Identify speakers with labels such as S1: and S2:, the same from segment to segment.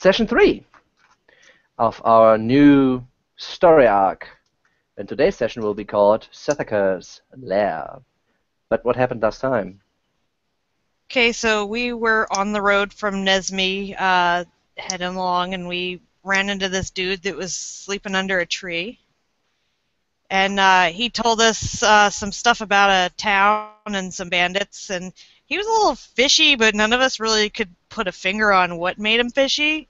S1: session 3 of our new story arc. And today's session will be called Sakathas Lair. But what happened last time?
S2: Okay, so we were on the road from Nesme, heading along, and we ran into this dude that was sleeping under a tree. And he told us some stuff about a town and some bandits, and he was a little fishy, but none of us really could put a finger on what made him fishy.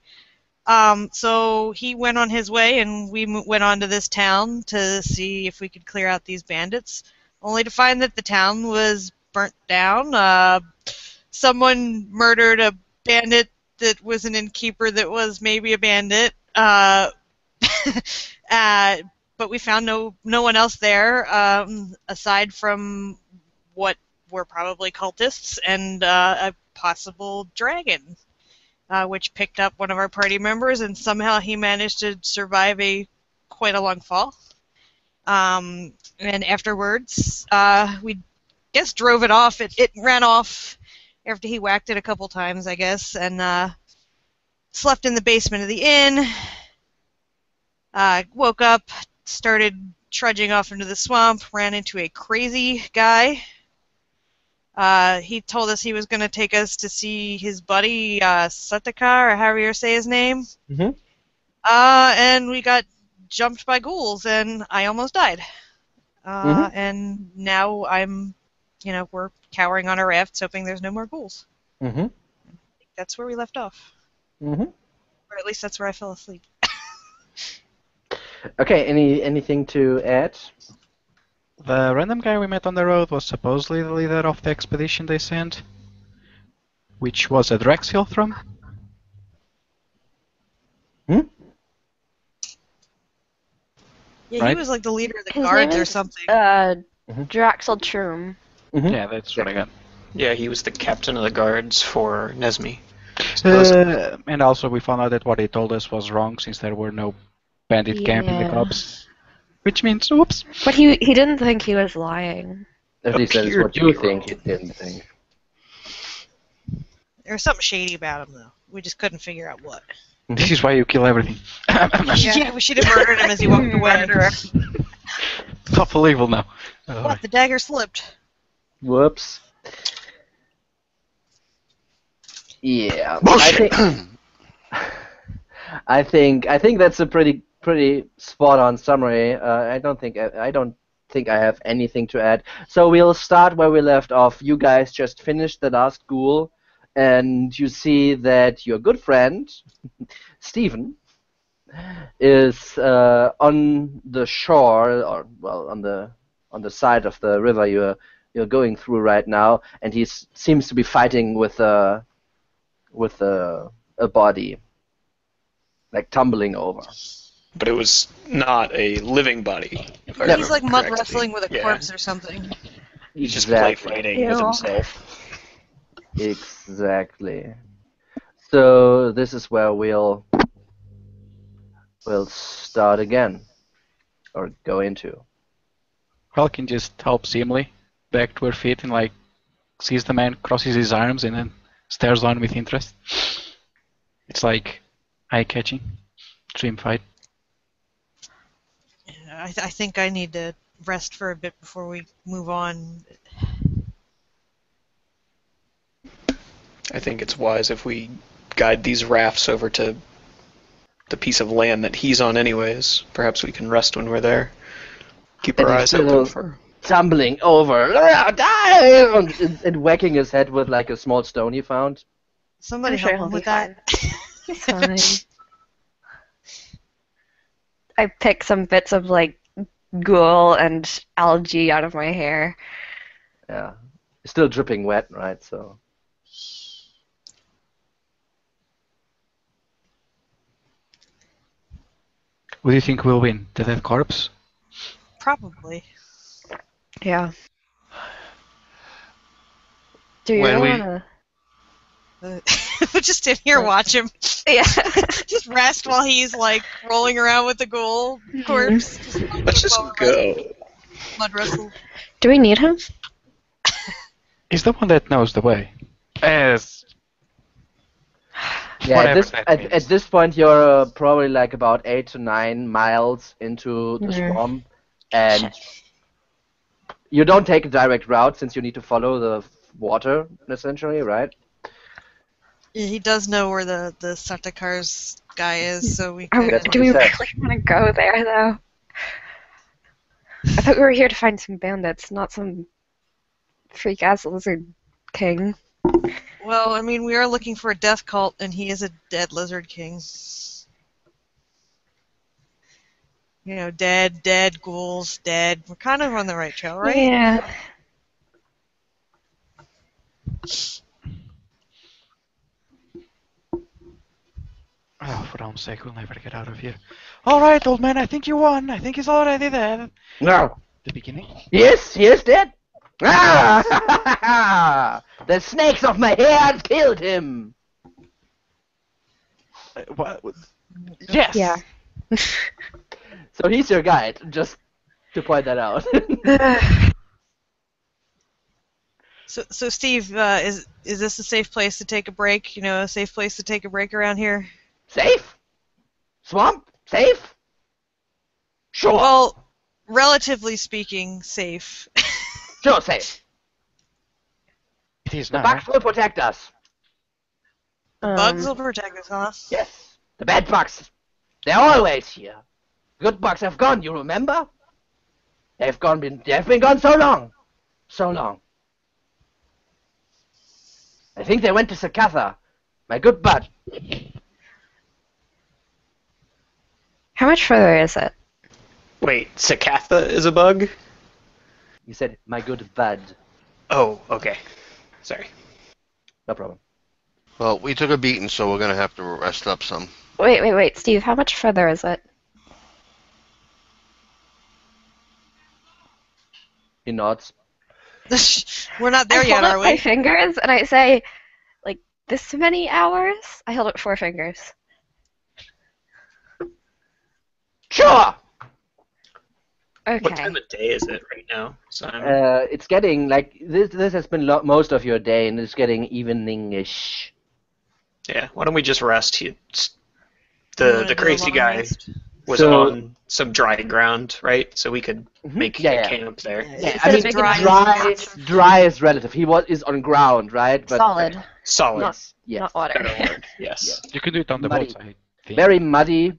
S2: So he went on his way, and we went on to this town to see if we could clear out these bandits, only to find that the town was burnt down. Someone murdered a bandit that was an innkeeper that was maybe a bandit. But we found no one else there, aside from what were probably cultists and a possible dragon, which picked up one of our party members, and somehow he managed to survive quite a long fall. And afterwards, we drove it off. It ran off after he whacked it a couple times, I guess, and slept in the basement of the inn. Woke up, started trudging off into the swamp, ran into a crazy guy. He told us he was going to take us to see his buddy, Sakathas, or however you say his name.
S1: Mm-hmm.
S2: And we got jumped by ghouls, and I almost died. And now we're cowering on our rafts, hoping there's no more ghouls.
S1: Mm-hmm.
S2: I think that's where we left off.
S1: Mm-hmm.
S2: Or at least that's where I fell asleep.
S1: Okay, anything to add?
S3: The random guy we met on the road was supposedly the leader of the expedition they sent, which was a Drexel from.
S2: Yeah,
S3: Right?
S2: he was like the leader of the
S4: His
S2: guards
S4: name
S2: or
S4: is,
S2: something.
S4: Draxel Troom.
S1: Mm-hmm.
S3: Yeah, that's what I got.
S5: Yeah, he was the captain of the guards for Nesme.
S3: And also we found out that what he told us was wrong, since there were no bandit camp in the clubs. Which means, oops.
S4: But he didn't think he was lying.
S1: At least that is what you think. You didn't think.
S2: There was something shady about him, though. We just couldn't figure out what.
S3: This is why you kill everything.
S2: Yeah, we should have murdered him as he walked away.
S3: Awful evil now.
S2: What? The dagger slipped.
S1: Whoops. Yeah. I think that's a pretty spot on summary. I don't think I have anything to add. So we'll start where we left off. You guys just finished the last ghoul, and you see that your good friend Stephen is on the shore, or well, on the side of the river you're going through right now, and he seems to be fighting with a body, like tumbling over.
S5: But it was not a living body. If I
S2: He's
S5: remember
S2: like mud
S5: correctly.
S2: wrestling with a corpse or something.
S5: He's just play fighting with himself.
S1: Exactly. So this is where we'll start again, or go into.
S3: Falcon just helps Emily back to her feet and sees the man, crosses his arms, and then stares on with interest. It's like eye-catching. Dream fight.
S2: Yeah, I think I need to rest for a bit before we move on.
S5: I think it's wise if we guide these rafts over to the piece of land that he's on anyways. Perhaps we can rest when we're there. Keep our eyes open for...
S1: Tumbling over and whacking his head with like a small stone he found.
S2: Somebody
S4: I'm sure
S2: help
S4: he'll
S2: him
S4: be
S2: with that.
S4: It's fine. I pick some bits of ghoul and algae out of my hair.
S1: Yeah, still dripping wet, right? So.
S3: What do you think will win? The dead corpse?
S2: Probably.
S4: Yeah. Do you
S5: When we-
S4: want to...
S2: We'll just sit here, watch him.
S4: Yeah.
S2: Just rest while he's rolling around with the ghoul corpse.
S5: Let's just go.
S2: Mud wrestle.
S4: Do we need him?
S3: He's the one that knows the way. As
S1: Yeah,
S3: Whatever that
S1: at
S3: means.
S1: this point you're probably like about 8 to 9 miles into the swamp, and you don't take a direct route since you need to follow the water essentially, right?
S2: He does know where the Sakathas guy is, so we
S4: Are
S2: kind
S4: we,
S1: That's
S2: of.
S1: what
S4: do
S1: he
S4: we
S1: said.
S4: really want to go there, though? I thought we were here to find some bandits, not some freak-ass lizard king.
S2: Well, I mean, we are looking for a death cult, and he is a dead lizard king. You know, dead, ghouls, dead. We're kind of on the right trail, right?
S4: Yeah.
S3: Oh, for Elm's sake, we'll never get out of here. Alright, old man, I think you won. I think he's already there.
S1: No.
S3: The beginning?
S1: Yes, he is dead. Ah! The snakes of my hair have killed him.
S3: What? Yes!
S4: Yeah.
S1: So he's your guide, just to point that out.
S2: So Steve, is this a safe place to take a break? You know, a safe place to take a break around here?
S1: Safe? Swamp? Safe? Sure.
S2: Well, relatively speaking, safe.
S1: Sure, safe.
S3: It is
S1: The
S3: now.
S1: bugs will protect us.
S2: Bugs will protect us, huh?
S1: Yes. The bad bugs. They're always here. Good bugs have gone, you remember? They've been gone so long. So long. I think they went to Sakathas. My good bud.
S4: How much further is it?
S5: Wait, Sakatha is a bug?
S1: You said, my good bud.
S5: Oh, okay. Sorry.
S1: No problem.
S6: Well, we took a beating, so we're gonna have to rest up some.
S4: Wait, Steve, how much further is it?
S1: He nods.
S2: We're not there
S4: I
S2: yet,
S4: hold
S2: are
S4: up my
S2: we?
S4: fingers and I say, like, this many hours? I held up 4 fingers.
S1: Sure!
S4: Okay.
S5: What time of day is it right now, Simon?
S1: It's getting, like, this has been most of your day, and it's getting evening-ish.
S5: Yeah, why don't we just rest?
S2: You
S5: The
S2: wanna do a
S5: crazy
S2: long
S5: guy
S2: rest?
S5: was
S1: So-
S5: on some dry ground, right? So we could make
S1: Yeah,
S5: a
S1: yeah.
S5: camp there.
S1: Yeah,
S4: Instead
S1: I
S4: of
S1: mean,
S4: making
S2: dry
S1: dry is relative. He is on ground, right? But
S4: Solid,
S5: Solid.
S1: Yes.
S4: not water.
S5: Better word. Yes.
S3: You can do it on the
S1: Muddy.
S3: boats, I think.
S1: Very muddy.
S4: We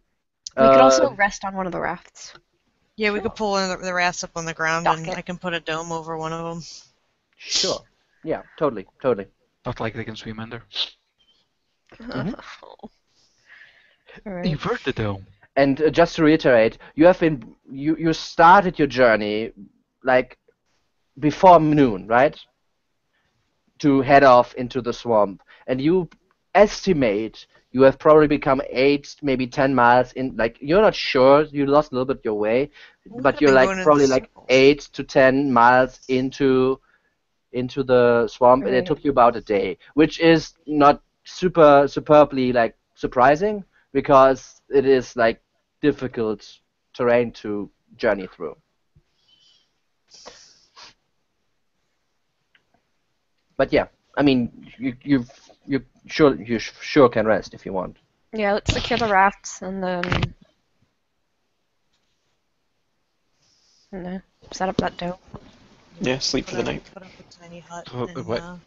S4: could also rest on one of the rafts.
S2: Yeah, we could pull the rafts up on the ground,
S4: Dock
S2: and
S4: it.
S2: I can put a dome over one of them.
S1: Sure. Yeah, totally.
S3: Not like they can swim under.
S4: Alright.
S3: Invert the dome.
S1: And just to reiterate, you started your journey like before noon, right? To head off into the swamp, and you estimate you have probably become 8, maybe 10 miles in. Like, you're not sure. You lost a little bit your way, but
S2: have
S1: you're
S2: been
S1: like
S2: going in
S1: probably like
S2: circles.
S1: 8 to 10 miles into the swamp, and it
S4: Right.
S1: took you about a day, which is not superbly like surprising, because it is like difficult terrain to journey through. But yeah, I mean, you sure can rest if you want.
S4: Yeah, let's secure the rafts and then set up that dome.
S5: Yeah, sleep for the night.
S2: Put up a tiny hut.
S3: Oh,
S2: and,
S3: what? I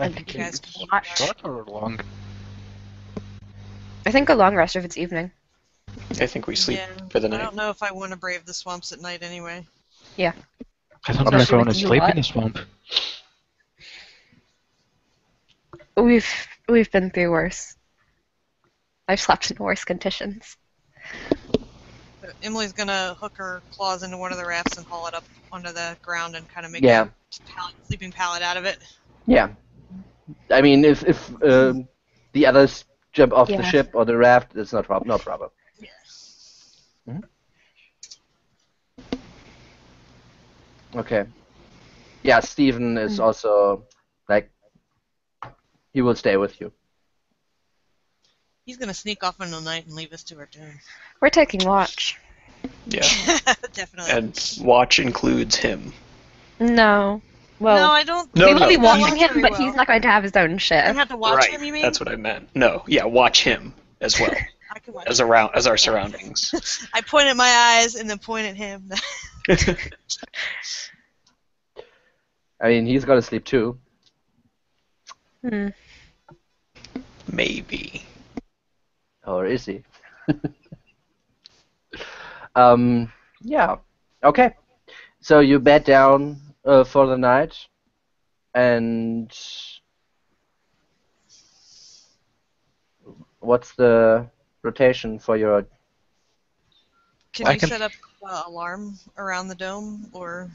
S4: And
S3: think
S2: you guys
S3: it's
S2: can
S4: watch.
S3: short or long.
S4: I think a long rest if it's evening.
S5: I think we sleep
S2: Yeah,
S5: for the
S2: I
S5: night.
S2: don't know if I want to brave the swamps at night anyway.
S3: I don't know if I
S4: Especially
S3: want to
S4: with you
S3: sleep
S4: lot.
S3: in a swamp.
S4: We've been through worse. I've slept in worse conditions.
S2: But Emily's gonna hook her claws into one of the rafts and haul it up onto the ground and kind of make
S1: Yeah.
S2: a sleeping pallet out of it.
S1: Yeah, I mean, if the others jump off the
S4: Yeah.
S1: ship or the raft, it's no problem. No problem. Okay. Yeah, Stephen is also like, he will stay with you.
S2: He's gonna sneak off in the night and leave us to our doom.
S4: We're taking watch.
S5: Yeah.
S2: Definitely.
S5: And watch includes him.
S4: No. Well,
S2: no, I don't.
S5: No,
S4: we
S5: no,
S4: will be
S5: no,
S4: watching
S5: he-
S4: him,
S2: very
S4: but
S2: well.
S4: he's not going to have his own
S2: I
S4: ship.
S2: don't have to watch
S5: right.
S2: him. You mean?
S5: That's what I meant. No, yeah, watch him as well
S2: I can watch
S5: as
S2: him.
S5: our surroundings.
S2: I point at my eyes and then point at him.
S1: I mean, he's gonna sleep too.
S4: Hmm.
S5: Maybe.
S1: Or is he? Yeah. Okay. So you bed down for the night, and what's the rotation for your?
S2: Can
S3: I
S2: you
S3: can-
S2: set up alarm around the dome, or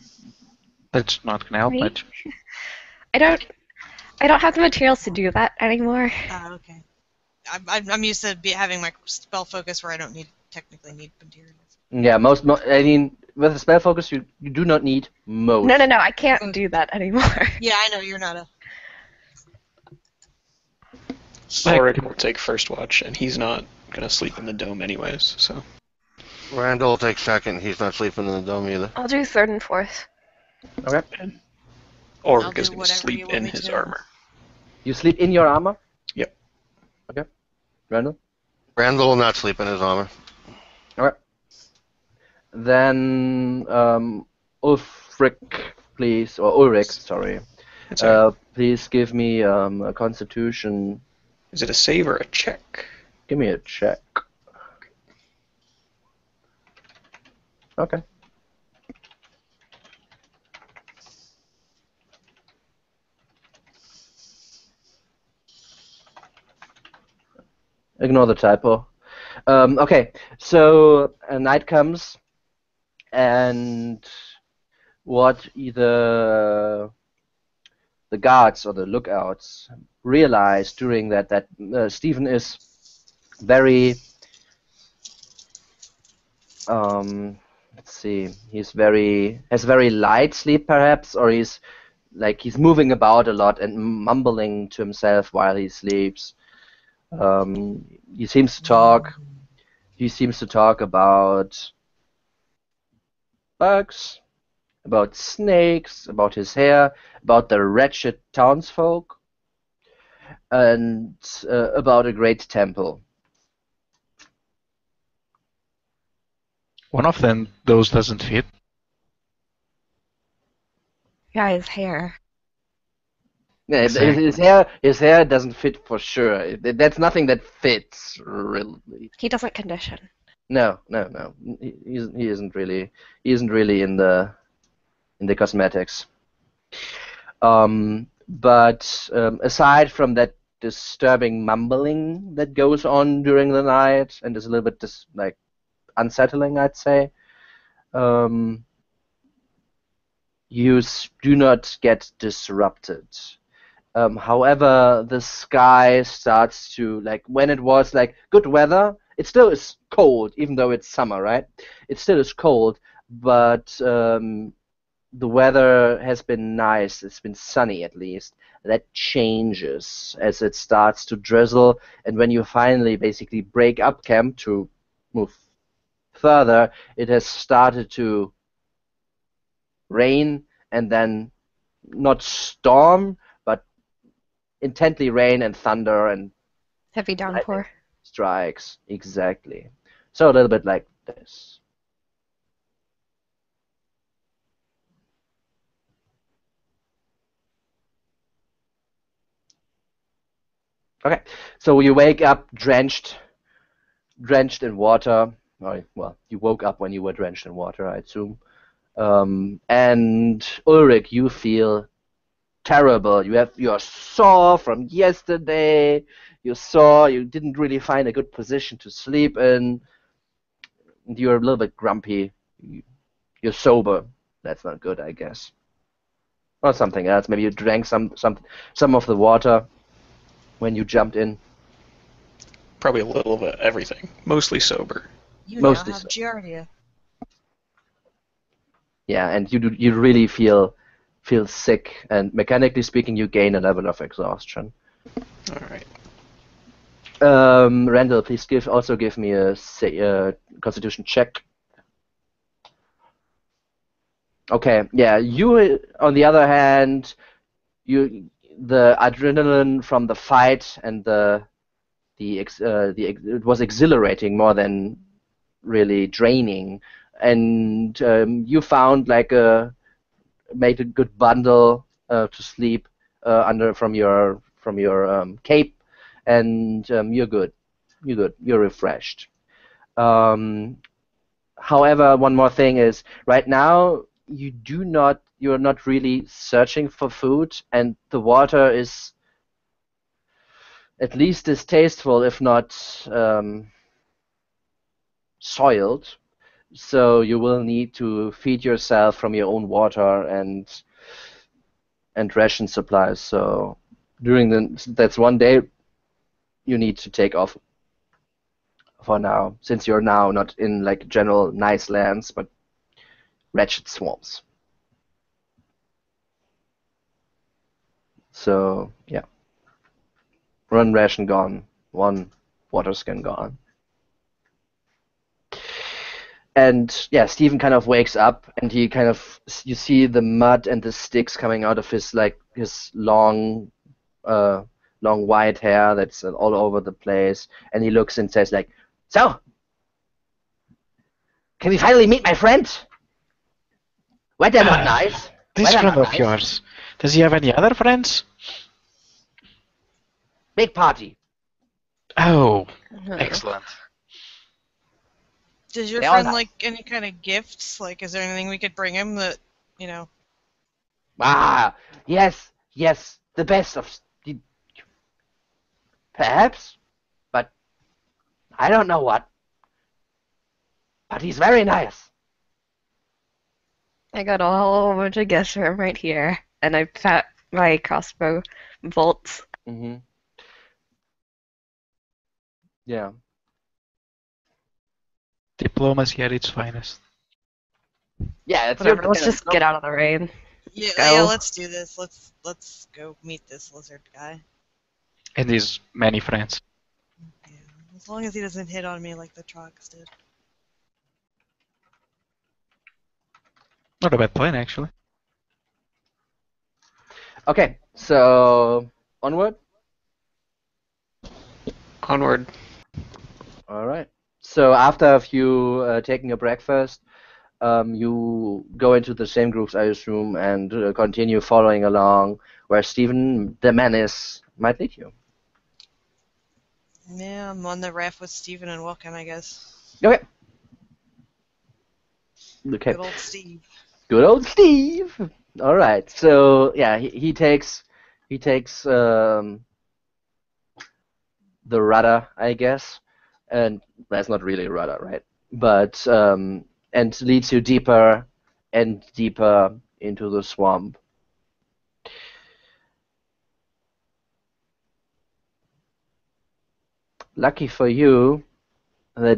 S3: That's not gonna help
S4: Me?
S3: much.
S4: I don't have the materials to do that anymore.
S2: okay? I'm used to having my spell focus where I don't technically need materials.
S1: Yeah, I mean, with a spell focus, you do not need most.
S4: No, I can't do that anymore.
S2: Yeah, I know you're not a.
S5: Ulrich will take first watch, and he's not gonna sleep in the dome anyways. So
S6: Randall will take second. He's not sleeping in the dome either.
S4: I'll do third and fourth.
S1: Okay.
S5: Ulrich is
S2: do
S5: gonna
S2: whatever
S5: sleep
S2: you want
S5: in
S2: me
S5: his
S2: to.
S5: armor.
S1: You sleep in your armor.
S5: Yep.
S1: Okay. Randall.
S6: Randall will not sleep in his armor.
S1: Okay. Then Ulfric, please, or Ulrich, sorry.
S5: It's all right.
S1: Please give me a Constitution.
S5: Is it a save or a check?
S1: Give me a check. Okay. Ignore the typo. Okay, so a night comes, and what either the guards or the lookouts realize during that Stephen is very let's see, has very light sleep perhaps, or he's moving about a lot and mumbling to himself while he sleeps. He seems to talk. He seems to talk about bugs, about snakes, about his hair, about the wretched townsfolk, and about a great temple.
S3: One of those doesn't fit.
S4: Yeah, his hair.
S1: Yeah,
S3: Exactly.
S1: his hair doesn't fit for sure. That's nothing that fits really.
S4: He doesn't condition.
S1: No. He isn't really in the cosmetics. But aside from that disturbing mumbling that goes on during the night and is a little bit unsettling, I'd say, you do not get disrupted. However, the sky starts to, when it was good weather, it still is cold, even though it's summer, right? It still is cold, but the weather has been nice. It's been sunny at least. That changes as it starts to drizzle, and when you finally basically break up camp to move further, it has started to rain, and then not storm, but intently rain and thunder and
S4: Heavy downpour.
S1: strikes. Exactly. So a little bit like this. Okay, so you wake up drenched in water. Well, you woke up when you were drenched in water, I assume. And Ulrich, you feel terrible. You're sore from yesterday. You didn't really find a good position to sleep in. You're a little bit grumpy. You're sober. That's not good, I guess. Or something else. Maybe you drank some of the water when you jumped in.
S5: Probably a little bit everything. Mostly sober.
S2: You
S1: Mostly
S2: now have
S1: so.
S2: Giardia.
S1: Yeah, and you really feel sick, and mechanically speaking, you gain a level of exhaustion.
S5: All right.
S1: Randall, please also give me a Constitution check. Okay, yeah. You, on the other hand, the adrenaline from the fight and it was exhilarating more than really draining, and you found like made a good bundle to sleep under from your cape, and you're good. You're good. You're refreshed. Um, However, one more thing is right now you're not really searching for food, and the water is at least distasteful, if not soiled. So you will need to feed yourself from your own water and ration supplies. So that's one day you need to take off for now, since you're now not in like general nice lands, but wretched swamps. So yeah, one ration gone, one water skin gone. And yeah, Stephen kind of wakes up, and he kind of you see the mud and the sticks coming out of his uh, long white hair that's all over the place, and he looks and says like, "So, can we finally meet my friend? Weather not nice.
S3: This
S1: Weather
S3: friend
S1: not
S3: of
S1: nice.
S3: yours, does he have any other friends?
S1: Big party.
S3: Oh,
S4: Uh,
S3: excellent.
S2: Does your
S1: They all
S2: friend
S1: nice.
S2: like any kind of gifts? Like, is there anything we could bring him that, you know?
S1: Ah, yes, yes, the best of perhaps, but I don't know what. But he's very nice."
S4: I got a whole bunch of gifts for him right here, and I pat my crossbow bolts.
S1: Mm-hmm. Yeah.
S3: Diplomacy at its finest.
S1: Yeah, it's your
S4: Whatever, let's
S1: kind of
S4: just get out of the rain.
S2: Yeah,
S4: Go.
S2: let's do this. Let's go meet this lizard guy.
S3: And his many friends.
S2: Yeah, as long as he doesn't hit on me like the Trogs did.
S3: Not a bad plan, actually.
S1: Okay, so onward.
S5: Onward.
S1: All right. So after you taking your breakfast, you go into the same groups, I assume, and continue following along where Stephen the Menace might lead you.
S2: Yeah, I'm on the raft with Steven and Wilkin, I guess.
S1: Okay. Okay.
S2: Good old Steve.
S1: Good old Steve. All right. So yeah, he takes the rudder, I guess, and that's not really a rudder, right? But and leads you deeper and deeper into the swamp. Lucky for you, a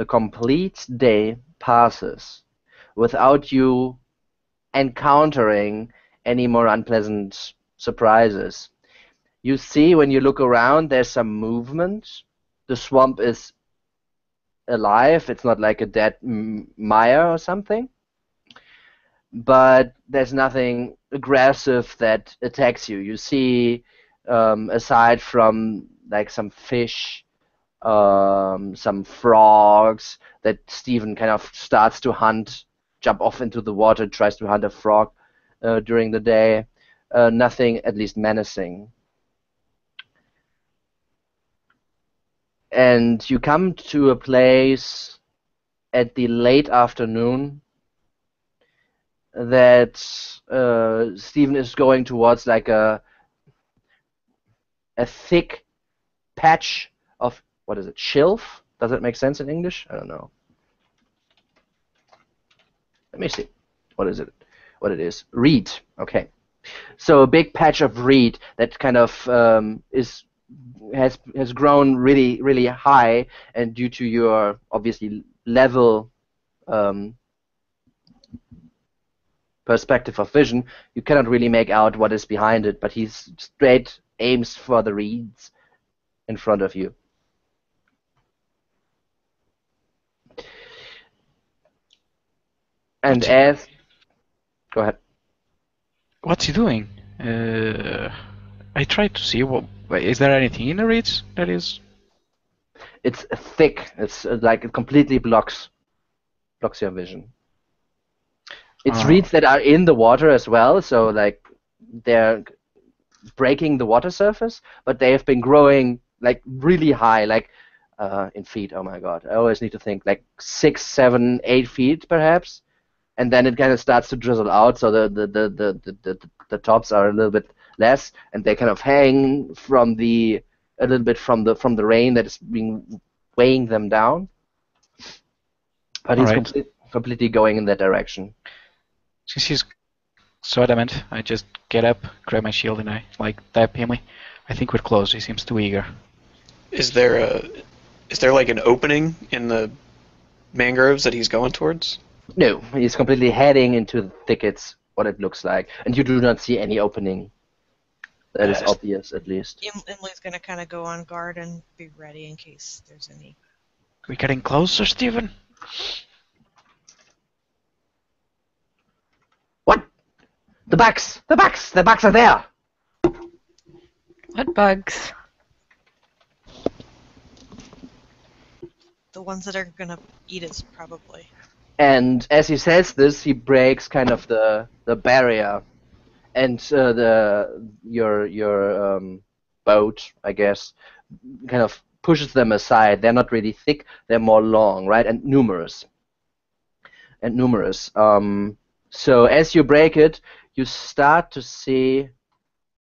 S1: complete day passes without you encountering any more unpleasant surprises. You see, when you look around, there's some movement. The swamp is alive. It's not like a dead mire or something. But there's nothing aggressive that attacks you. You see, aside from like some fish, some frogs that Stephen kind of starts to hunt, jump off into the water, tries to hunt a frog during the day. Nothing, at least menacing. And you come to a place at the late afternoon that Stephen is going towards like a thick patch of what is it? Shelf? Does it make sense in English? I don't know. Let me see. What is it? What it is? Reed. Okay. So a big patch of reed that kind of has grown really high, and due to your obviously level um, perspective of vision, you cannot really make out what is behind it. But he straight aims for the reeds in front of you. And
S3: What's he,
S1: Go ahead.
S3: What's he doing? I tried to see. Wait, is there anything in the reeds that is?
S1: It's thick. It's like it completely blocks your vision. It's
S3: Oh.
S1: reeds that are in the water as well, so like they're breaking the water surface, but they have been growing like really high, like in feet. Oh my god, I always need to think like 6, 7, 8 feet perhaps, and then it kind of starts to drizzle out, so the tops are a little bit less, and they kind of hang from a little bit from the rain that is being weighing them down. But he's
S3: Alright.
S1: completely going in that direction.
S3: Since he's so adamant, I just get up, grab my shield, and I tap him. I think we're close. He seems too eager.
S5: Is there like an opening in the mangroves that he's going towards?
S1: No, he's completely heading into the thickets, what it looks like, and you do not see any opening. That is obvious, at least.
S2: Emily's gonna kind of go on guard and be ready in case there's any.
S3: We getting closer, Steven?
S1: What? The bugs! The bugs! The bugs are there!
S4: What bugs?
S2: The ones that are gonna eat us, probably.
S1: And as he says this, he breaks kind of the barrier, and your boat, I guess, kind of pushes them aside. They're not really thick; they're more long, right, and numerous. So as you break it, you start to see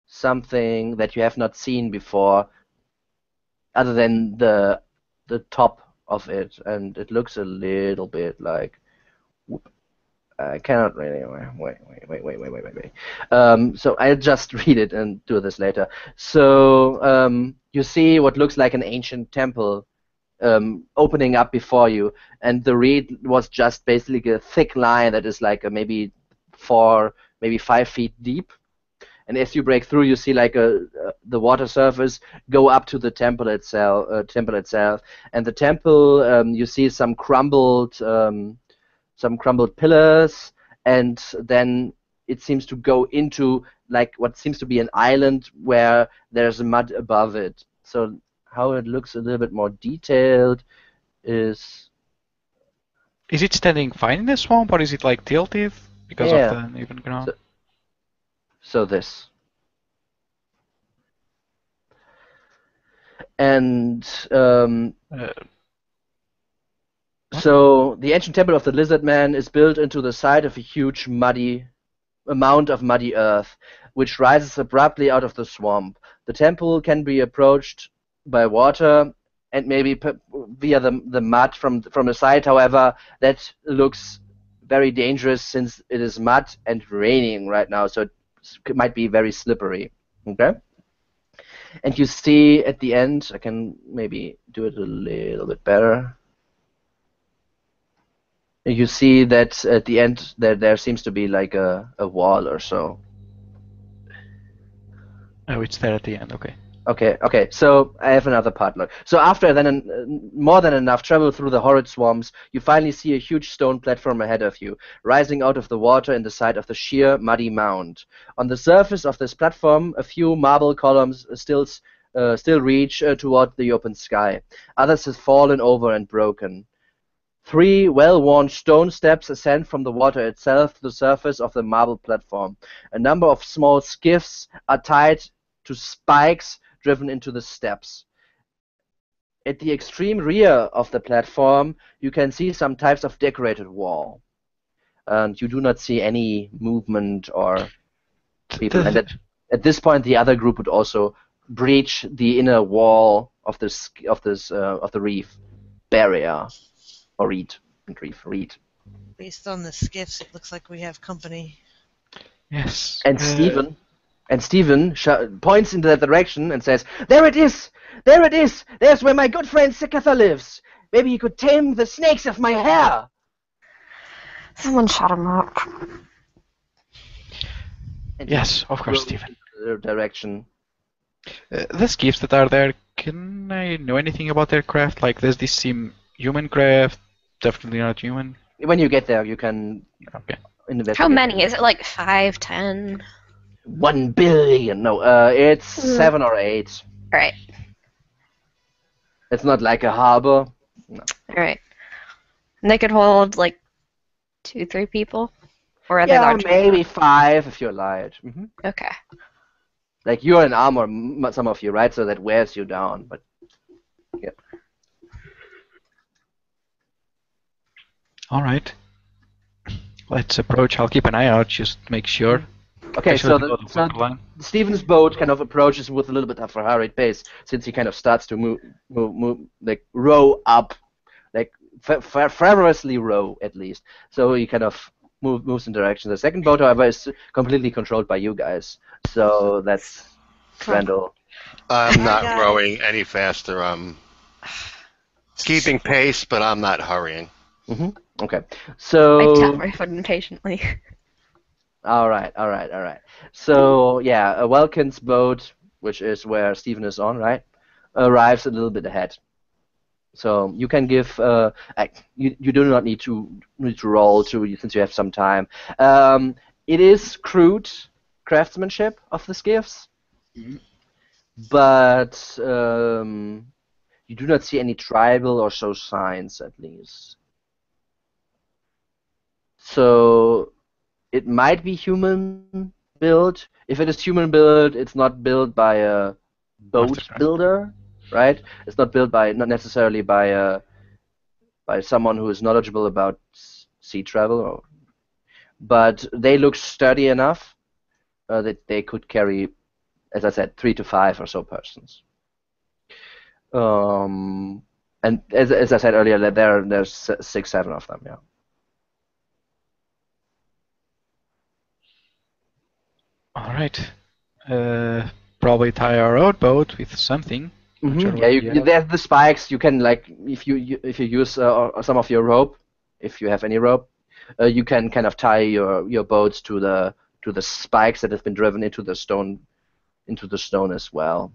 S1: something that you have not seen before, other than the top of it, and it looks a little bit like. I cannot really. Wait. So I'll just read it and do this later. So you see what looks like an ancient temple opening up before you, and the reed was just basically a thick line that is like maybe 4, maybe 5 feet deep. And as you break through, you see like the water surface go up to the temple itself. And the temple, you see some crumbled pillars, and then it seems to go into like what seems to be an island where there's mud above it. So how it looks a little bit more detailed is.
S3: Is it standing fine in the swamp, or is it like tilted because of the even ground?
S1: So this. And so the ancient temple of the lizard man is built into the side of a huge mound of muddy earth, which rises abruptly out of the swamp. The temple can be approached by water and maybe via the mud from the side. However, that looks very dangerous since it is mud and raining right now, so it might be very slippery. Okay? And you see at the end, I can maybe do it a little bit better. You see that at the end there seems to be like a wall or so.
S3: Oh, it's there at the end. Okay.
S1: Okay. So I have another part. Look. So after then more than enough travel through the horrid swamps, you finally see a huge stone platform ahead of you, rising out of the water in the side of the sheer muddy mound. On the surface of this platform, a few marble columns still reach toward the open sky. Others have fallen over and broken. 3 well-worn stone steps ascend from the water itself to the surface of the marble platform. A number of small skiffs are tied to spikes driven into the steps. At the extreme rear of the platform, you can see some types of decorated wall. And you do not see any movement or people. And at this point, the other group would also breach the inner wall of the reef barrier. Or reed.
S2: Based on the skiffs, it looks like we have company.
S3: Yes.
S1: And Stephen points into that direction and says, "There it is! There it is! There's where my good friend Sakathas lives! Maybe you could tame the snakes of my hair!"
S4: Someone shut him up.
S1: And
S3: yes, of course, Stephen.
S1: Direction.
S3: The skiffs that are there, can I know anything about their craft? Like, does this seem human craft? Definitely not human.
S1: When you get there, you can.
S3: Okay.
S4: How many? Is it like 5, 10?
S1: 1 billion. No, it's 7 or 8.
S4: Alright.
S1: It's not like a harbor. No.
S4: Alright. And they could hold like 2, 3 people? Or are they
S1: Yeah,
S4: large?
S1: maybe 5 if you're light.
S4: Okay.
S1: Like you're in armor, some of you, right? So that wears you down. But yeah.
S3: All right. Let's approach. I'll keep an eye out, just make sure.
S1: Okay, so,
S3: Especially the water line.
S1: Steven's boat kind of approaches with a little bit of a hurried pace, since he kind of starts to move, like row up, like ferociously row at least. So he kind of moves in direction. The second boat, however, is completely controlled by you guys. So that's Randall.
S6: I'm not
S2: God.
S6: rowing any faster. I'm keeping pace, but I'm not hurrying.
S1: Okay,
S4: I
S1: so
S4: tap my foot impatiently.
S1: all right. So yeah, Welkin's boat, which is where Steven is on, right, arrives a little bit ahead. So you can give. You do not need to roll since you have some time. It is crude craftsmanship of the skiffs, but you do not see any tribal or so signs, at least. So it might be human built. If it is human built, it's not built by a boat builder, right? It's not built not necessarily by someone who is knowledgeable about sea travel, but they look sturdy enough that they could carry, as I said, 3 to 5 or so persons. And as I said earlier, there's 6, 7 of them. Yeah.
S3: All right. Probably tie our rowboat with something.
S1: Yeah, there's the spikes. You can, like, if you use some of your rope, if you have any rope, you can kind of tie your boats to the spikes that have been driven into the stone as well.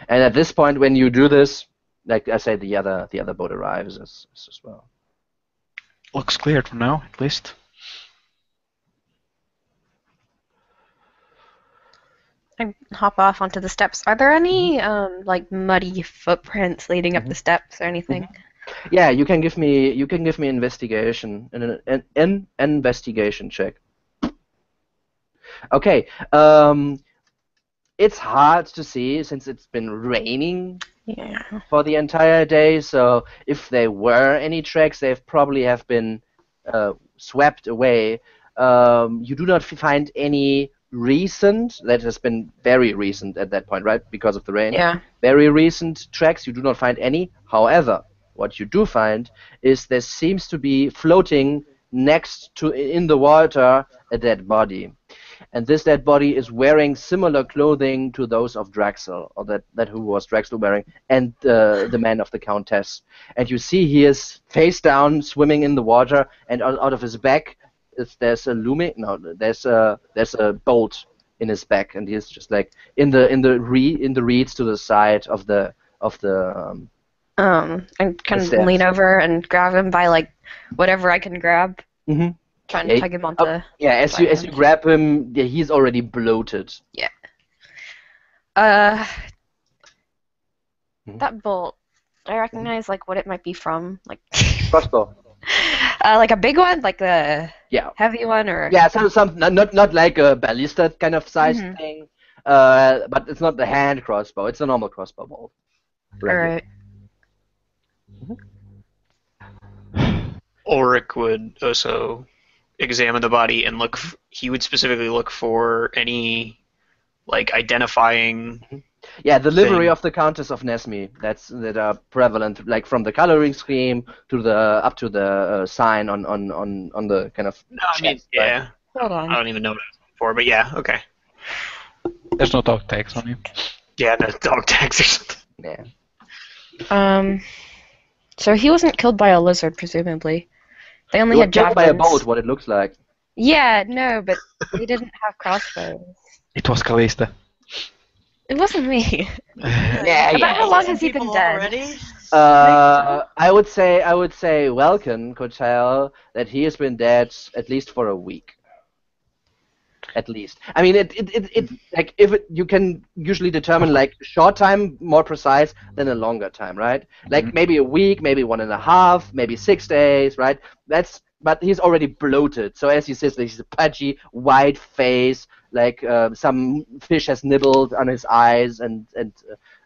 S1: And at this point, when you do this, like I said, the other boat arrives as well.
S3: Looks clear for now, at least.
S4: I hop off onto the steps. Are there any like muddy footprints leading up the steps or anything?
S1: Yeah, you can give me investigation, an investigation check. Okay. It's hard to see since it's been raining for the entire day. So if there were any tracks, they probably have been swept away. You do not find any recent, that has been very recent at that point, right? Because of the rain.
S4: Yeah.
S1: Very recent tracks, you do not find any. However, what you do find is there seems to be floating next to, in the water, a dead body. And this dead body is wearing similar clothing to those of Draxel, or that who was Draxel wearing, and the man of the Countess. And you see he is face down, swimming in the water, and out of his back there's a bolt in his back, and he's just like in the reeds to the side of the
S4: and kind of lean over and grab him by like whatever I can grab. Trying to tug him onto.
S1: Yeah, as you grab him, he's already bloated.
S4: Yeah. That bolt, I recognize like what it might be from, like.
S1: Crossbow.
S4: Like a big one, like the heavy one, or.
S1: Yeah, some not like a ballista kind of size thing, but it's not the hand crossbow. It's a normal crossbow bolt.
S4: Alright.
S5: Ulrich would also examine the body and look. He would specifically look for any, like, identifying.
S1: Yeah, the livery of the Countess of Nesme that are prevalent, like from the coloring scheme to the up to the sign on the kind of.
S5: No, I mean, yeah.
S4: Hold on.
S5: I don't even know what it's for, but yeah, okay.
S3: There's no dog tags on you.
S5: Yeah, no dog tags or something.
S1: Yeah.
S4: So he wasn't killed by a lizard, presumably. They only had javelins.
S1: By a boat, what it looks like.
S4: Yeah, no, but they didn't have crossbows.
S3: It was Callista.
S4: It wasn't me.
S1: Yeah.
S4: About how long has he been
S2: People
S4: dead?
S2: already?
S1: I would say Welkin could tell that he has been dead at least for a week. At least. I mean, it like if you can usually determine like short time more precise than a longer time, right? Like maybe a week, maybe 1.5, maybe 6 days, right? But he's already bloated. So as he says, like, he's a pudgy, white face, like some fish has nibbled on his eyes, and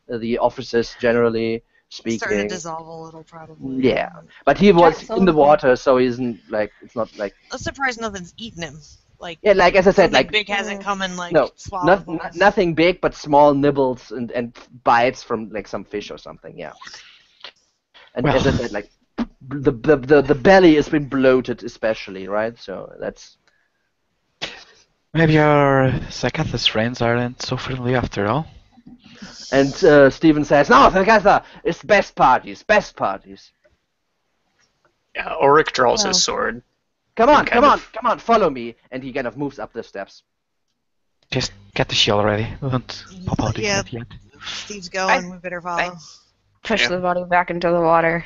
S1: the officers generally
S2: It's starting to
S1: speaking.
S2: dissolve a little, probably.
S1: Yeah, but he was
S4: Jack's
S1: in the
S4: over.
S1: water, so he isn't like it's not like.
S2: I'm surprised nothing's eaten him. Like,
S1: Yeah, like as I said,
S2: something
S1: like
S2: big hasn't come and like
S1: no,
S2: swallowed him.
S1: nothing big, but small nibbles and bites from like some fish or something. Yeah, and as I
S3: Well.
S1: said, like the belly has been bloated, especially, right? So that's
S3: Maybe our Sakathas friends aren't so friendly after all.
S1: and Stephen says, "No, Sakathas, it's best parties, best parties.
S5: Yeah, Ulrich draws
S4: Wow.
S5: his sword.
S1: Come on,
S5: And
S1: come
S5: kind
S1: on, come on, follow me." And he kind of moves up the steps.
S3: Just get the shield ready. Don't pop out
S2: Yeah.
S3: it yet.
S2: Steve's going. We better follow.
S4: Push
S5: Yeah.
S4: the body back into the water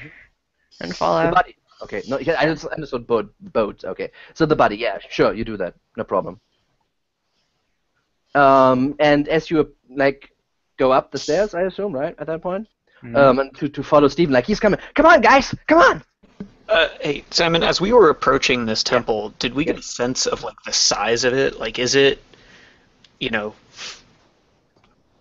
S4: and
S1: The
S4: follow.
S1: body. Okay, no, yeah, I just understood boat. Okay, so the body. Yeah, sure, you do that. No problem. And as you like go up the stairs, I assume, right at that point, and to follow Stephen, like he's coming. Come on, guys, come on.
S5: Hey, Simon, as we were approaching this temple, did we get a sense of like the size of it? Like, is it,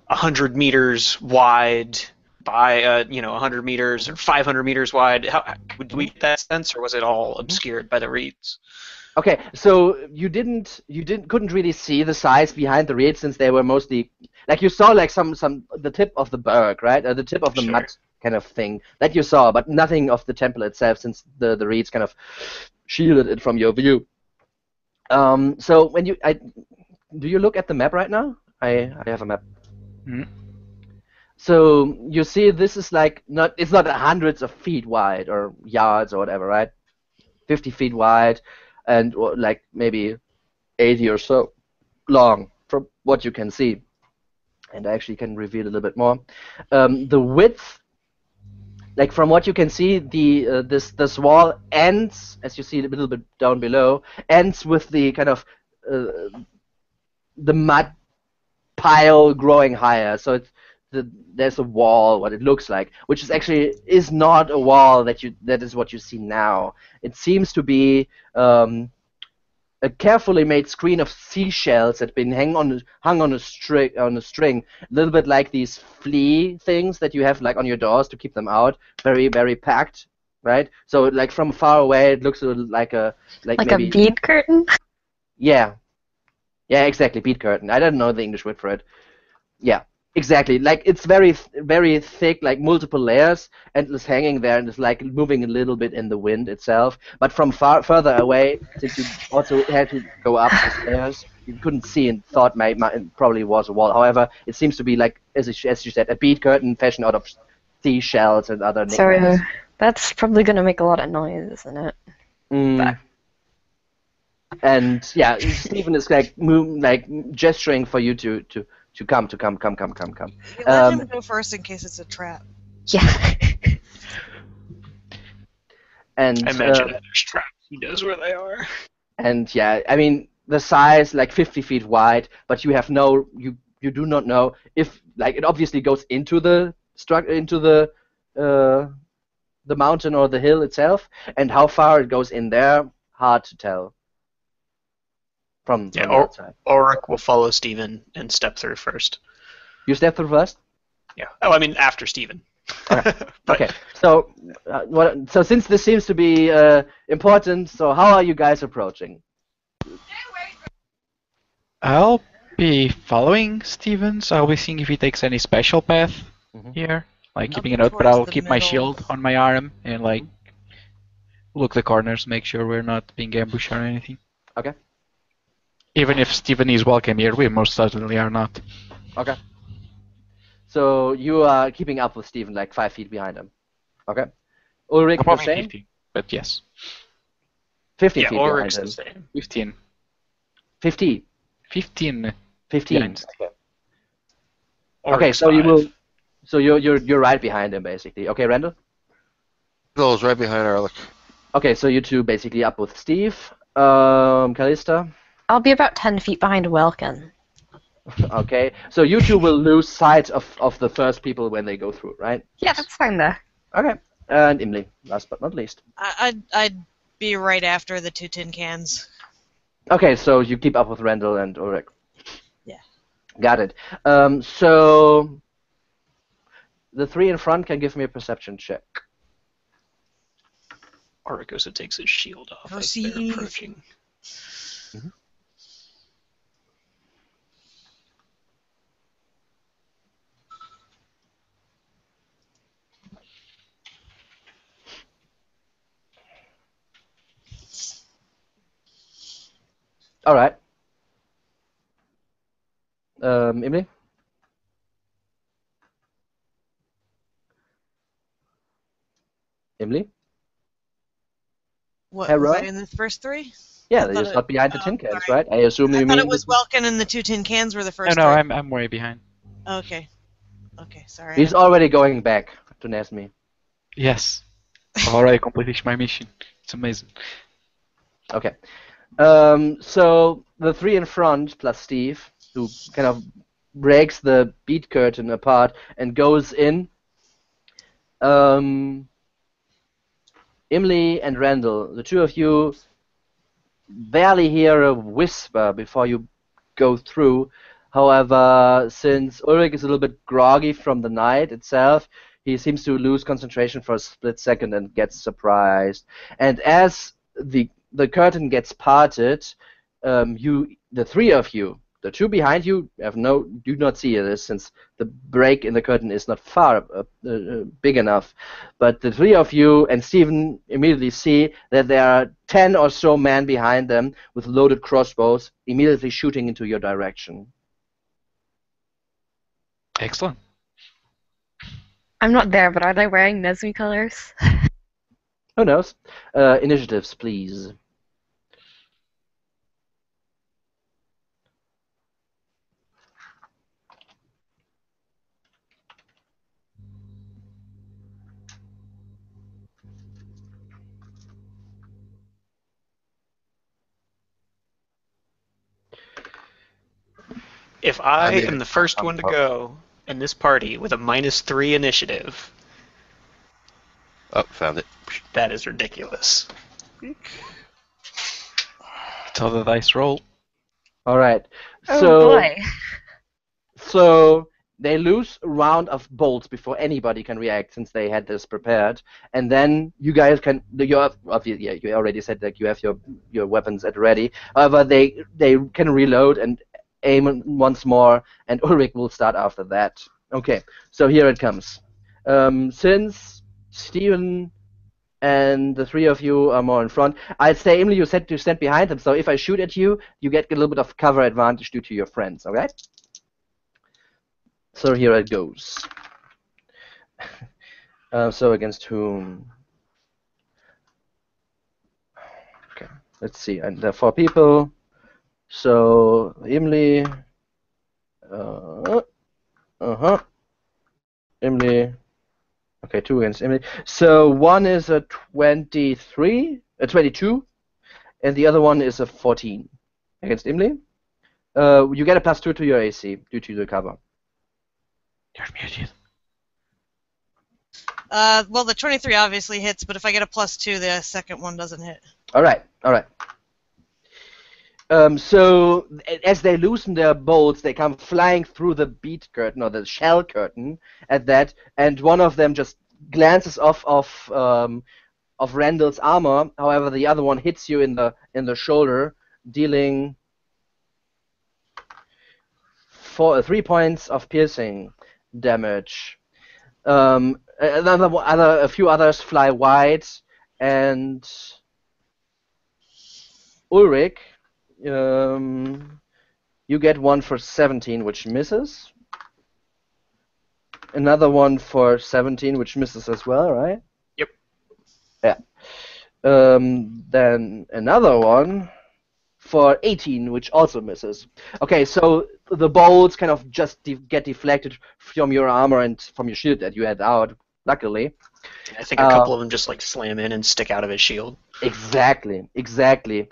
S5: 100 meters wide by, 100 meters or 500 meters wide? Did we get that sense, or was it all obscured by the reeds?
S1: Okay, so you couldn't really see the size behind the reeds since they were mostly like you saw like some the tip of the berg, right, or the tip of the
S5: Sure.
S1: mud kind of thing that you saw, but nothing of the temple itself since the reeds kind of shielded it from your view. So when do you look at the map right now? I have a map.
S3: Mhm.
S1: So you see, this is like it's not hundreds of feet wide or yards or whatever, right? 50 feet wide, and like maybe 80 or so long from what you can see. And I actually can reveal a little bit more. The width, like from what you can see, this wall ends, as you see a little bit down below, ends with the kind of the mud pile growing higher. So there's a wall, what it looks like, which is not a wall that is what you see now. It seems to be a carefully made screen of seashells that have been hung on a string, a little bit like these flea things that you have like on your doors to keep them out. Very, very packed, right? So like from far away, it looks like
S4: Like
S1: maybe
S4: a bead curtain?
S1: yeah, exactly, bead curtain. I don't know the English word for it. Yeah, exactly. Like it's very, very thick, like multiple layers, and it's hanging there, and it's like moving a little bit in the wind itself. But from further away, since you also had to go up the stairs, you couldn't see and thought it probably was a wall. However, it seems to be like, as you said, a bead curtain fashioned out of seashells and other
S4: So
S1: knickknacks.
S4: that's probably going to make a lot of noise, isn't it?
S1: Mm. And yeah, Stephen is like gesturing for you to come.
S2: You let him go first in case it's a trap.
S4: Yeah.
S1: And
S5: I imagine that there's traps. He knows where they are.
S1: and yeah, I mean the size like 50 feet wide, but you do not know if like it obviously goes into the mountain or the hill itself, and how far it goes in there, hard to tell from the outside.
S5: Ulrich will follow Steven and step through first.
S1: You step through first.
S5: Yeah. Oh, I mean after Steven.
S1: Okay.
S5: But-
S1: Okay. So so since this seems to be important, so how are you guys approaching?
S3: I'll be following Stevens. I'll be seeing if he takes any special path here, like
S2: I'll
S3: keeping
S2: be
S3: a note. But
S2: towards
S3: I'll
S2: the
S3: keep my
S2: middle.
S3: shield on my arm and like look the corners, make sure we're not being ambushed or anything.
S1: Okay.
S3: Even if Steven is welcome here, we most certainly are not.
S1: Okay. So you are keeping up with Steven, like 5 feet behind him. Okay. Ulrich the
S3: Probably
S1: same?
S3: 15, but yes,
S1: 15
S5: yeah,
S1: feet behind
S5: Ulrich's
S1: him.
S5: the same.
S3: 15.
S1: 50.
S3: 15.
S1: 15.
S3: behind.
S1: Okay.
S5: Ulrich's
S1: So you
S5: 5.
S1: will. So you're right behind him basically. Okay, Randall.
S6: Those right behind Arlick.
S1: Okay, so you two basically up with Steve. Callista.
S4: I'll be about 10 feet behind Welkin.
S1: Okay, so you two will lose sight of the first people when they go through, right?
S4: Yeah, that's fine there.
S1: Okay, and Imli, last but not least.
S2: I'd be right after the 2 tin cans.
S1: Okay, so you keep up with Randall and Ulrich.
S2: Yeah.
S1: Got it. So the 3 in front can give me a perception check.
S5: Oricosa takes his shield off as they're
S2: Perceive.
S5: approaching.
S1: All right. Imli? Imli?
S2: What, was
S1: Hera?
S2: I in the first 3?
S1: Yeah,
S2: I
S1: they're
S2: thought
S1: just
S2: it-
S1: not behind the
S2: oh,
S1: tin cans,
S2: sorry.
S1: right? I assume
S2: I
S1: you
S2: thought
S1: mean
S2: it was Welkin and the 2 tin cans were the
S3: No,
S2: first
S3: no,
S2: 3.
S3: I'm way behind.
S2: Okay. Okay, sorry.
S1: he's already going back to Nesmi.
S3: Yes. I've already completed my mission. It's amazing.
S1: Okay. So the 3 in front plus Steve, who kind of breaks the bead curtain apart and goes in. Imli and Randall, the 2 of you barely hear a whisper before you go through. However, since Ulrich is a little bit groggy from the night itself, he seems to lose concentration for a split second and gets surprised. And as the curtain gets parted, the 3 of you, the 2 behind you, do not see this since the break in the curtain is not far big enough. But the 3 of you and Stephen immediately see that there are 10 or so men behind them with loaded crossbows immediately shooting into your direction.
S3: Excellent.
S4: I'm not there, but are they wearing Nesmi colors?
S1: Who knows? Initiatives, please.
S5: If I
S6: mean,
S5: am the first one to go in this party with a -3 initiative,
S6: Oh, found it.
S5: that is ridiculous.
S3: Tell the dice roll.
S1: All right.
S4: Oh
S1: So,
S4: boy.
S1: so they lose a round of bolts before anybody can react, since they had this prepared. And then you guys can. You already said that you have your weapons at ready. However, they can reload and aim once more, and Ulrich will start after that. Okay. So here it comes. Since Stephen and the 3 of you are more in front, I'd say, Emily, you said to stand behind them. So if I shoot at you, you get a little bit of cover advantage due to your friends. All right? So here it goes. So against whom? Okay, let's see. And there are 4 people. So Emily. Emily. Okay, 2 against Emily. So one is a 22, and the other one is a 14 against Emily. You get a +2 to your AC due to the cover.
S3: You're muted.
S2: Well, the 23 obviously hits, but if I get a +2, the second one doesn't hit.
S1: All right. So as they loosen their bolts, they come flying through the bead curtain or the shell curtain at that, and one of them just glances off of Randall's armor. However, the other one hits you in the shoulder, dealing 3 points of piercing damage. A few others fly wide, and Ulrich, you get one for 17, which misses. Another one for 17, which misses as well, right?
S5: Yep.
S1: Yeah. Then another one for 18, which also misses. Okay, so the bolts kind of just get deflected from your armor and from your shield that you had out luckily.
S5: I think a couple of them just like slam in and stick out of his shield.
S1: Exactly.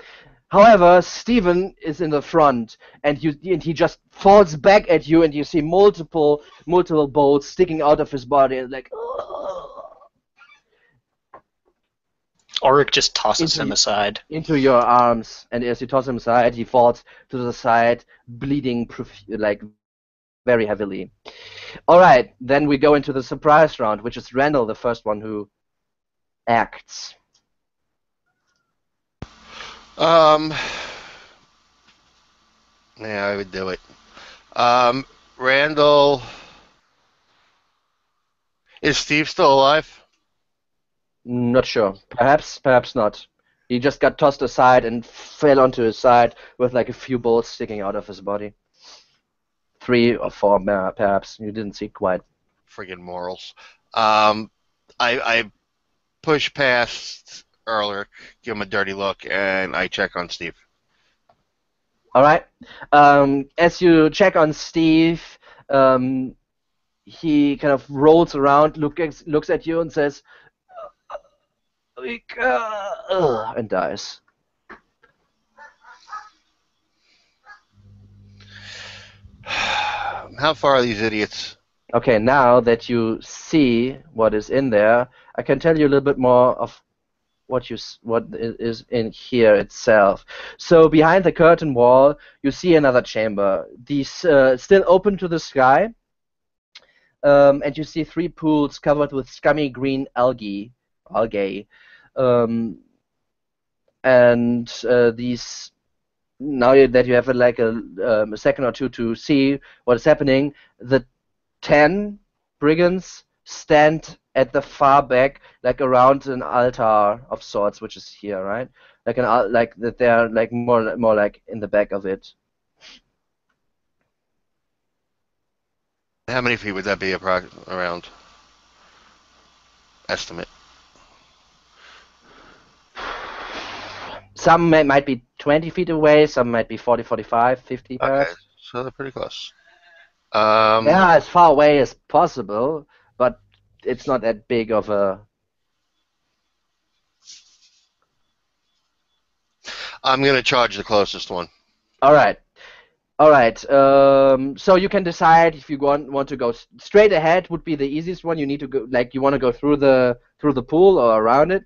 S1: However, Steven is in the front, and he just falls back at you, and you see multiple bolts sticking out of his body, like.
S5: Auric just tosses him aside.
S1: Into your arms, and as you toss him aside, he falls to the side, bleeding like very heavily. All right, then we go into the surprise round, which is Randall, the first one who acts.
S6: Yeah, I would do it. Randall, is Steve still alive?
S1: Not sure. Perhaps not. He just got tossed aside and fell onto his side with like a few bolts sticking out of his body. 3 or 4, perhaps. You didn't see quite.
S6: Friggin' morals. I push past Erlich, give him a dirty look, and I check on Steve.
S1: All right. As you check on Steve, he kind of rolls around, looks at you, and says, and dies.
S6: How far are these idiots?
S1: Okay, now that you see what is in there, I can tell you a little bit more of what is in here itself. So behind the curtain wall, you see another chamber. These still open to the sky, and you see 3 pools covered with scummy green algae. And these. Now that you have like a second or two to see what is happening, the 10 brigands stand at the far back, like around an altar of sorts, which is here, right? Like like that they are like more like in the back of it.
S6: How many feet would that be around? Estimate.
S1: Some might be 20 feet away, some might be 40, 45, 50 perhaps.
S6: Okay, so they're pretty close.
S1: Yeah, as far away as possible, but it's not that big of a...
S6: I'm going to charge the closest one.
S1: All right. So you can decide if you want to go straight ahead would be the easiest one. You need to go, like, you want to go through the pool or around it.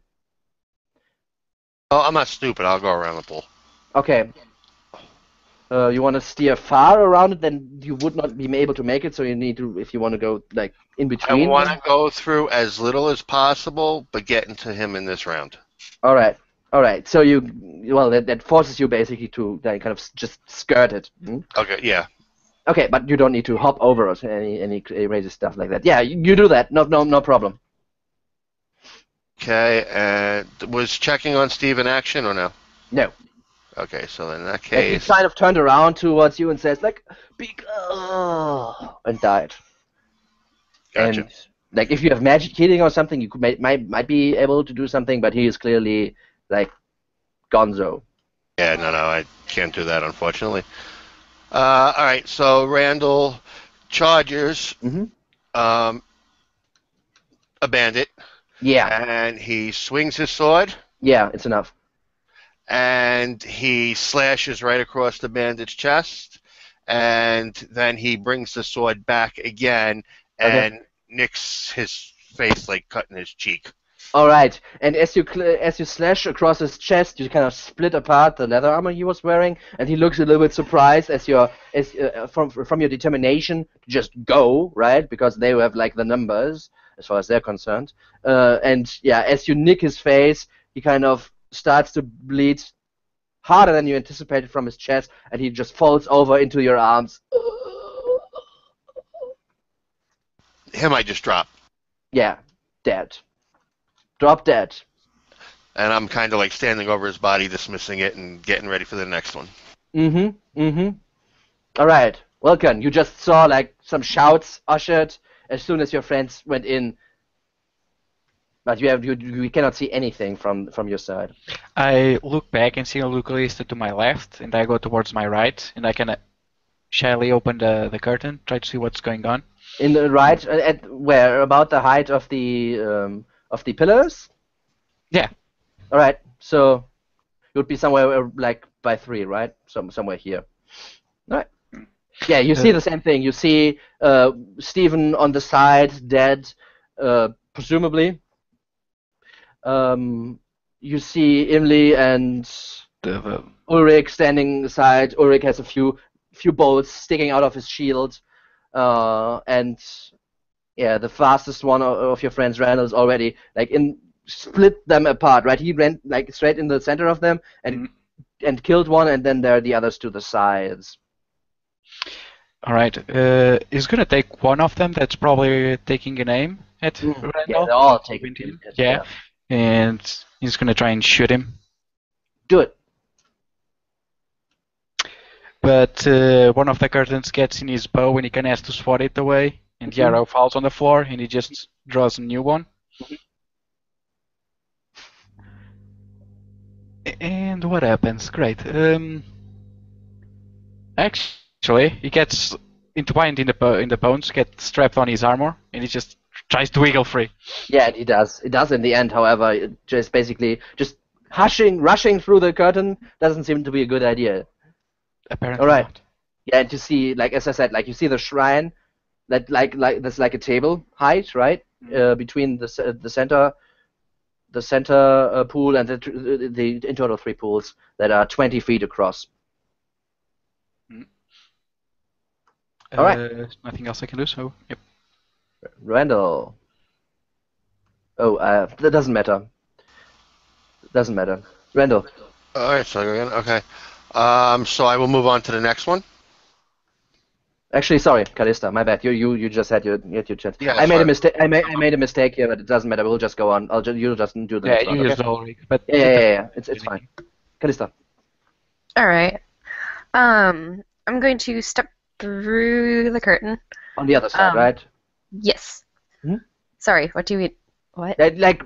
S6: Oh, I'm not stupid. I'll go around the pool.
S1: Okay. You want to steer far around it, then you would not be able to make it. So you need to, if you want to go like in between.
S6: I want to go through as little as possible, but get into him in this round.
S1: All right. So that forces you basically to like, kind of just skirt it. Hmm?
S6: Okay. Yeah.
S1: Okay, but you don't need to hop over or any crazy stuff like that. Yeah, you do that. No problem.
S6: Okay. And was checking on Steve in action or no?
S1: No.
S6: Okay. So in that
S1: And
S6: case,
S1: he kind of turned around towards you and says like, and died.
S6: gotcha.
S1: And like if you have magic healing or something, you might be able to do something, but he is clearly like gonzo.
S6: Yeah. No. I can't do that, unfortunately. All right. So Randall charges.
S1: Mm-hmm.
S6: A bandit.
S1: Yeah.
S6: And he swings his sword.
S1: Yeah, it's enough.
S6: And he slashes right across the bandit's chest, and then he brings the sword back again and nicks his face, like cutting his cheek.
S1: All right, and as you slash across his chest, you kind of split apart the leather armor he was wearing, and he looks a little bit surprised from your determination to just go, right? Because they have like the numbers as far as they're concerned. And yeah, as you nick his face, he kind of starts to bleed harder than you anticipated from his chest, and he just falls over into your arms.
S6: Him, I just drop.
S1: Yeah, dead. Drop dead.
S6: And I'm kind of like standing over his body, dismissing it, and getting ready for the next one.
S1: All right, Welcome. You just saw like some shouts ushered as soon as your friends went in. But you cannot see anything from your side.
S3: I look back and see a localista to my left, and I go towards my right, and I can shyly open the curtain, try to see what's going on.
S1: In the right at where about the height of the pillars.
S3: Yeah.
S1: All right. So it would be somewhere like by 3, right? Somewhere here. All right. Yeah, you see the same thing. You see Stephen on the side, dead, presumably. You see Imli and Ulrich standing aside. Ulrich has a few bolts sticking out of his shield, and yeah, the fastest one of your friends, Randall, is already like split them apart. Right, he ran like straight in the center of them and killed one, and then there are the others to the sides.
S3: All right. He's gonna take one of them. That's probably taking an aim at Randall.
S1: Yeah, they're all taking
S3: him.
S1: it.
S3: Yeah. And he's gonna try and shoot him.
S1: Do it.
S3: But one of the curtains gets in his bow and he kind of has to swat it away. And the arrow falls on the floor and he just draws a new one. And what happens? Great. Actually, he gets entwined in the bones, gets strapped on his armor, and he just tries to wiggle free.
S1: Yeah, he does. It does in the end, however. It just basically just rushing through the curtain doesn't seem to be a good idea.
S3: Apparently
S1: All right.
S3: not.
S1: Yeah, and you see, like as I said, like you see the shrine, that like there's like a table height, right, between the center pool and the in total 3 pools that are 20 feet across. All right.
S3: Nothing else I can do, so yep.
S1: Randall. Oh, that doesn't matter. Doesn't matter. Randall.
S6: All right, so again, okay. So I will move on to the next one.
S1: Actually, sorry, Callista, my bad. You just had your chance.
S6: Yeah,
S1: I made a
S6: sorry.
S1: mistake. I made a mistake here, but it doesn't matter. We'll just go on. You'll just do the next one.
S3: You
S1: Okay?
S3: used Ulrich, but
S1: Yeah. It's fine. Callista.
S4: All right. I'm going to step through the curtain.
S1: On the other side, right?
S4: Yes. Sorry. What do you mean? What?
S1: Like,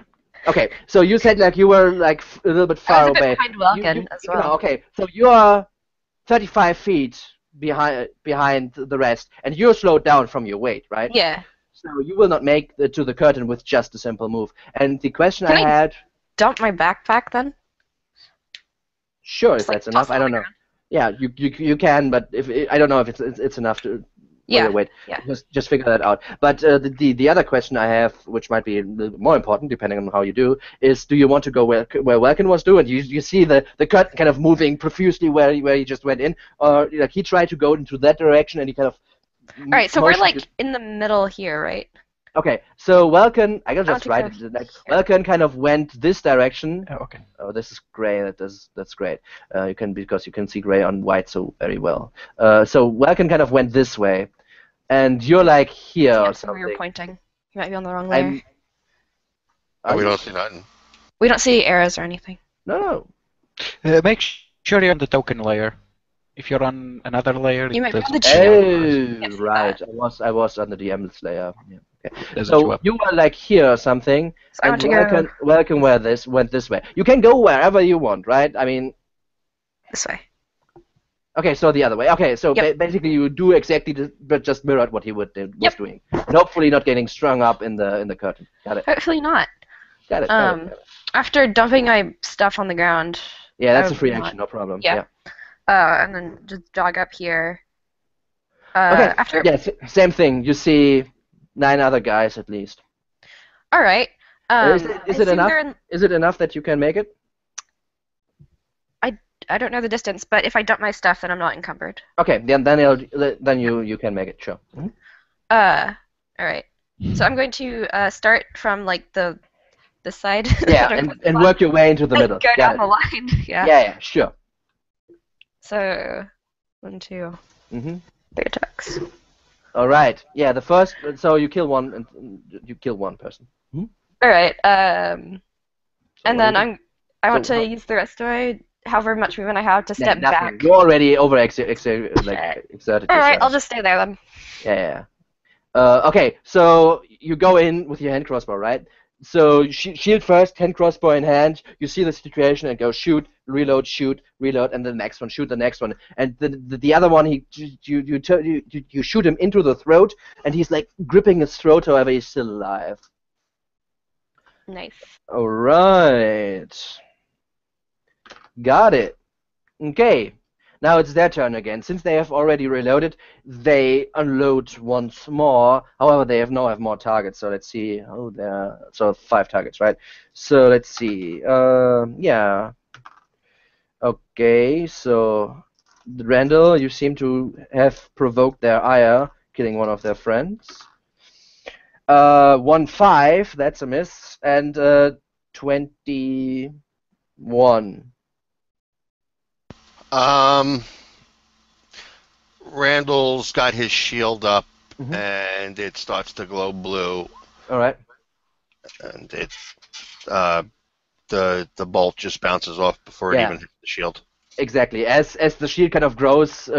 S1: okay. So you said like you were like a little bit
S4: I
S1: far
S4: was a
S1: away.
S4: bit behind Welkin as well.
S1: Okay. So you are 35 feet behind the rest, and you're slowed down from your weight, right?
S4: Yeah.
S1: So you will not make it to the curtain with just a simple move. And the question
S4: Can
S1: I
S4: I
S1: had.
S4: Dump my backpack then?
S1: Sure, if
S4: Just, like,
S1: that's enough.
S4: toss it
S1: I
S4: on
S1: don't
S4: the
S1: know.
S4: ground?
S1: Yeah, you can, but I don't know if it's enough to.
S4: Yeah.
S1: Wait.
S4: Yeah.
S1: Just figure that out. But the other question I have, which might be a little bit more important depending on how you do, is do you want to go where Welkin was doing? You see the curtain kind of moving profusely where he just went in, or like he tried to go into that direction and he kind of.
S4: All right. So we're like in the middle here, right?
S1: Okay, so Welkin, I can just
S4: to
S1: write
S4: go
S1: it. Like,
S4: here.
S1: Welkin kind of went this direction.
S3: Oh, okay.
S1: Oh, this is gray. That's great. Because you can see gray on white so very well. So Welkin kind of went this way, and you're like here or
S4: Where
S1: something.
S4: you're pointing. You might be on the wrong layer.
S6: We don't see nothing.
S4: We don't see arrows or anything.
S1: No.
S3: Make sure you're on the token layer. If you're on another layer,
S4: You might be on the
S3: doesn't-
S4: Yes,
S1: Right. I was under the Emblem Slayer. Yeah. Okay.
S3: doesn't show
S1: So
S3: up.
S1: you were like here or something,
S4: So I want
S1: and
S4: to go
S1: Welkin went this way. You can go wherever you want, right? I mean,
S4: this way.
S1: okay, so the other way. Okay, so
S4: Yep.
S1: basically you do exactly but just mirrored what he was
S4: Yep.
S1: doing, and hopefully not getting strung up in the curtain. Got it.
S4: Hopefully not.
S1: Got it.
S4: After dumping my stuff on the ground,
S1: Yeah, that's
S4: I
S1: a free
S4: would
S1: action, no problem.
S4: Yeah. and then just jog up here.
S1: Okay.
S4: After.
S1: Yeah, same thing. You see 9 other guys at least.
S4: All right.
S1: Is
S4: I
S1: it
S4: assume
S1: enough?
S4: they're in-
S1: Is it enough that you can make it?
S4: I don't know the distance, but if I dump my stuff, then I'm not encumbered.
S1: Okay, then you can make it. Sure. Mhm.
S4: All right. So I'm going to start from like the side.
S1: Yeah, and work your way into the middle.
S4: Go
S1: Got
S4: down
S1: it.
S4: the line. Yeah.
S1: Yeah, sure.
S4: So 1, 2,
S1: Mhm.
S4: 3 attacks.
S1: All right. Yeah, the first. So you kill one, and you kill one person.
S4: All right. And
S1: what
S4: then
S1: do you
S4: I want
S1: so
S4: to
S1: how-
S4: use the rest of my however much movement I have to step
S1: nothing.
S4: back.
S1: You already exerted
S4: All right.
S1: yourself.
S4: I'll just stay there then.
S1: Yeah. Okay, so you go in with your hand crossbow, right? So shield first, hand crossbow in hand. You see the situation and go shoot, reload, and the next one, shoot the next one, and the other one, you shoot him into the throat, and he's like gripping his throat. However, he's still alive.
S4: Nice.
S1: All right, got it. Okay. Now it's their turn again. Since they have already reloaded, they unload once more. However, they now have more targets. So let's see. Oh, there. So 5 targets, right? So let's see. Yeah. Okay. So Randall, you seem to have provoked their ire, killing one of their friends. 1-5. That's a miss. And 21.
S6: Randall's got his shield up,
S1: Mhm.
S6: and it starts to glow blue,
S1: All right.
S6: and the bolt just bounces off before it
S1: Yeah.
S6: even hits the shield.
S1: Exactly. As the shield kind of grows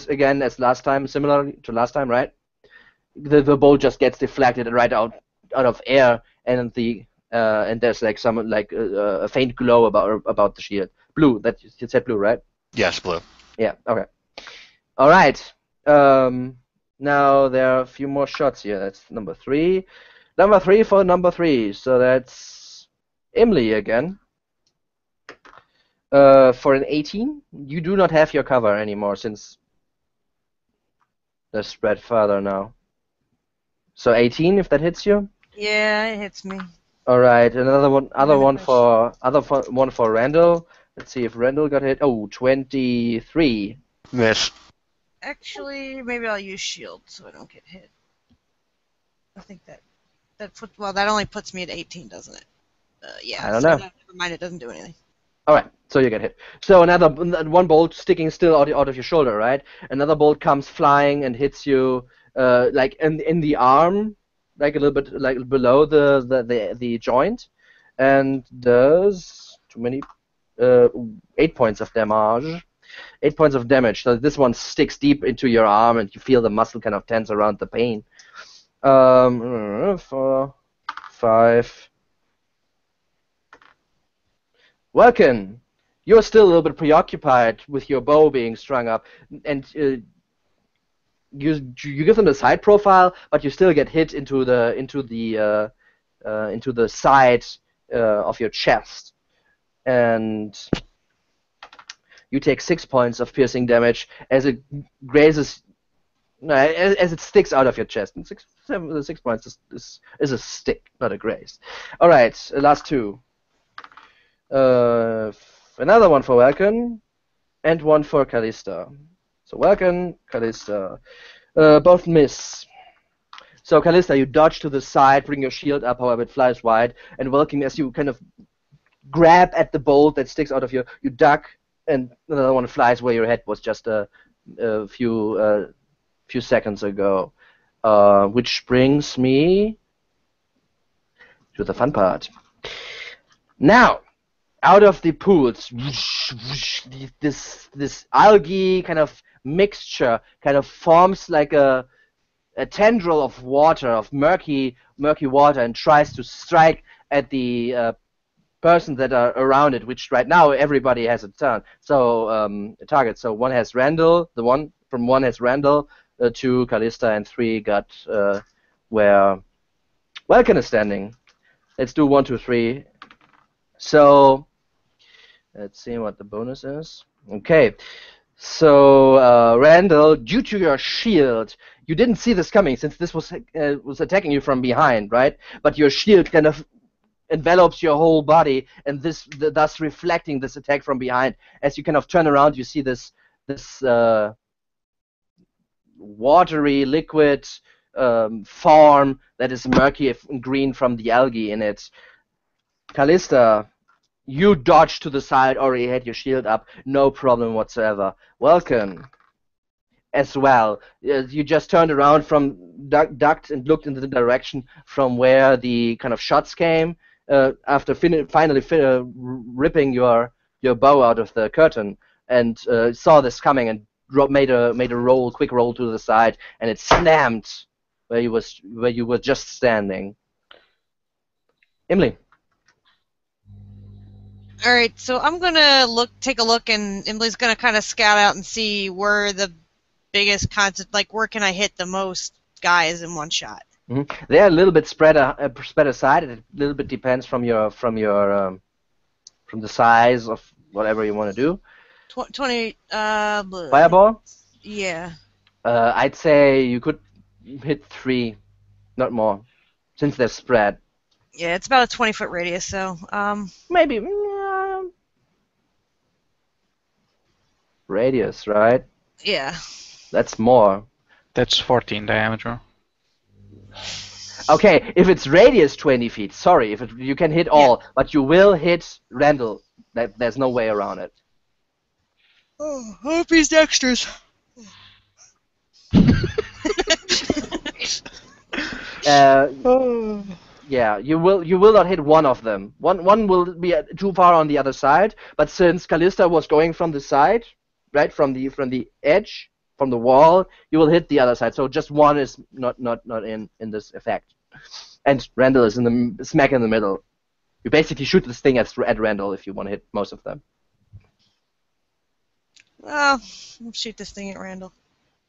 S1: again as last time, similar to last time, right? The bolt just gets deflected right out of air, and there's like some like a faint glow about the shield. Blue. That you said blue, right?
S6: Yes, blue.
S1: Yeah. Okay. All right. Now there are a few more shots here. That's number 3. Number 3 for number 3. So that's Emily again. For an 18, you do not have your cover anymore since they're spread further now. So 18, if that hits you.
S2: Yeah, it hits me.
S1: All right, one for Randall. Let's see if Randall got hit. Oh, 23.
S6: Miss.
S2: Actually, maybe I'll use shield so I don't get hit. I think that only puts me at 18, doesn't it? Yeah.
S1: I don't know.
S2: Never mind, it doesn't do anything.
S1: All right, so you get hit. So another one bolt sticking still out of your shoulder, right? Another bolt comes flying and hits you, like in the arm, like a little bit like below the joint, and does 8 points of damage. 8 points of damage. So this one sticks deep into your arm, and you feel the muscle kind of tense around the pain. 4, 5. Welkin, you're still a little bit preoccupied with your bow being strung up, and you give them the side profile, but you still get hit into the side of your chest, and you take 6 points of piercing damage as it grazes. No, as it sticks out of your chest. And 6 points is a stick, not a graze. All right, last 2. Another one for Welkin, and one for Callista. So Welkin, Callista, both miss. So Callista, you dodge to the side, bring your shield up, however it flies wide, and Welkin, as you kind of grab at the bolt that sticks out of you duck, and another one flies where your head was just a few seconds ago. Which brings me to the fun part. Now, out of the pools, this algae kind of mixture kind of forms like a tendril of water, of murky water, and tries to strike at the persons that are around it, which right now everybody has a turn. So a target. So one has Randall, one has Randall, 2 Callista, and 3 got where Welkin is standing. Let's do 1, 2, 3. So let's see what the bonus is. Okay. So Randall, due to your shield, you didn't see this coming since this was attacking you from behind, right? But your shield kind of envelops your whole body, and thus reflecting this attack from behind. As you kind of turn around, you see this watery liquid form that is murky and green from the algae in it. Callista, you dodged to the side, already had your shield up, no problem whatsoever. Welcome as well. You just turned around from ducked and looked into the direction from where the kind of shots came after finally ripping your bow out of the curtain, and saw this coming and made a quick roll to the side, and it slammed where you were just standing. Emily.
S2: All right, so I'm gonna take a look, and Emily's gonna kind of scout out and see where the biggest like where can I hit the most guys in one shot.
S1: Mm-hmm. They're a little bit spread aside. It a little bit depends from from the size of whatever you want to do.
S2: 20.
S1: Fireball.
S2: Yeah.
S1: I'd say you could hit 3, not more, since they're spread.
S2: Yeah, it's about a 20-foot radius, so
S1: Maybe radius, right?
S2: yeah.
S1: That's more.
S3: That's 14 diameter.
S1: Okay, if it's radius 20 feet, sorry, you can hit all, but you will hit Randall. There's no way around it.
S2: Oh, hope he's dexterous.
S1: Yeah, you will not hit one of them. One will be too far on the other side, but since Callista was going from the side, right, from the edge, from the wall, you will hit the other side. So just one is not in this effect. And Randall is in the smack in the middle. You basically shoot this thing at Randall if you want to hit most of them.
S2: Well, I'll shoot this thing at Randall.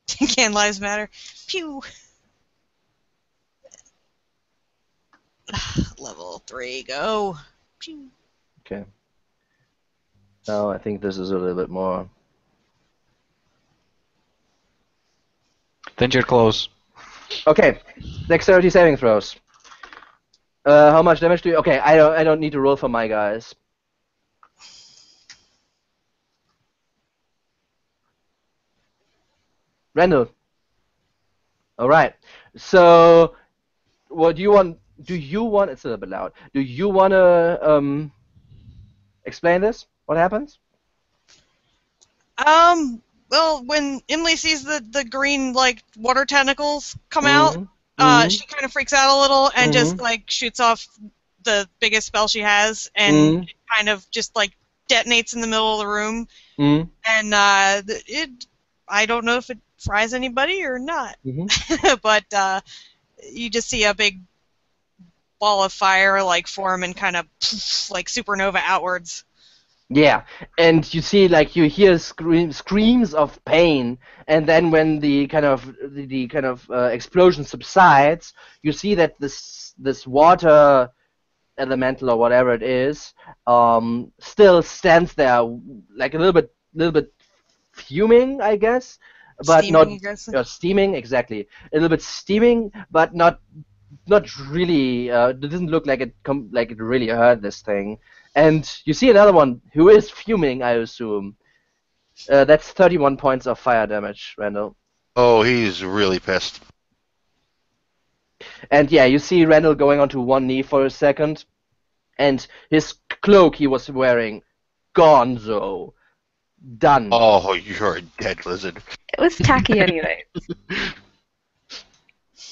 S2: Can lives matter? Pew! Level 3, go! Pew!
S1: Okay. Now I think this is a little bit more.
S3: Danger close.
S1: Okay, dexterity saving throws. How much damage do you? Okay, I don't need to roll for my guys. Randall. All right. So, what do you want? Do you want? It's a little bit loud. Do you want to explain this? What happens?
S2: Well, when Emily sees the green like water tentacles come out, she kind of freaks out a little and just like shoots off the biggest spell she has, and it kind of just like detonates in the middle of the room. And I don't know if it fries anybody or not, but you just see a big ball of fire like form and kind of like supernova outwards.
S1: Yeah, and you see, like, you hear screams of pain, and then when the kind of explosion subsides, you see that this water elemental or whatever it is still stands there, like a little bit fuming, I guess, but
S2: steaming,
S1: not steaming, exactly, a little bit steaming, but not really. It doesn't look like it really hurt this thing. And you see another one who is fuming, I assume. That's 31 points of fire damage, Randall.
S6: Oh, he's really pissed.
S1: And yeah, you see Randall going onto one knee for a second, and his cloak he was wearing, gonzo, done.
S6: Oh, you're a dead lizard.
S4: It was tacky anyway.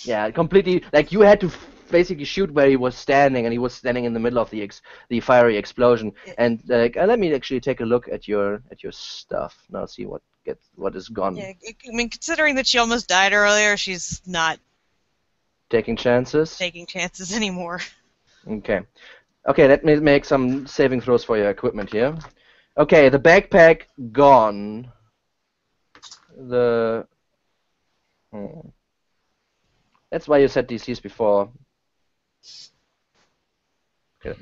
S1: Yeah, completely. Like, you had to basically shoot where he was standing, and he was standing in the middle of the fiery explosion. And let me actually take a look at your stuff now. See what is gone.
S2: Yeah, I mean, considering that she almost died earlier, she's not
S1: taking chances
S2: anymore.
S1: Okay. Let me make some saving throws for your equipment here. Okay, the backpack gone. That's why you said DCs before. Okay.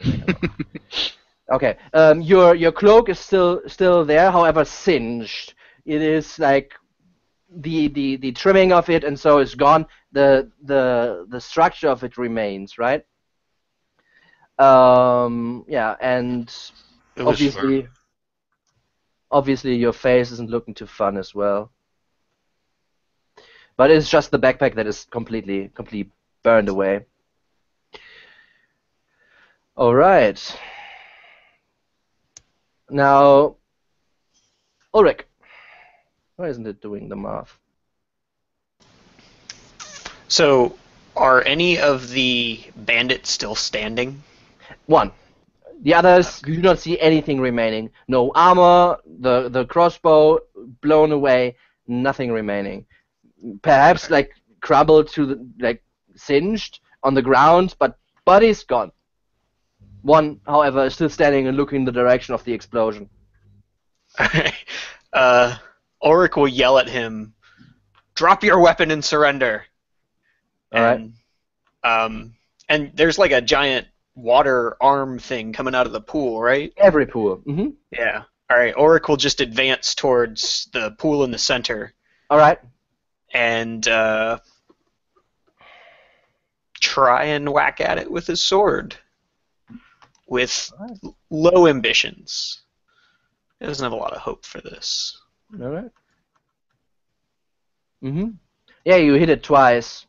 S1: Your cloak is still there, however singed. It is like the trimming of it, and so it's gone. The structure of it remains, right? Yeah, and obviously your face isn't looking too fun as well. But it's just the backpack that is completely burned away. All right. Now, Ulrich, why isn't it doing the math?
S5: So, are any of the bandits still standing?
S1: One. The others, you do not see anything remaining. No armor, the crossbow blown away, nothing remaining. Perhaps like crumbled to the, like singed on the ground, but body's gone. One, however, is still standing and looking in the direction of the explosion.
S5: Ulrich will yell at him, "Drop your weapon and surrender."
S1: Alright.
S5: And there's like a giant water arm thing coming out of the pool, right?
S1: Every pool. Mm-hmm.
S5: Yeah. Alright, Ulrich will just advance towards the pool in the center.
S1: Alright.
S5: And try and whack at it with his sword. With low ambitions. He doesn't have a lot of hope for this.
S1: Alright. Mm-hmm. Yeah, you hit it twice.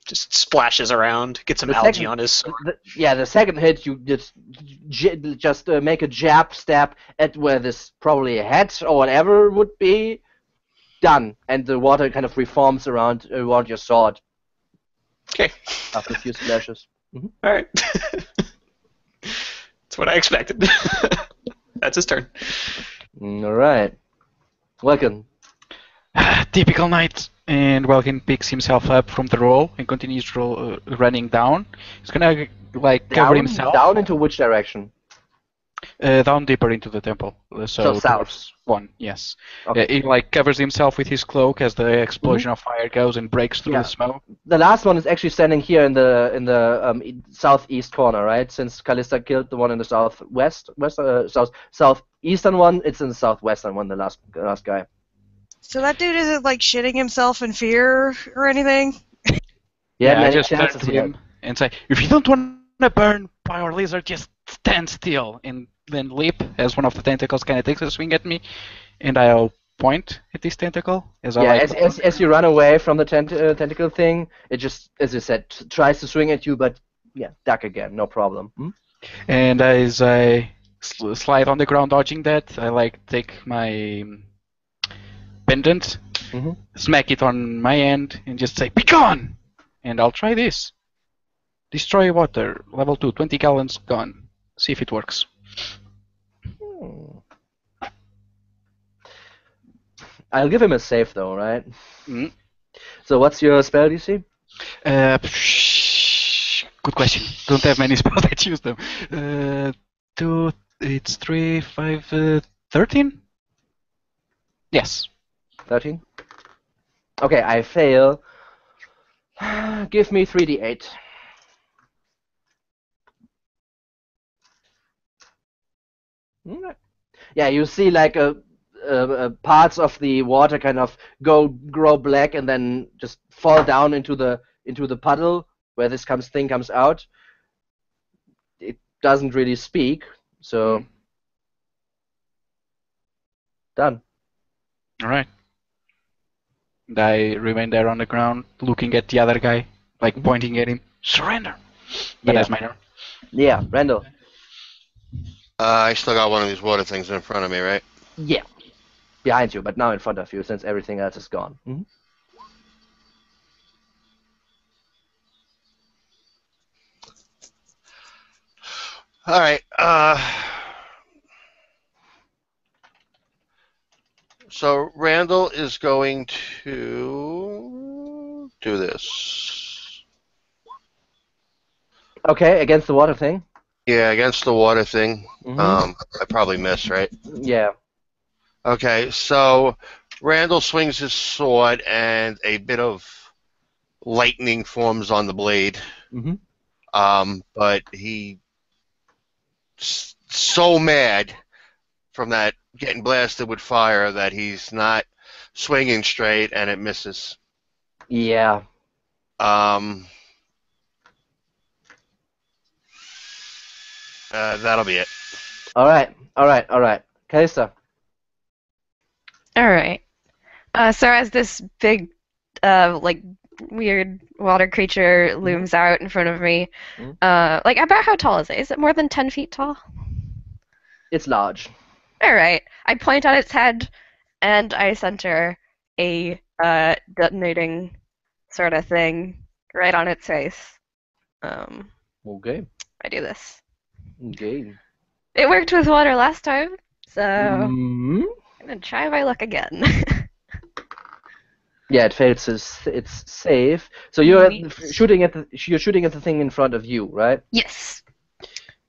S5: Just splashes around, gets some algae on his sword.
S1: The second hit, you just make a jab stab at where this probably head or whatever would be. Done. And the water kind of reforms around your sword.
S5: Okay.
S1: After a few splashes. Mm-hmm.
S5: Alright. That's what I expected. That's his turn.
S1: Alright. Welcome.
S3: Typical knight. And Welkin picks himself up from the roll and continues running down. He's gonna like cover himself.
S1: Down into which direction?
S3: Down deeper into the temple.
S1: So south.
S3: One, yes.
S1: Okay.
S3: He like covers himself with his cloak as the explosion of fire goes and breaks through the smoke.
S1: The last one is actually standing here in the southeast corner, right? Since Callista killed the one in the southeastern one, it's in the southwestern one. The last guy.
S2: So that dude isn't like shitting himself in fear or anything?
S3: Yeah, I just turn to him and say, "If you don't want to burn by our lizard, just stand still." And then leap as one of the tentacles kind of takes a swing at me, and I'll point at this tentacle as
S1: as you run away from the tentacle thing, it just, as you said, tries to swing at you, but duck again, no problem. Hmm?
S3: And as I slide on the ground dodging that, I like take my pendant, smack it on my end, and just say, "Be gone!" And I'll try this. Destroy water, level 2, 20 gallons gone. See if it works.
S1: I'll give him a save though, right?
S3: Mm-hmm.
S1: So what's your spell DC?
S3: Good question. Don't have many spells that use them. 3, 5, 13? Yes.
S1: 13? Okay, I fail. Give me 3d8. Yeah, you see like parts of the water kind of grow black and then just fall down into the puddle where this thing comes out. It doesn't really speak, so done.
S3: All right. And I remain there on the ground, looking at the other guy, like pointing at him. Surrender. But that's my turn.
S1: Yeah, Randall.
S6: I still got one of these water things in front of me, right?
S1: Yeah. Behind you, but now in front of you, since everything else is gone. Mm-hmm.
S6: All right. So Randall is going to do this.
S1: Okay, against the water thing?
S6: Yeah, against the water thing.
S1: Mm-hmm.
S6: I probably missed, right?
S1: Yeah.
S6: Okay, so Randall swings his sword and a bit of lightning forms on the blade.
S1: Mm-hmm.
S6: But he's so mad from that getting blasted with fire that he's not swinging straight and it misses.
S1: Yeah.
S6: That'll be it.
S1: All right. Kalista.
S4: All right. So as this big, like weird water creature looms out in front of me, like about how tall is it? Is it more than 10 feet tall?
S1: It's large.
S4: All right. I point at its head, and I center a detonating sort of thing right on its face.
S1: Okay.
S4: I do this.
S1: Okay.
S4: It worked with water last time, so
S1: Mm-hmm.
S4: I'm gonna try my luck again.
S1: Yeah, it fails its save. So you're
S4: Neat.
S1: shooting at the thing in front of you, right?
S4: Yes.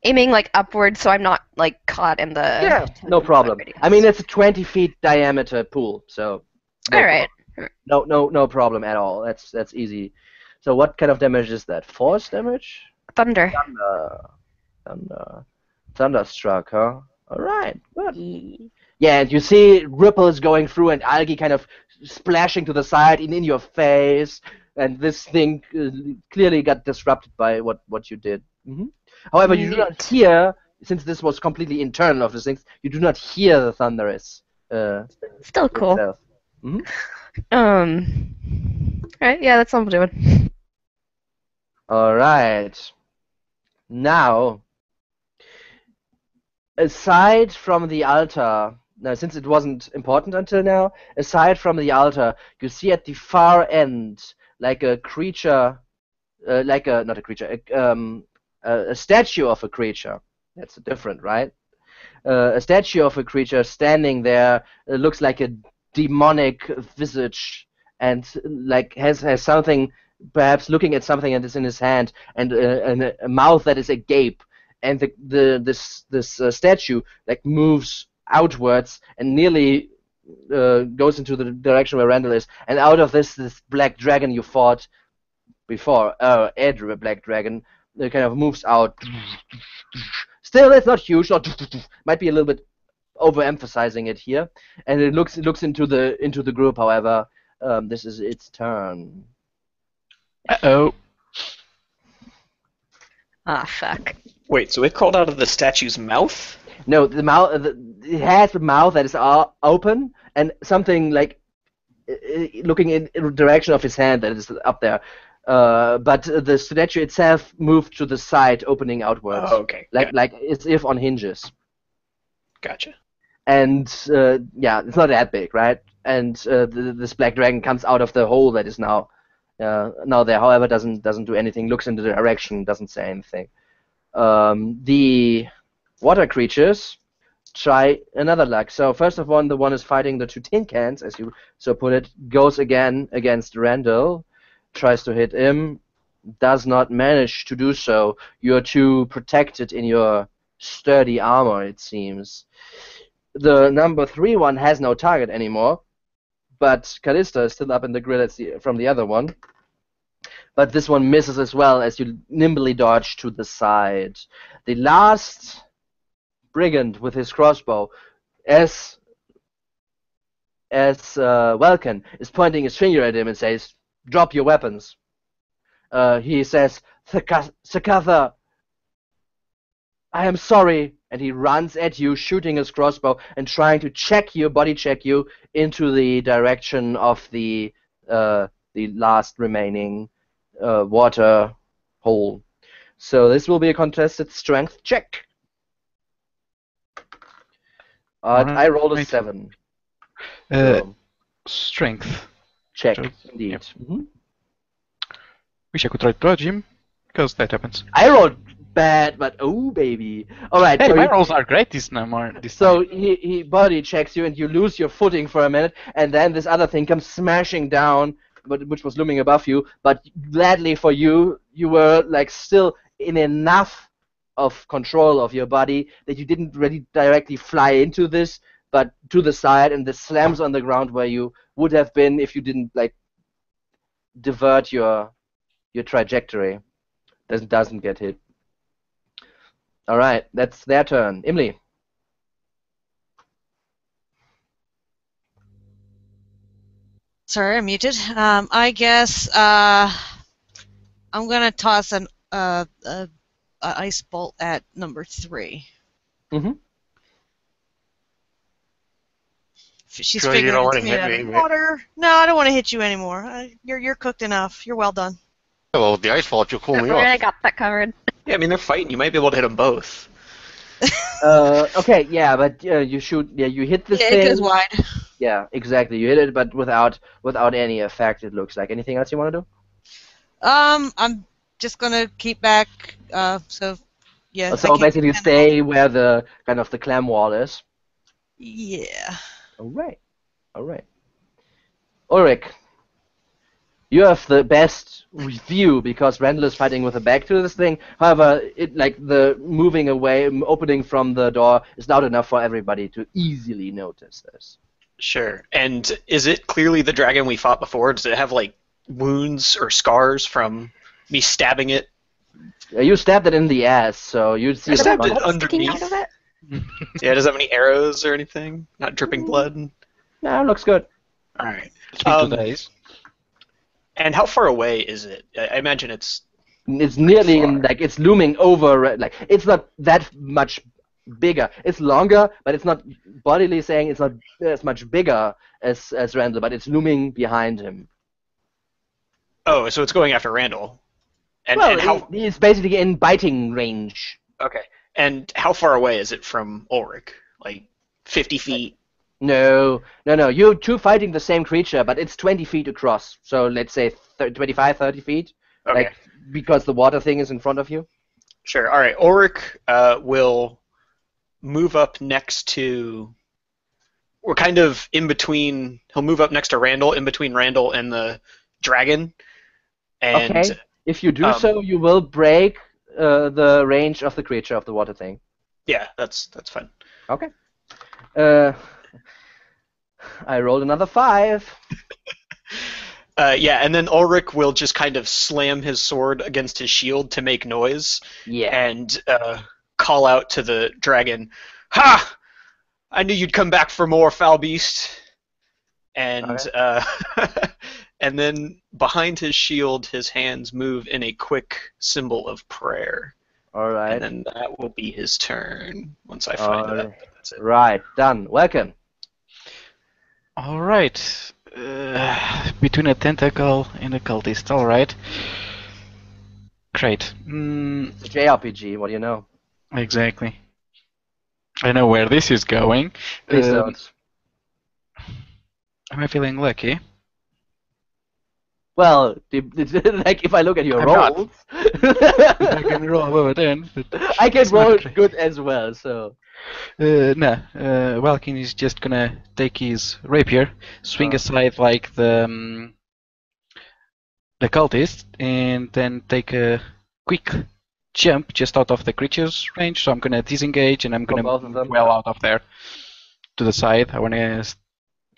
S4: Aiming like upward so I'm not like caught in the
S1: Yeah, no problem. I mean, it's a 20 feet diameter pool, so no
S4: Alright.
S1: no problem at all. That's easy. So what kind of damage is that? Force damage?
S4: Thunder.
S1: Thunder. Thunderstruck, huh? All right, good.
S4: Yee.
S1: Yeah, and you see ripples going through and algae kind of splashing to the side and in your face, and this thing clearly got disrupted by what you did. However, you do not
S4: Neat.
S1: hear, since this was completely internal of the things, you do not hear the thunderous
S4: Still cool.
S1: itself.
S4: Alright, yeah, that's all I'm doing.
S1: All right. Now, aside from the altar, now since it wasn't important until now, aside from the altar, you see at the far end like a creature, not a creature, a statue of a creature. That's different, right? A statue of a creature standing there looks like a demonic visage and like has something, perhaps looking at something that is in his hand, and a mouth that is agape, and this statue like moves outwards and nearly goes into the direction where Randall is, and out of this black dragon you fought before, a black dragon, kind of moves out. Still, it's not huge. Might be a little bit overemphasizing it here, and it looks into the group. However, this is its turn.
S3: Uh-oh.
S4: Ah, fuck.
S5: Wait, so it crawled out of the statue's mouth?
S1: No, the mouth. It has a mouth that is open, and something like looking in the direction of his hand that is up there. But the statue itself moved to the side, opening outwards.
S5: Oh, okay.
S1: Like as if on hinges.
S5: Gotcha.
S1: And yeah, it's not that big, right? And this black dragon comes out of the hole that is now there. However, doesn't do anything. Looks in the direction, doesn't say anything. The water creatures try another luck. So first of all, the one is fighting the two tin cans, as you so put it, goes again against Randall, tries to hit him, does not manage to do so. You're too protected in your sturdy armor, it seems. The number 3 one has no target anymore, but Callista is still up in the grid from the other one. But this one misses as well as you nimbly dodge to the side. The last brigand with his crossbow, as Welkin is pointing his finger at him and says, "Drop your weapons." He says, "Sakathas, I am sorry," and he runs at you, shooting his crossbow and trying to body check you into the direction of the last remaining water hole. So this will be a contested strength check. I rolled a
S3: Right.
S1: 7.
S3: Strength.
S1: Check,
S3: Sure.
S1: indeed.
S3: Yep.
S1: Mhm.
S3: Wish I could try to dodge him, because that happens.
S1: I rolled bad, but oh baby. All right.
S3: Hey,
S1: so
S3: my
S1: you-
S3: rolls are great this time.
S1: So he body checks you, and you lose your footing for a minute, and then this other thing comes smashing down, which was looming above you. But gladly for you, you were like still in enough of control of your body that you didn't really directly fly into this, but to the side, and this slams on the ground where you would have been if you didn't like divert your trajectory. Doesn't get hit. All right, that's their turn. Imli.
S2: Sorry, I'm muted. I guess I'm gonna toss an ice bolt at number 3.
S1: Mhm.
S2: She's
S6: Sure you
S2: figuring
S6: don't
S2: it's
S6: wanna
S2: made
S6: hit
S2: out
S6: me,
S2: of
S6: right?
S2: water. No, I don't want to hit you anymore. You're cooked enough. You're well done.
S6: Well, with the ice fault, you'll cool me
S4: I
S6: off.
S4: got that covered.
S5: Yeah, I mean, they're fighting. You might be able to hit them both.
S1: Okay, yeah, but you shoot. Yeah, you hit this
S2: Yeah,
S1: thing.
S2: it goes wide.
S1: Yeah, exactly. You hit it, but without any effect. It looks like. Anything else you want to do?
S2: I'm just gonna keep back. So yeah. I
S1: So
S2: can't
S1: basically,
S2: stand
S1: stay where the kind of the clam wall is.
S2: Yeah.
S1: All right. All right. Ulrich. You have the best view because Randall is fighting with the back to this thing. However, the moving away, opening from the door is not enough for everybody to easily notice this.
S7: Sure. And is it clearly the dragon we fought before? Does it have like wounds or scars from me stabbing it?
S1: You stabbed it in the ass, so you'd see
S7: I
S1: the
S7: stabbed
S1: front.
S7: it
S4: Blood sticking out
S7: underneath.
S4: of it?
S7: Yeah, does it have any arrows or anything? Not dripping blood?
S1: No, looks good.
S7: Alright.
S3: It's been 2 days.
S7: And how far away is it? I imagine it's...
S1: It's nearly
S7: far.
S1: it's looming over. Like it's not that much bigger. It's longer, but it's not bodily saying it's not as much bigger as Randall, but it's looming behind him.
S7: Oh, so it's going after Randall. And how...
S1: He's basically in biting range.
S7: Okay. And how far away is it from Ulrich? Like 50 feet?
S1: No. You're two fighting the same creature, but it's 20 feet across. So let's say 25, 30 feet.
S7: Okay.
S1: Like, because the water thing is in front of you.
S7: Sure. All right. Ulrich will move up next to... We're kind of in between... He'll move up next to Randall, in between Randall and the dragon. And,
S1: Okay. If you do so, you will break the range of the creature of the water thing.
S7: Yeah, that's fine.
S1: Okay. I rolled another 5.
S7: Yeah, and then Ulrich will just kind of slam his sword against his shield to make noise.
S1: Yeah.
S7: And call out to the dragon, "Ha! I knew you'd come back for more, foul beast." And and then behind his shield, his hands move in a quick symbol of prayer.
S1: All right.
S7: And then that will be his turn once I find that. That's it.
S1: Right. Done. Welcome.
S3: All right. Between a tentacle and a cultist. All right. Great.
S1: It's a JRPG. What do you know?
S3: Exactly. I know where this is going.
S1: Please don't.
S3: Am I feeling lucky?
S1: Well, like if I look at your
S3: I'm
S1: rolls,
S3: I can roll over then. But
S1: I can
S3: it's not
S1: roll
S3: great.
S1: good as well. So.
S3: No. Welkin is just gonna take his rapier, swing aside like the cultist, and then take a quick jump just out of the creature's range. So I'm gonna disengage, and I'm gonna
S1: both of
S3: move
S1: them?
S3: well out of there to the side. I wanna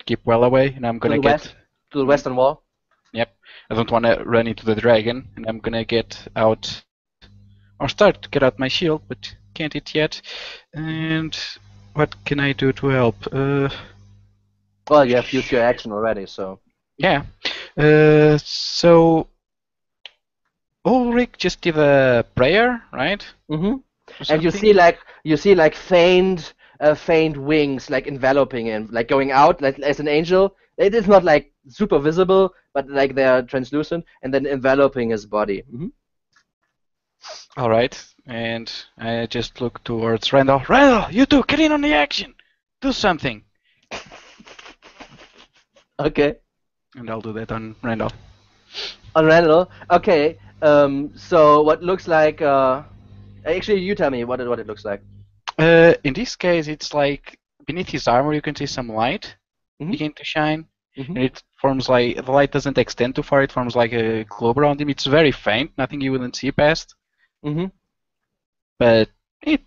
S3: keep well away, and I'm
S1: To
S3: gonna
S1: the
S3: get.
S1: west, to the western wall.
S3: Yep. I don't want to run into the dragon, and I'm gonna get out, or start to get out my shield, but can't it yet. And what can I do to help?
S1: Well, you have used your action already, so.
S3: Yeah. So Ulrich just did a prayer, right?
S1: Mm-hmm.
S3: Or
S1: And you
S3: something?
S1: see like faint wings like enveloping him, like going out like as an angel. It is not like super visible, but like they're translucent and then enveloping his body. Mm-hmm.
S3: All right. And I just look towards Randall. Randall, you two, get in on the action. Do something.
S1: Okay.
S3: And I'll do that on Randall.
S1: On Randall. Okay. So what looks like? Actually, you tell me what it looks like.
S3: In this case, it's like beneath his armor, you can see some light begin to shine.
S1: Mhm.
S3: And it forms like the light doesn't extend too far. It forms like a globe around him. It's very faint, nothing you wouldn't see past.
S1: Mm-hmm.
S3: But it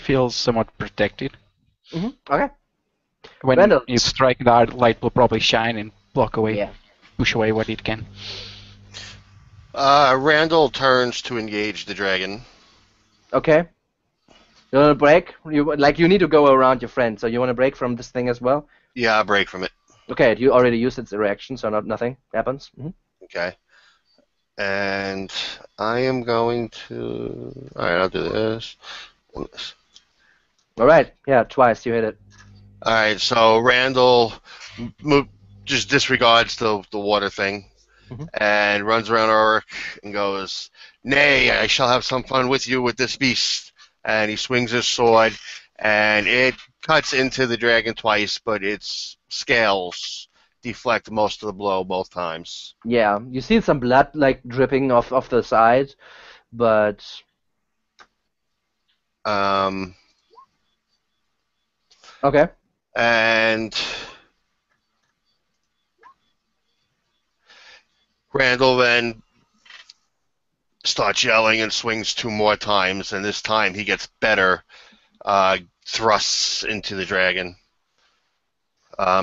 S3: feels somewhat protected.
S1: Mm-hmm. Okay.
S3: When
S1: Randall.
S3: you strike, the light will probably shine and block away,
S1: Yeah.
S3: push away what it can.
S6: Randall turns to engage the dragon.
S1: Okay. You want to break? You need to go around your friend. So you want to break from this thing as well?
S6: Yeah, I'll break from it.
S1: Okay. You already used its reaction, so nothing happens. Mm-hmm.
S6: Okay. And I am going to... Alright, I'll do this.
S1: All right. Yeah, twice you hit it.
S6: Alright, so Randall just disregards the water thing and runs around Ulrich and goes, "Nay, I shall have some fun with you with this beast." And he swings his sword, and it cuts into the dragon twice, but its scales deflect most of the blow both times.
S1: Yeah, you see some blood like dripping off the side, but okay.
S6: And Randall then starts yelling and swings 2 more times, and this time he gets better thrusts into the dragon.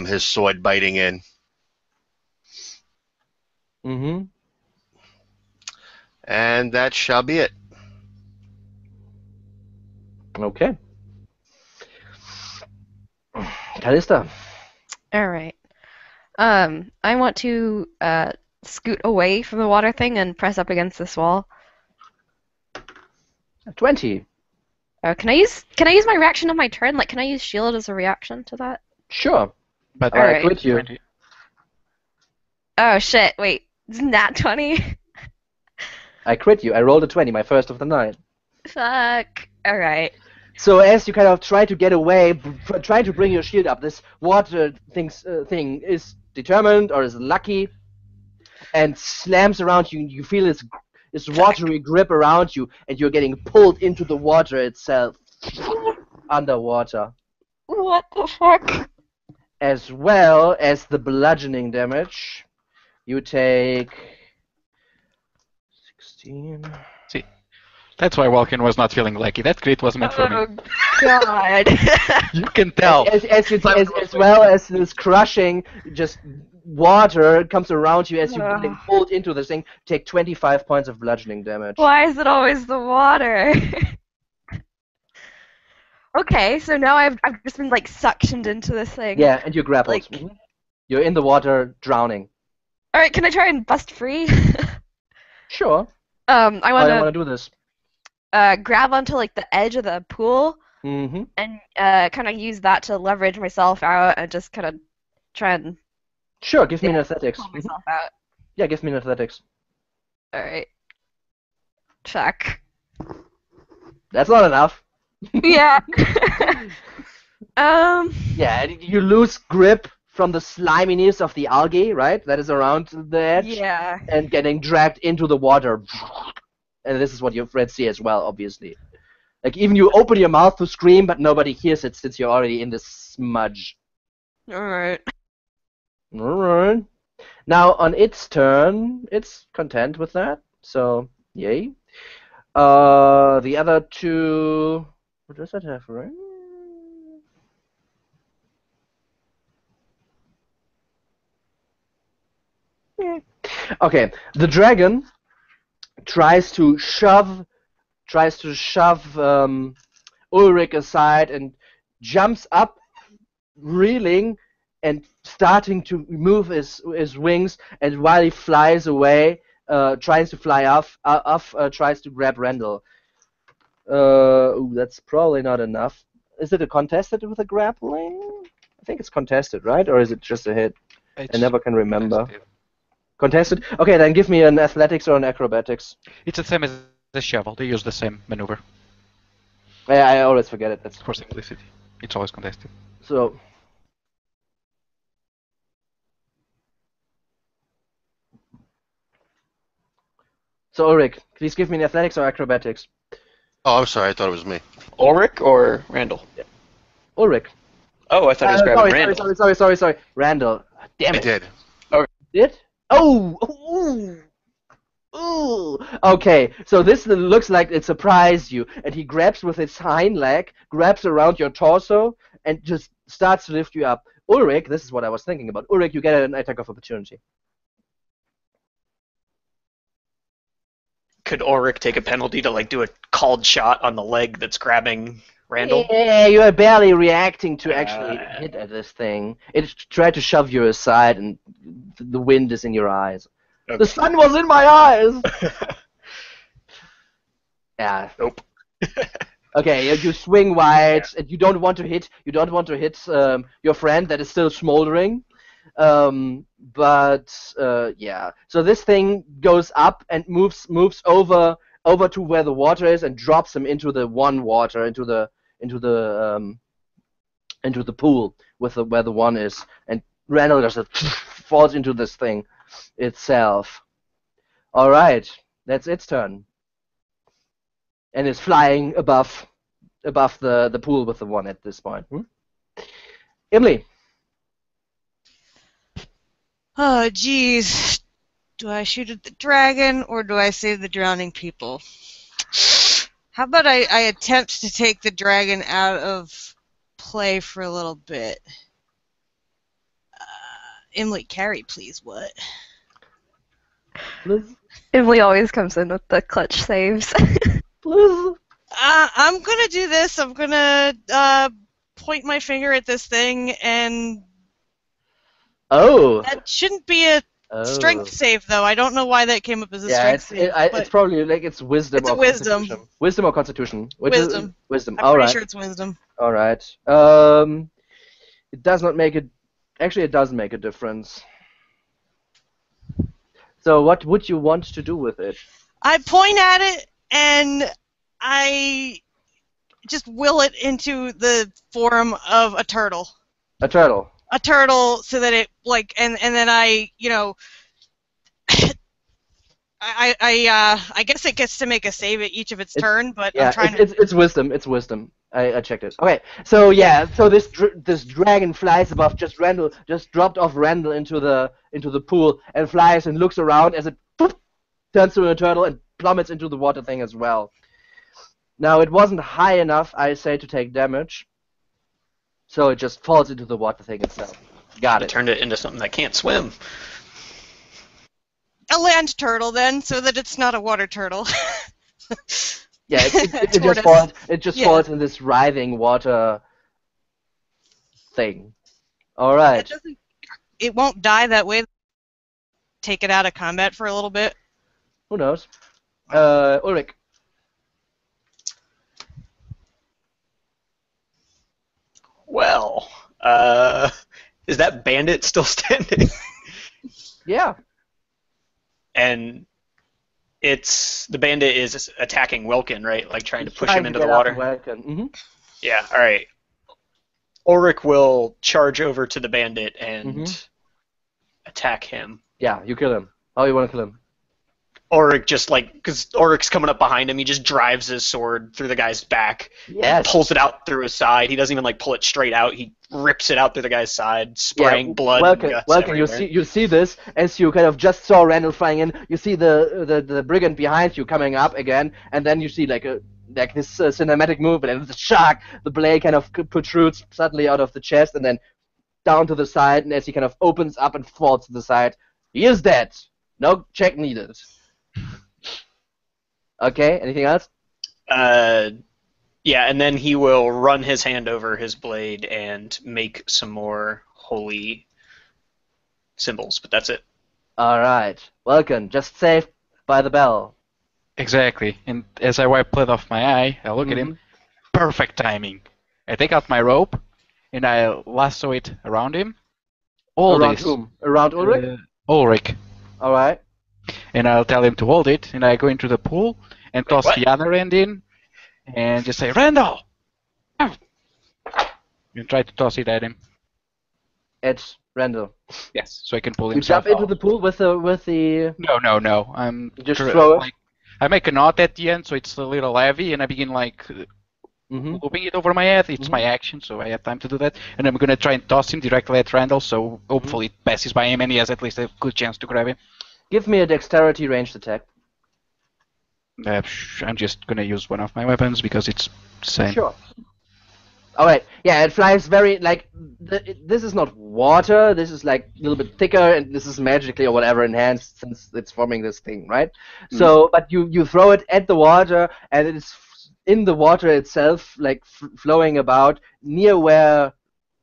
S6: His sword biting in.
S1: Mm-hmm.
S6: And that shall be it.
S1: Okay. Callista.
S4: All right. I want to scoot away from the water thing and press up against this wall.
S1: 20.
S4: Can I use my reaction on my turn? Like, can I use shield as a reaction to that?
S1: Sure.
S3: But
S1: I
S4: Alright.
S1: quit you.
S4: Oh shit! Wait, isn't that 20?
S1: I crit you. I rolled a 20, my first of the night.
S4: Fuck. All right.
S1: So as you kind of try to get away, try to bring your shield up, this water thing is determined or is lucky and slams around you. You feel this watery grip around you, and you're getting pulled into the water itself, underwater.
S4: What the fuck?
S1: As well as the bludgeoning damage, you take 16.
S3: See, that's why Walken was not feeling lucky. That crit was meant for me.
S4: Oh god.
S3: You can tell.
S1: As well as this crushing, just water comes around you as you're getting pulled into this thing. Take 25 points of bludgeoning damage.
S4: Why is it always the water? Okay, so now I've just been like suctioned into this thing.
S1: Yeah, and you're grappled.
S4: Like-
S1: Mhm. You're in the water, drowning.
S4: All right, can I try and bust free?
S1: Sure.
S4: I
S1: How do you
S4: want
S1: want to do this?
S4: to grab onto like the edge of the pool
S1: Mm-hmm.
S4: and kind of use that to leverage myself out and just kind of try and
S1: Sure, give me an athletics.
S4: pull
S1: Mhm.
S4: myself out.
S1: Yeah, give me an athletics.
S4: All right. Check.
S1: That's not enough.
S4: Yeah.
S1: Yeah, and you lose grip from the sliminess of the algae, right? That is around the edge.
S4: Yeah.
S1: And getting dragged into the water. And this is what your friends see as well, obviously. Like, even you open your mouth to scream, but nobody hears it since you're already in this smudge.
S4: All right.
S1: Alright. Now, on its turn, it's content with that, so, yay. The other two... What does that have, right? Yeah. Okay, the dragon tries to shove Ulrich aside and jumps up, reeling and starting to move his wings, and while he flies away, tries to fly off, tries to grab Randall. Ooh, that's probably not enough. Is it a contested with a grappling? I think it's contested, right? Or is it just a hit? I never can remember. Contested? Okay, then give me an athletics or an acrobatics.
S3: It's the same as the shovel. They use the same maneuver.
S1: Yeah, I always forget it. That's
S3: For simplicity. It's always contested.
S1: so. So Ulrich, please give me an athletics or acrobatics.
S6: Oh, I'm sorry. I thought it was me.
S7: Ulrich or Randall?
S1: Ulrich.
S7: Oh, I thought he was grabbing Randall.
S1: Sorry. Randall. Damn
S6: I
S1: it.
S6: did.
S1: Did? Oh! Ooh! Ooh! Okay, so this looks like it surprised you, and he grabs with his hind leg, grabs around your torso, and just starts to lift you up. Ulrich, this is what I was thinking about. Ulrich, you get an attack of opportunity.
S7: Could Ulrich take a penalty to like do a called shot on the leg that's grabbing Randall?
S1: Yeah, you are barely reacting to actually hit at this thing. It tried to shove you aside, and the wind is in your eyes.
S7: Okay.
S1: The sun was in my eyes! Yeah.
S7: Nope.
S1: Okay, you swing wide, and you don't want to hit your friend that is still smoldering. Yeah. So this thing goes up and moves over to where the water is and drops him into the water, into the pool where the one is, and Randall just falls into this thing itself. All right, that's its turn, and it's flying above the pool with the one at this point. Emily.
S2: Oh, geez. Do I shoot at the dragon, or do I save the drowning people? How about I attempt to take the dragon out of play for a little bit? Emily, carry, please. What?
S1: Please,
S4: Emily always comes in with the clutch saves.
S1: please.
S2: I'm gonna do this. I'm gonna point my finger at this thing, and
S1: Oh.
S2: that shouldn't be a strength save, though. I don't know why that came up as a strength save.
S1: It's probably like it's wisdom
S2: It's
S1: or
S2: a wisdom.
S1: constitution. Wisdom or constitution.
S2: Wisdom.
S1: Wisdom.
S2: I'm
S1: All
S2: pretty
S1: right.
S2: sure it's wisdom.
S1: All right. It does not make it. Actually, it does make a difference. So, what would you want to do with it?
S2: I point at it, and I just will it into the form of a turtle.
S1: A turtle.
S2: A turtle, so that it and then I I guess it gets to make a save at each of its turn, but
S1: Yeah,
S2: I'm trying
S1: it's wisdom. It's wisdom. I checked it. Okay, so yeah, so this dragon flies above just dropped off Randall into the pool and flies and looks around as it turns to a turtle and plummets into the water thing as well. Now it wasn't high enough, I say, to take damage, so it just falls into the water thing itself. Got
S7: It
S1: it.
S7: turned it into something that can't swim.
S2: a land turtle then, so that it's not a water turtle.
S1: Yeah, it just
S2: Tortoise.
S1: falls. It just
S2: Yeah.
S1: falls in this writhing water thing. All right.
S2: It won't die that way. Take it out of combat for a little bit.
S1: Who knows? Ulrich.
S7: Well, is that bandit still standing?
S1: Yeah.
S7: And the bandit is attacking Welkin, right? Like trying to push
S1: Trying
S7: him
S1: to
S7: into
S1: get
S7: the
S1: out
S7: water.
S1: of Welkin. Mm-hmm.
S7: Yeah, all right. Ulrich will charge over to the bandit and attack him.
S1: Yeah, you kill him. How you want to kill him?
S7: Ulrich just because Ulrich's coming up behind him, he just drives his sword through the guy's back.
S1: Yes.
S7: Pulls it out through his side. He doesn't even pull it straight out. He rips it out through the guy's side, spraying blood.
S1: Welkin,
S7: and guts
S1: you see this as you kind of just saw Randall flying in. You see the brigand behind you coming up again, and then you see this cinematic movement, and the shark, the blade kind of protrudes suddenly out of the chest, and then down to the side, and as he kind of opens up and falls to the side, he is dead. No check needed. Okay, anything else?
S7: Yeah, and then he will run his hand over his blade and make some more holy symbols, but that's it.
S1: Alright. Welcome. Just saved by the bell.
S3: Exactly. And as I wipe blood off my eye, I look at him. Perfect timing. I take out my rope and I lasso it around him.
S1: Around whom? Around Ulrich?
S3: Ulrich.
S1: Alright.
S3: And I'll tell him to hold it, and I go into the pool and toss the other end in, and just say, Randall! And try to toss it at him.
S1: At Randall.
S3: Yes, so I can pull
S1: You
S3: himself
S1: jump into
S3: out.
S1: the pool with the...
S3: No. I'm
S1: You just throw it?
S3: I make a knot at the end, so it's a little heavy, and I begin looping it over my head. It's my action, so I have time to do that. And I'm gonna try and toss him directly at Randall, so hopefully it passes by him, and he has at least a good chance to grab him.
S1: Give me a dexterity ranged attack.
S3: I'm just gonna use one of my weapons because it's the same.
S1: Sure. Alright, yeah, it flies very, this is not water, this is a little bit thicker, and this is magically or whatever enhanced since it's forming this thing, right? So, but you throw it at the water, and it's in the water itself, flowing about, near where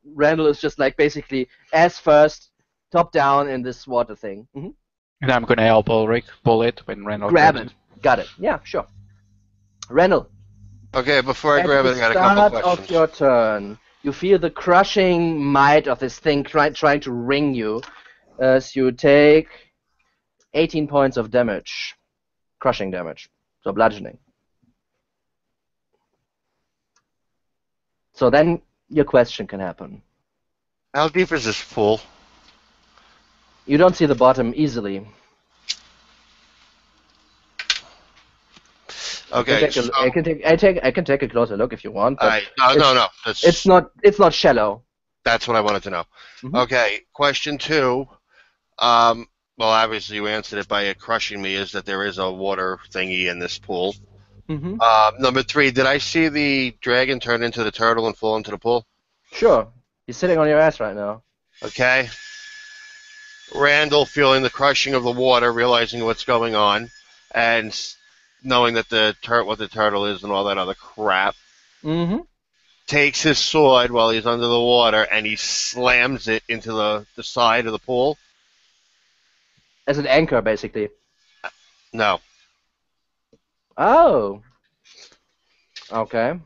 S1: Randall is just basically ass first, top down in this water thing.
S3: And I'm gonna help Ulrich pull it when Randall
S1: Grab
S3: grabs
S1: it. Got it. Yeah, sure. Randall.
S6: Okay, before I grab it, I got a
S1: At
S6: couple
S1: the start
S6: questions.
S1: of your turn, you feel the crushing might of this thing trying to wring you, as you take 18 points of damage, crushing damage, so bludgeoning. So then your question can happen.
S6: How deep is this pool?
S1: You don't see the bottom easily.
S6: Okay,
S1: I can take a closer look if you want. But
S6: no.
S1: It's not shallow.
S6: That's what I wanted to know.
S1: Mhm.
S6: Okay, question 2. well, obviously you answered it by it crushing me, is that there is a water thingy in this pool.
S1: Mm-hmm.
S6: Number 3, did I see the dragon turn into the turtle and fall into the pool?
S1: Sure. He's sitting on your ass right now.
S6: Okay. Randall, feeling the crushing of the water, realizing what's going on, and knowing that what the turtle is and all that other crap,
S1: Mm-hmm.
S6: takes his sword while he's under the water and he slams it into the side of the pool.
S1: As an anchor, basically.
S6: No.
S1: Oh. Okay.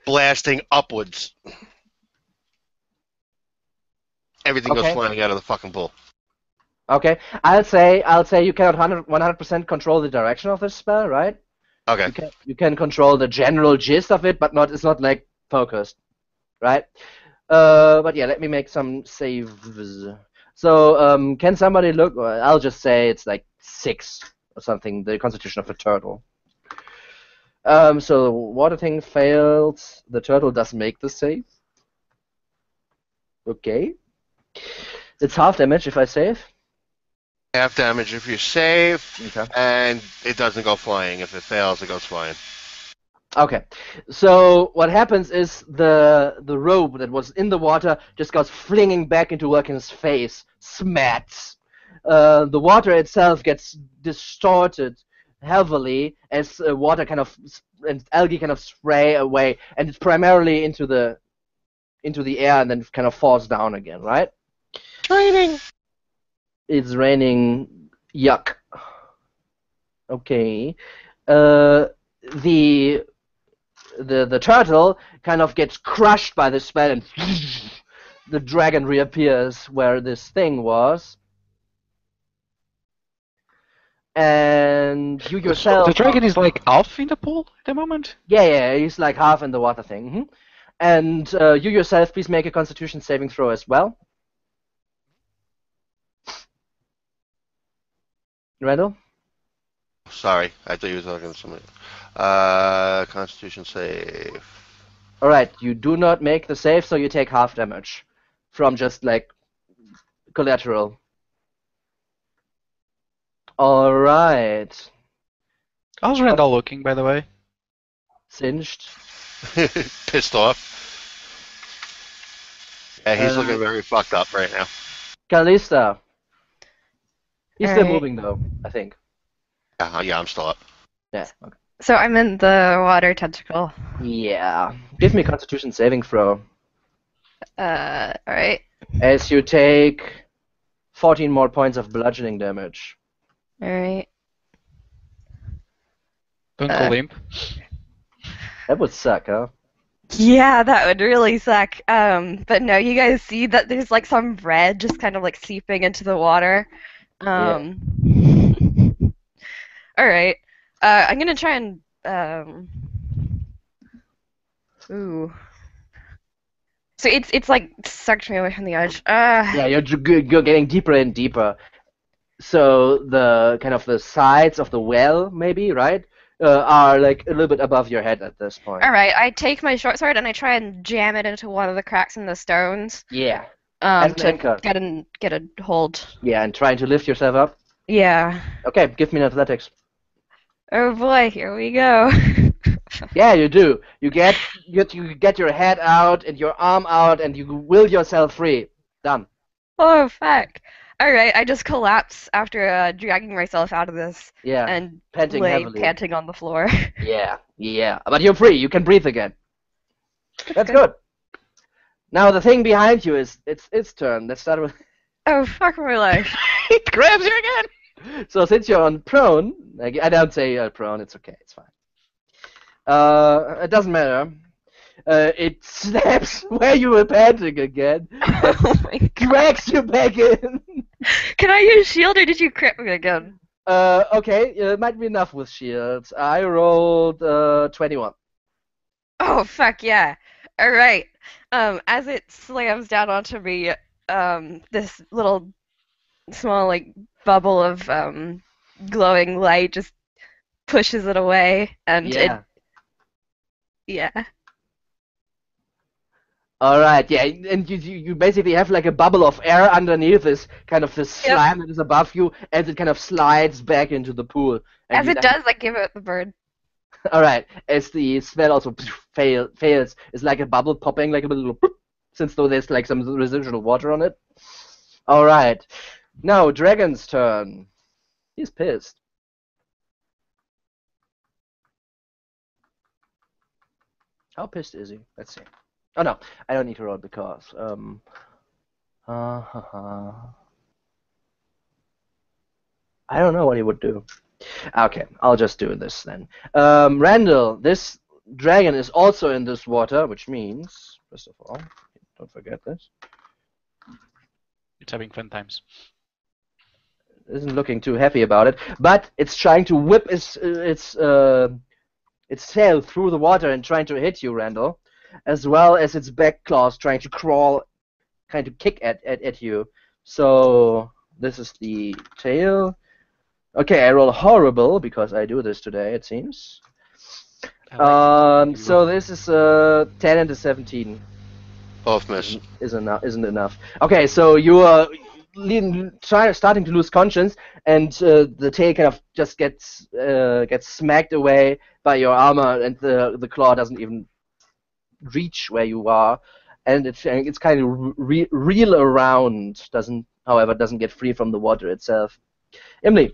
S6: Blasting upwards. Everything goes
S1: Okay.
S6: flying out of the fucking pool.
S1: Okay. I'll say you cannot 100% control the direction of this spell, right?
S6: Okay.
S1: You can control the general gist of it, but it's not like focused, right? But yeah, let me make some saves. So, can somebody look? Well, I'll just say it's like 6 or something. The Constitution of a turtle. So the water thing failed. The turtle does make the save. Okay. It's half damage if I save.
S6: Half damage if you save,
S1: Okay.
S6: and it doesn't go flying. If it fails, it goes flying.
S1: Okay. So what happens is the rope that was in the water just goes flinging back into Wilkins' face. Smats. The water itself gets distorted heavily as water and algae kind of spray away, and it's primarily into the air and then kind of falls down again, right?
S6: Raining.
S1: It's raining. Yuck. Okay. The turtle kind of gets crushed by the spell, and the dragon reappears where this thing was. And you yourself.
S3: The dragon is like half in the pool at the moment?
S1: Yeah, he's like half in the water thing. Mm-hmm. And you yourself, please make a Constitution saving throw as well. Randall?
S6: Sorry, I thought you were talking to somebody. Constitution save.
S1: Alright, you do not make the save, so you take half damage from just like collateral. Alright.
S3: How's Randall looking, by the way?
S1: Singed.
S6: Pissed off. Yeah, he's
S1: Uh,
S6: looking very fucked up right now.
S1: Callista. He's still
S4: Alright.
S1: moving though, I think.
S6: Yeah, I'm still up.
S1: Yeah. Okay.
S4: So I'm in the water tentacle.
S1: Yeah. Give me a Constitution saving throw.
S4: Alright.
S1: As you take 14 more points of bludgeoning damage.
S4: Alright.
S3: Don't go limp.
S1: That would suck, huh?
S4: Yeah, that would really suck. But no, you guys see that there's like some red just kind of like seeping into the water. Alright. I'm gonna try and ooh. So it's like sucked me away from the edge.
S1: Yeah, you're getting deeper and deeper. So the kind of the sides of the well, maybe, right, are like a little bit above your head at this point.
S4: Alright, I take my short sword and I try and jam it into one of the cracks in the stones.
S1: Yeah. As an
S4: To
S1: anchor.
S4: get a hold.
S1: Yeah, and trying to lift yourself up.
S4: Yeah.
S1: Okay, give me an athletics.
S4: Oh boy, here we go.
S1: Yeah, you do. You get your head out and your arm out, and you will yourself free. Done.
S4: Oh fuck. Alright, I just collapse after dragging myself out of this
S1: Yeah.
S4: and
S1: Panting
S4: lay
S1: heavily.
S4: panting on the floor.
S1: Yeah. But you're free. You can breathe again. That's good. Now the thing behind you is its turn. Let's start with.
S4: Oh fuck my life.
S3: It grabs you again!
S1: So since you're on prone, I don't say you're prone. It's okay. It's fine. It doesn't matter. It snaps where you were panting again.
S4: Oh my god.
S1: Drags you back in.
S4: Can I use shield or did you crit me again?
S1: Okay, it might be enough with shields. I rolled 21.
S4: Oh fuck yeah. Alright. As it slams down onto me, this little small like bubble of glowing light just pushes it away and
S1: Yeah.
S4: yeah.
S1: All right, yeah, and you basically have like a bubble of air underneath this kind of this
S4: Yep.
S1: slime that is above you, as it kind of slides back into the pool. And
S4: As
S1: you
S4: it does, I give it the bird.
S1: All right, as the spell also fails, it's like a bubble popping, like a little, since though there's like some residual water on it. All right, now Dragon's turn. He's pissed. How pissed is he? Let's see. Oh no, I don't need to roll because I don't know what he would do. Okay, I'll just do this then. Randall, this dragon is also in this water, which means, first of all, don't forget this.
S3: It's having fun times.
S1: Isn't looking too happy about it, but it's trying to whip its tail through the water and trying to hit you, Randall, as well as its back claws trying to crawl, kind of kick at you. So this is the tail. Okay, I roll horrible because I do this today, it seems. So this is 10 and a 17.
S6: Both miss.
S1: Isn't enough. Okay, so you are starting to lose conscience, and the tail kind of just gets smacked away by your armor, and the claw doesn't even reach where you are, and it's kind of reel around. However, doesn't get free from the water itself. Emily.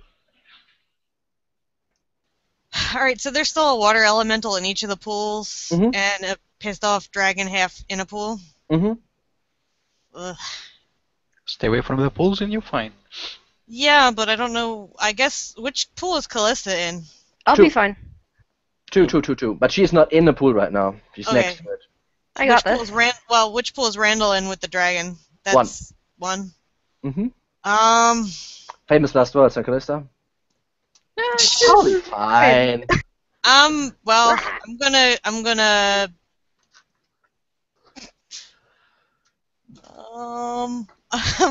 S2: All right, so there's still a water elemental in each of the pools,
S1: Mhm.
S2: and a pissed off dragon half in a pool.
S1: Mm-hmm.
S2: Ugh.
S3: Stay away from the pools and you're fine.
S2: Yeah, but I don't know. I guess which pool is Callista in?
S4: I'll
S1: Two.
S4: be fine.
S1: Two. But she's not in the pool right now. She's
S2: Okay.
S1: next to it.
S4: I got
S2: Which
S4: this.
S2: which pool is Randall in with the dragon? That's one.
S1: Mm-hmm.
S2: Um,
S1: Famous last words, Sir Callista.
S4: Eh,
S1: I'll be fine.
S2: well, I'm gonna I'm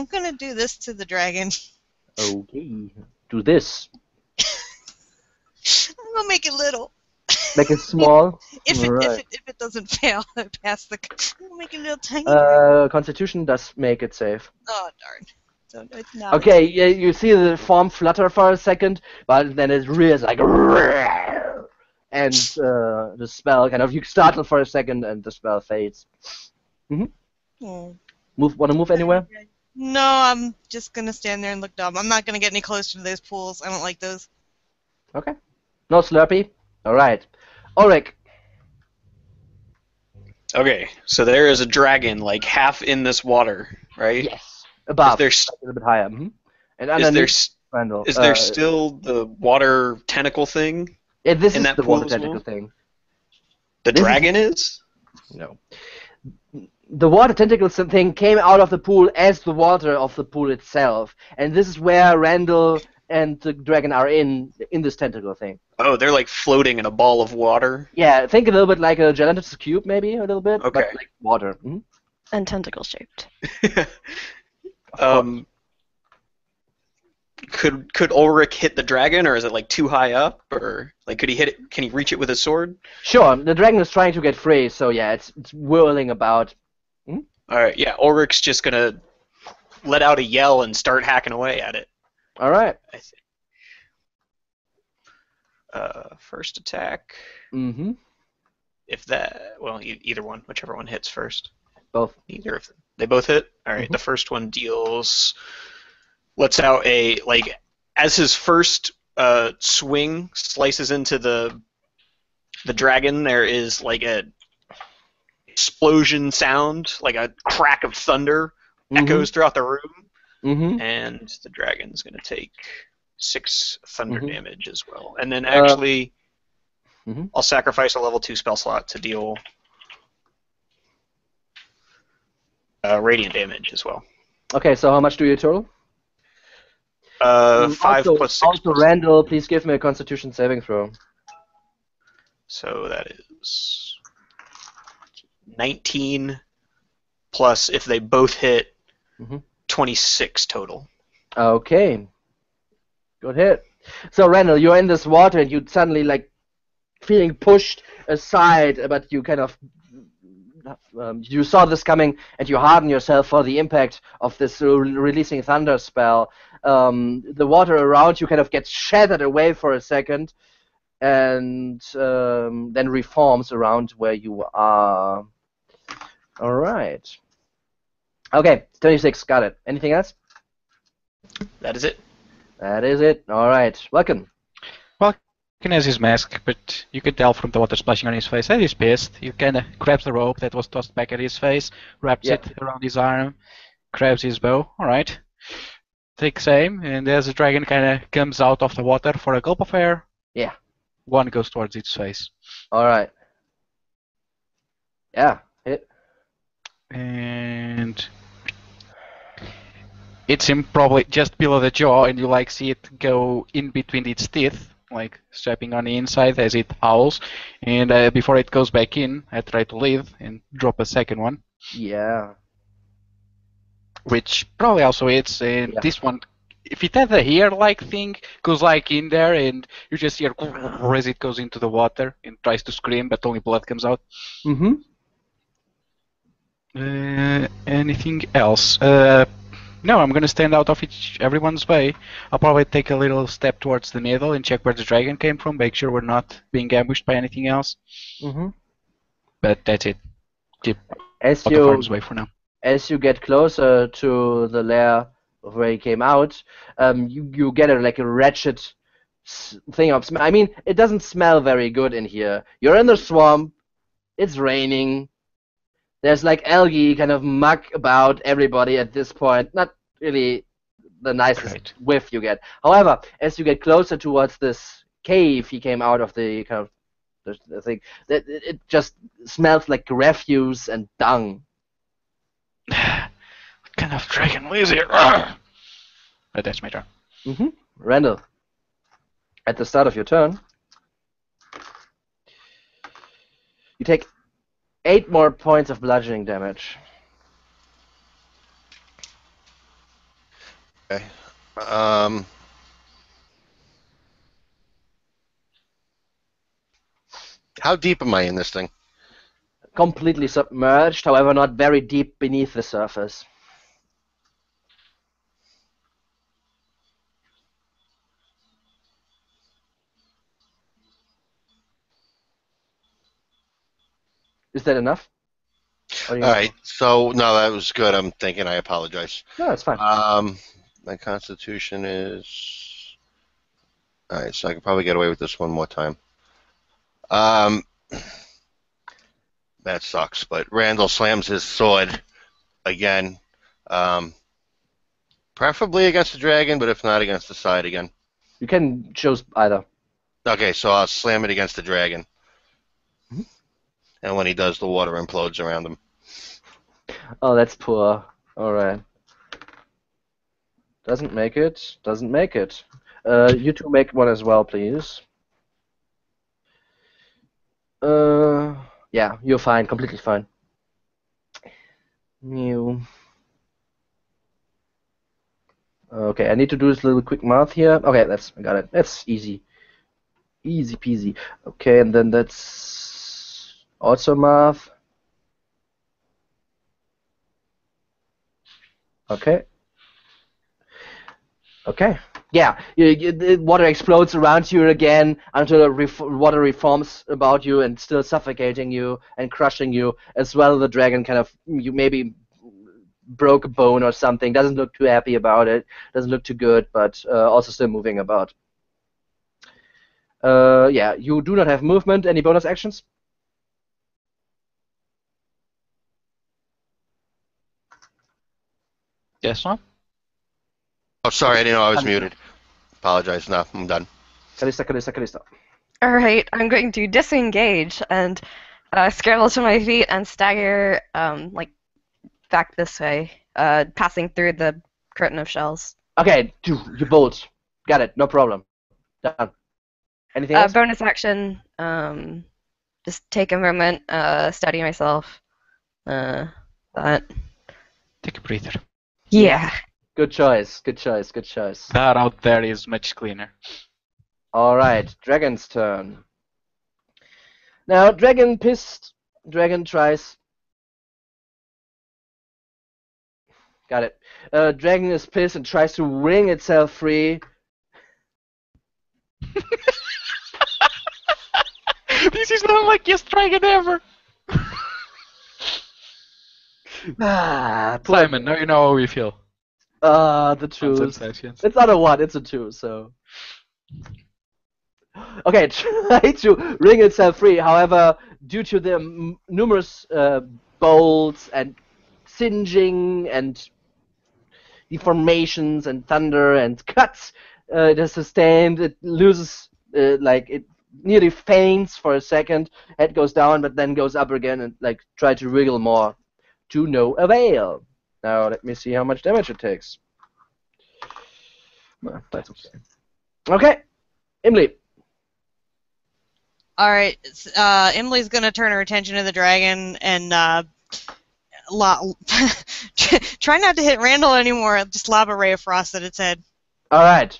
S2: gonna do this to the dragon.
S1: Okay. Do this.
S2: I'm gonna make it little.
S1: Make it small.
S2: If
S1: Right.
S2: it doesn't fail, I pass the. I'm gonna make it a little tiny. dragon.
S1: Constitution does make it safe.
S2: Oh darn. So it's not.
S1: Okay, yeah, you see the form flutter for a second, but then it rears like, and the spell kind of, you startle for a second, and the spell fades.
S2: Oh.
S1: Want to move anywhere?
S2: No, I'm just gonna stand there and look dumb. I'm not gonna get any closer to those pools. I don't like those.
S1: Okay. No Slurpee? Alright. Ulrich.
S7: Okay, so there is a dragon like half in this water, right?
S1: Yes. Above.
S7: Is there,
S1: A little bit higher. Mm-hmm. And
S7: is there,
S1: underneath, Randall.
S7: is there still the water tentacle thing?
S1: Yeah, this
S7: in
S1: is
S7: that
S1: the
S7: pool
S1: water
S7: as
S1: tentacle
S7: well?
S1: thing.
S7: The
S1: This is-
S7: dragon is?
S1: No. The water tentacle thing came out of the pool as the water of the pool itself, and this is where Randall and the dragon are in this tentacle thing.
S7: Oh, they're like floating in a ball of water.
S1: Yeah, think a little bit like a gelatinous cube, maybe a little bit,
S7: Okay.
S1: but like water. Mm-hmm.
S4: And tentacle shaped.
S7: Could Ulrich hit the dragon, or is it like too high up, or like could he hit it? Can he reach it with his sword?
S1: Sure, the dragon is trying to get free, so yeah, it's whirling about.
S7: All right, yeah. Ulrich's just gonna let out a yell and start hacking away at it.
S1: All right.
S7: I think. First attack.
S1: Mm-hmm.
S7: If that, well, either one, whichever one hits first.
S1: Both.
S7: Either of them. They both hit. All right.
S1: Mhm.
S7: The first one lets out a like as his first swing slices into the dragon. There is like a explosion sound, like a crack of thunder echoes throughout the room,
S1: Mm-hmm.
S7: and the dragon's gonna take 6 thunder
S1: Mhm.
S7: damage as well. And then actually,
S1: Mhm.
S7: I'll sacrifice a level 2 spell slot to deal radiant damage as well.
S1: Okay, so how much do you total?
S7: 5
S1: also,
S7: plus 6.
S1: Also,
S7: plus-
S1: Randall, please give me a Constitution saving throw.
S7: So that is 19 plus, if they both hit,
S1: Mhm.
S7: 26 total.
S1: Okay. Good hit. So, Randall, you're in this water and you suddenly, like, feeling pushed aside, but you kind of you saw this coming, and you harden yourself for the impact of this releasing thunder spell. The water around you kind of gets shattered away for a second, and then reforms around where you are. All right. Okay, 26. Got it. Anything else?
S7: That is it.
S1: That is it. All right. Welcome.
S3: He has his mask, but you can tell from the water splashing on his face that he's pissed. He kind of grabs the rope that was tossed back at his face, wraps it around his arm, grabs his bow. All right. Takes aim, and as the dragon kind of comes out of the water for a gulp of air, one goes towards its face.
S1: All right. Yeah. Hit.
S3: And it's him probably just below the jaw, and you like see it go in between its teeth, like strapping on the inside as it howls. And before it goes back in, I try to leave and drop a second one.
S1: Yeah.
S3: Which probably also hits, and this one, if it had a hair-like thing, goes like in there, and you just hear as it goes into the water and tries to scream, but only blood comes out.
S1: Mm-hmm.
S3: Anything else? No, I'm gonna stand out of everyone's way. I'll probably take a little step towards the middle and check where the dragon came from, make sure we're not being ambushed by anything else.
S1: Mm-hmm.
S3: But that's it. Keep
S1: As
S3: out of harm's way for now.
S1: As you get closer to the lair of where he came out, you get a wretched thing of smell. I mean, it doesn't smell very good in here. You're in the swamp. It's raining. There's like algae kind of muck about everybody at this point. Not really the nicest whiff you get. However, as you get closer towards this cave he came out of, the kind of the thing, that it just smells like refuse and dung.
S3: What kind of dragon lives here? But that's my turn.
S1: Mm-hmm. Randall, at the start of your turn, you take 8 more points of bludgeoning damage.
S6: Okay. How deep am I in this thing?
S1: Completely submerged, however not very deep beneath the surface. Is that enough?
S6: All right. So no, that was good. I'm thinking. I apologize.
S1: No, it's fine.
S6: My constitution is. All right, so I can probably get away with this one more time. That sucks. But Randall slams his sword again, preferably against the dragon, but if not, against the side again.
S1: You can choose either.
S6: Okay, so I'll slam it against the dragon. And when he does, the water implodes around him.
S1: Oh, that's poor. Alright. Doesn't make it. Doesn't make it. You two make one as well, please. Yeah, you're fine. Completely fine. You. Okay, I need to do this little quick math here. Okay, I got it. That's easy. Easy peasy. Okay, and then that's also math. Okay. Okay. Yeah, the water explodes around you again until water reforms about you and still suffocating you and crushing you. As well, the dragon kind of, you maybe broke a bone or something. Doesn't look too happy about it. Doesn't look too good, but also still moving about. Yeah, you do not have movement. Any bonus actions?
S3: Yes, no?
S6: Oh, sorry, I didn't know I was muted. Apologize. No, I'm done.
S1: Kalista.
S4: Alright, I'm going to disengage and scramble to my feet and stagger like back this way, passing through the curtain of shells.
S1: Okay, you bolt. Got it, no problem. Done. Anything else?
S4: Bonus action, just take a moment, study myself. That.
S3: Take a breather.
S4: Yeah.
S1: Good choice.
S3: That out there is much cleaner.
S1: Alright, Dragon's turn. Now, Dragon pissed. Dragon tries Got it. Dragon is pissed and tries to wring itself free.
S3: This is not like yes dragon ever. Simon, now you know how we feel.
S1: The
S3: On
S1: 2.
S3: sensations.
S1: It's not a 1, it's a 2, so. Okay, try to wring itself free. However, due to the numerous bolts and singeing and deformations and thunder and cuts it has sustained, it loses, it nearly faints for a second. Head goes down, but then goes up again and try to wriggle more. To no avail. Now let me see how much damage it takes. Well, that's okay. Okay, Emily.
S2: All right, Emily's gonna turn her attention to the dragon and try not to hit Randall anymore. Just lob a ray of frost at its head.
S1: All right.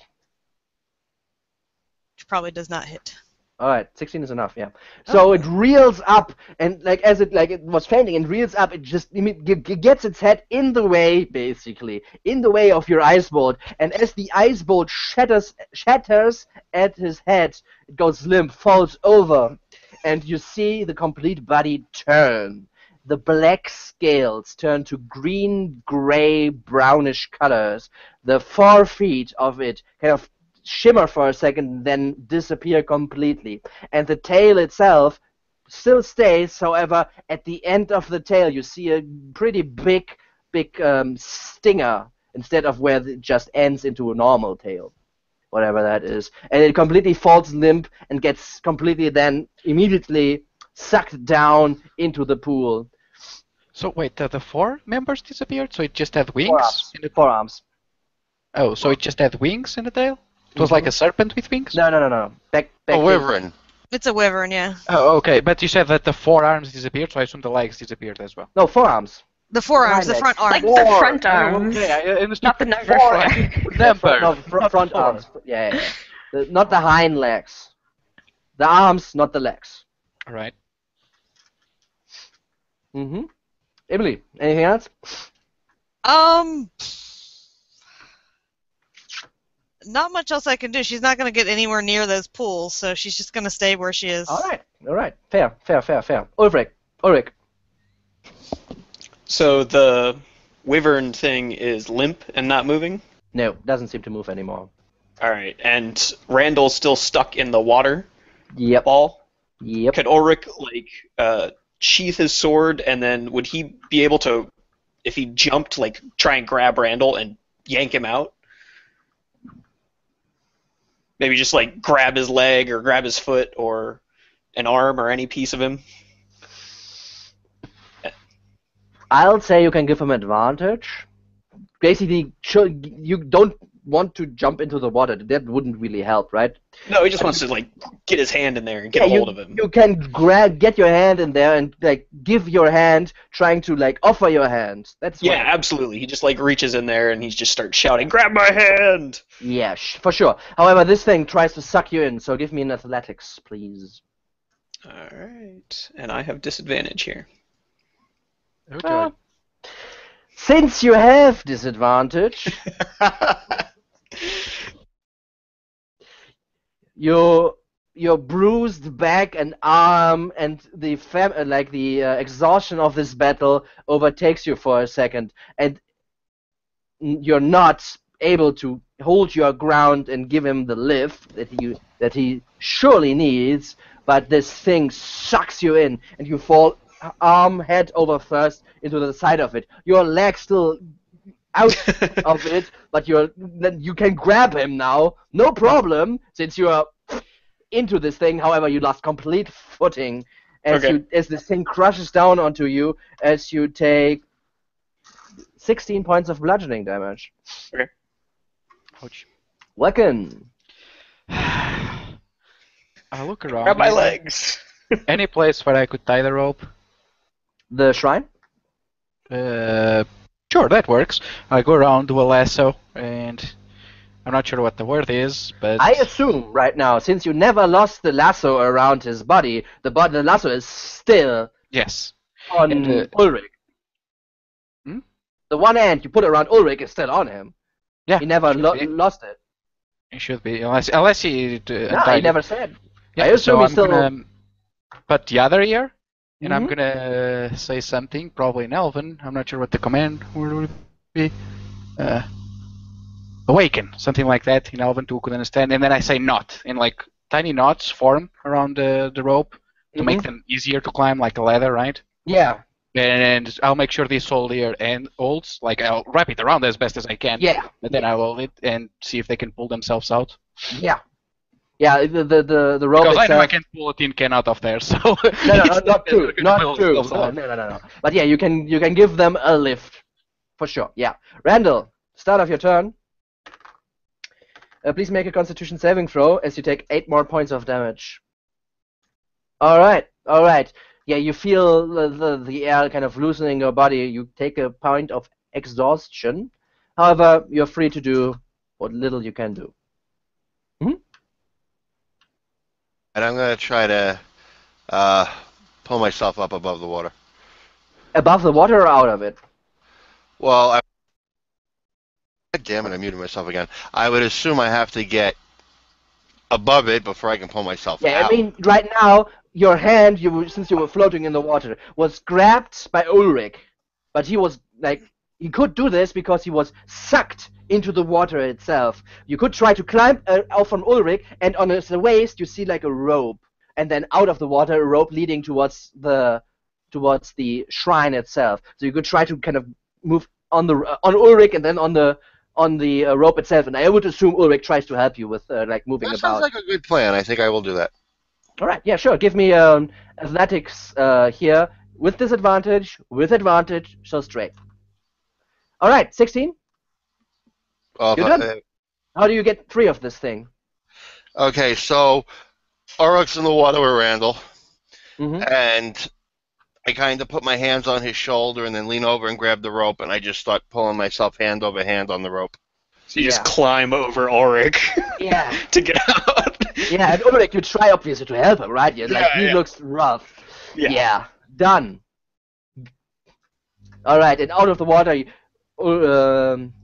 S2: Which probably does not hit.
S1: All right, 16 is enough, yeah. So it reels up, and as it was fainting and reels up, it just gets its head in the way, basically, in the way of your ice bolt. And as the ice bolt shatters at his head, it goes limp, falls over, and you see the complete body turn. The black scales turn to green, gray, brownish colors. The 4 feet of it kind of shimmer for a second, then disappear completely. And the tail itself still stays, however, at the end of the tail you see a pretty big stinger instead of where it just ends into a normal tail, whatever that is. And it completely falls limp and gets completely then immediately sucked down into the pool.
S3: So wait, the 4 members disappeared, so it just had wings?
S1: 4 arms. 4 arms.
S3: Oh, so it just had wings in the tail? It was like a serpent with wings?
S1: No. Back
S6: A wyvern.
S2: It's a wyvern, yeah.
S3: Oh, okay. But you said that the 4 arms disappeared, so I assume the legs disappeared as well.
S1: No, 4 arms.
S2: The forearms, the front arms.
S4: Like the front
S3: Oh,
S4: arms.
S3: okay, I understood
S4: Not the number 4.
S3: Number.
S1: No, front arms. Yeah. Not the hind legs. The arms, not the legs.
S3: All right.
S1: Mm-hmm. Emily, anything else?
S2: Not much else I can do. She's not going to get anywhere near those pools, so she's just going to stay where she is.
S1: All right. Fair. Ulrich.
S7: So the wyvern thing is limp and not moving?
S1: No, doesn't seem to move anymore.
S7: Alright, and Randall's still stuck in the water
S1: Yep.
S7: ball?
S1: Yep.
S7: Could Ulrich, sheath his sword, and then would he be able to, if he jumped, try and grab Randall and yank him out? Maybe just, grab his leg or grab his foot or an arm or any piece of him?
S1: I'll say you can give him advantage. Basically, you don't want to jump into the water. That wouldn't really help, right?
S7: No, he just wants to, get his hand in there and get a hold of him.
S1: You can get your hand in there and, give your hand, trying to, offer your hand. That's
S7: Yeah, absolutely. He just, reaches in there and he just starts shouting, "Grab my hand!"
S1: Yeah, for sure. However, this thing tries to suck you in, so give me an athletics, please.
S7: Alright, and I have disadvantage here.
S3: Okay.
S1: Since you have disadvantage, your bruised back and arm and the exhaustion of this battle overtakes you for a second, and you're not able to hold your ground and give him the lift that he surely needs. But this thing sucks you in, and you fall arm head over first into the side of it. Your leg still out of it, but you can grab him now, no problem, since you are into this thing. However, you lost complete footing as this thing crushes down onto you, as you take 16 points of bludgeoning damage.
S7: Okay.
S3: Ouch.
S1: Weapon.
S3: I look around.
S7: Grab my legs!
S3: Any place where I could tie the rope?
S1: The shrine?
S3: Sure, that works. I go around, do a lasso, and I'm not sure what the word is, but
S1: I assume right now, since you never lost the lasso around his body, the lasso is still
S3: yes.
S1: on
S3: And,
S1: Ulrich.
S3: Hmm?
S1: The one hand you put around Ulrich is still on him.
S3: Yeah.
S1: He never
S3: should be.
S1: lost it.
S3: It should be, unless he
S1: No, he
S3: untied it.
S1: never said.
S3: Yeah,
S1: I assume
S3: so
S1: he's
S3: I'm
S1: still.
S3: gonna put the other ear, and I'm
S1: Mhm.
S3: gonna say something, probably in Elven. I'm not sure what the command word would be. Awaken, something like that in Elven to could understand. And then I say knot, and like tiny knots form around the rope to make them easier to climb, like a ladder, right?
S1: Yeah.
S3: And I'll make sure this whole ear and holds, like I'll wrap it around as best as I can.
S1: Yeah.
S3: But then I'll hold it and see if they can pull themselves out.
S1: Yeah. Yeah. The rope
S3: Because I know I
S1: itself.
S3: can pull a tin can out of there, so.
S1: No, not true.
S3: They're gonna
S1: Not
S3: pull
S1: true.
S3: themselves
S1: No,
S3: out.
S1: no. But yeah, you can give them a lift, for sure. Yeah. Randall, start of your turn. Please make a Constitution saving throw as you take 8 more points of damage. All right. Yeah, you feel the air kind of loosening your body. You take a point of exhaustion. However, you're free to do what little you can do.
S6: And I'm going to try to pull myself up above the water.
S1: Above the water or out of it?
S6: Well, God damn it, I muted myself again. I would assume I have to get above it before I can pull myself
S1: Yeah,
S6: out.
S1: I mean, right now, your hand, since you were floating in the water, was grabbed by Ulrich. But he was, he could do this because he was sucked into the water itself. You could try to climb out from Ulrich, and on his waist, you see like a rope. And then out of the water, a rope leading towards the shrine itself. So you could try to kind of move on Ulrich and then on the rope itself. And I would assume Ulrich tries to help you with moving
S6: That
S1: about.
S6: sounds like a good plan. I think I will do that.
S1: All right, yeah, sure. Give me athletics here with disadvantage, so straight. All right, 16.
S6: Well,
S1: You're done. How do you get free of this thing?
S6: okay, so Uruk's in the water with Randall,
S1: Mm-hmm.
S6: and I kind of put my hands on his shoulder and then lean over and grab the rope, and I just start pulling myself hand over hand on the rope.
S7: So you just climb over Ulrich
S1: Yeah.
S7: to get out.
S1: Yeah, and Ulrich, you try obviously to help him, right? He looks rough. Yeah. Done. All right, and out of the water,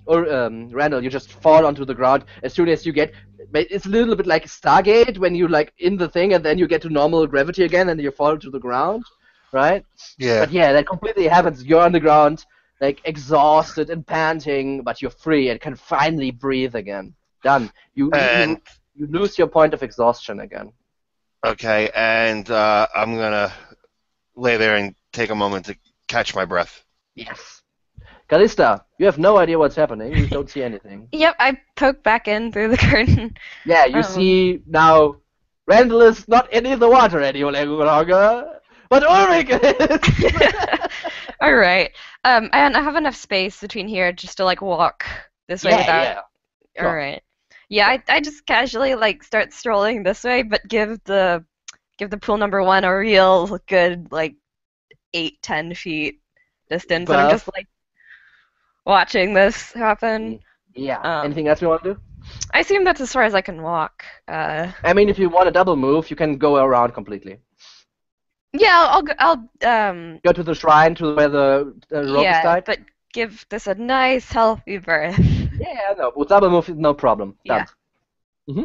S1: Randall, you just fall onto the ground as soon as you get. It's a little bit like Stargate when you in the thing and then you get to normal gravity again and you fall to the ground, right?
S6: Yeah.
S1: But yeah, that completely happens. You're on the ground, exhausted and panting, but you're free and can finally breathe again. Done. You lose your point of exhaustion again.
S6: Okay, and I'm going to lay there and take a moment to catch my breath.
S1: Yes. Callista, you have no idea what's happening. You don't see anything.
S4: Yep, I poke back in through the curtain.
S1: Yeah, you see now Randall is not in the water any longer, but Ulrich is!
S4: All right. And I have enough space between here just to walk this way without.
S1: Yeah.
S4: All
S1: Sure.
S4: right. Yeah, I just casually start strolling this way, but give the pool number 1 a real good 8-10 feet distance, and I'm just watching this happen.
S1: Yeah. Anything else you want to do?
S4: I assume that's as far as I can walk.
S1: I mean, if you want a double move, you can go around completely.
S4: Yeah, I'll
S1: Go to the shrine to where the rope is tied.
S4: but give this a nice healthy breath.
S1: Yeah, no, with double move, no problem. Done.
S4: Yeah.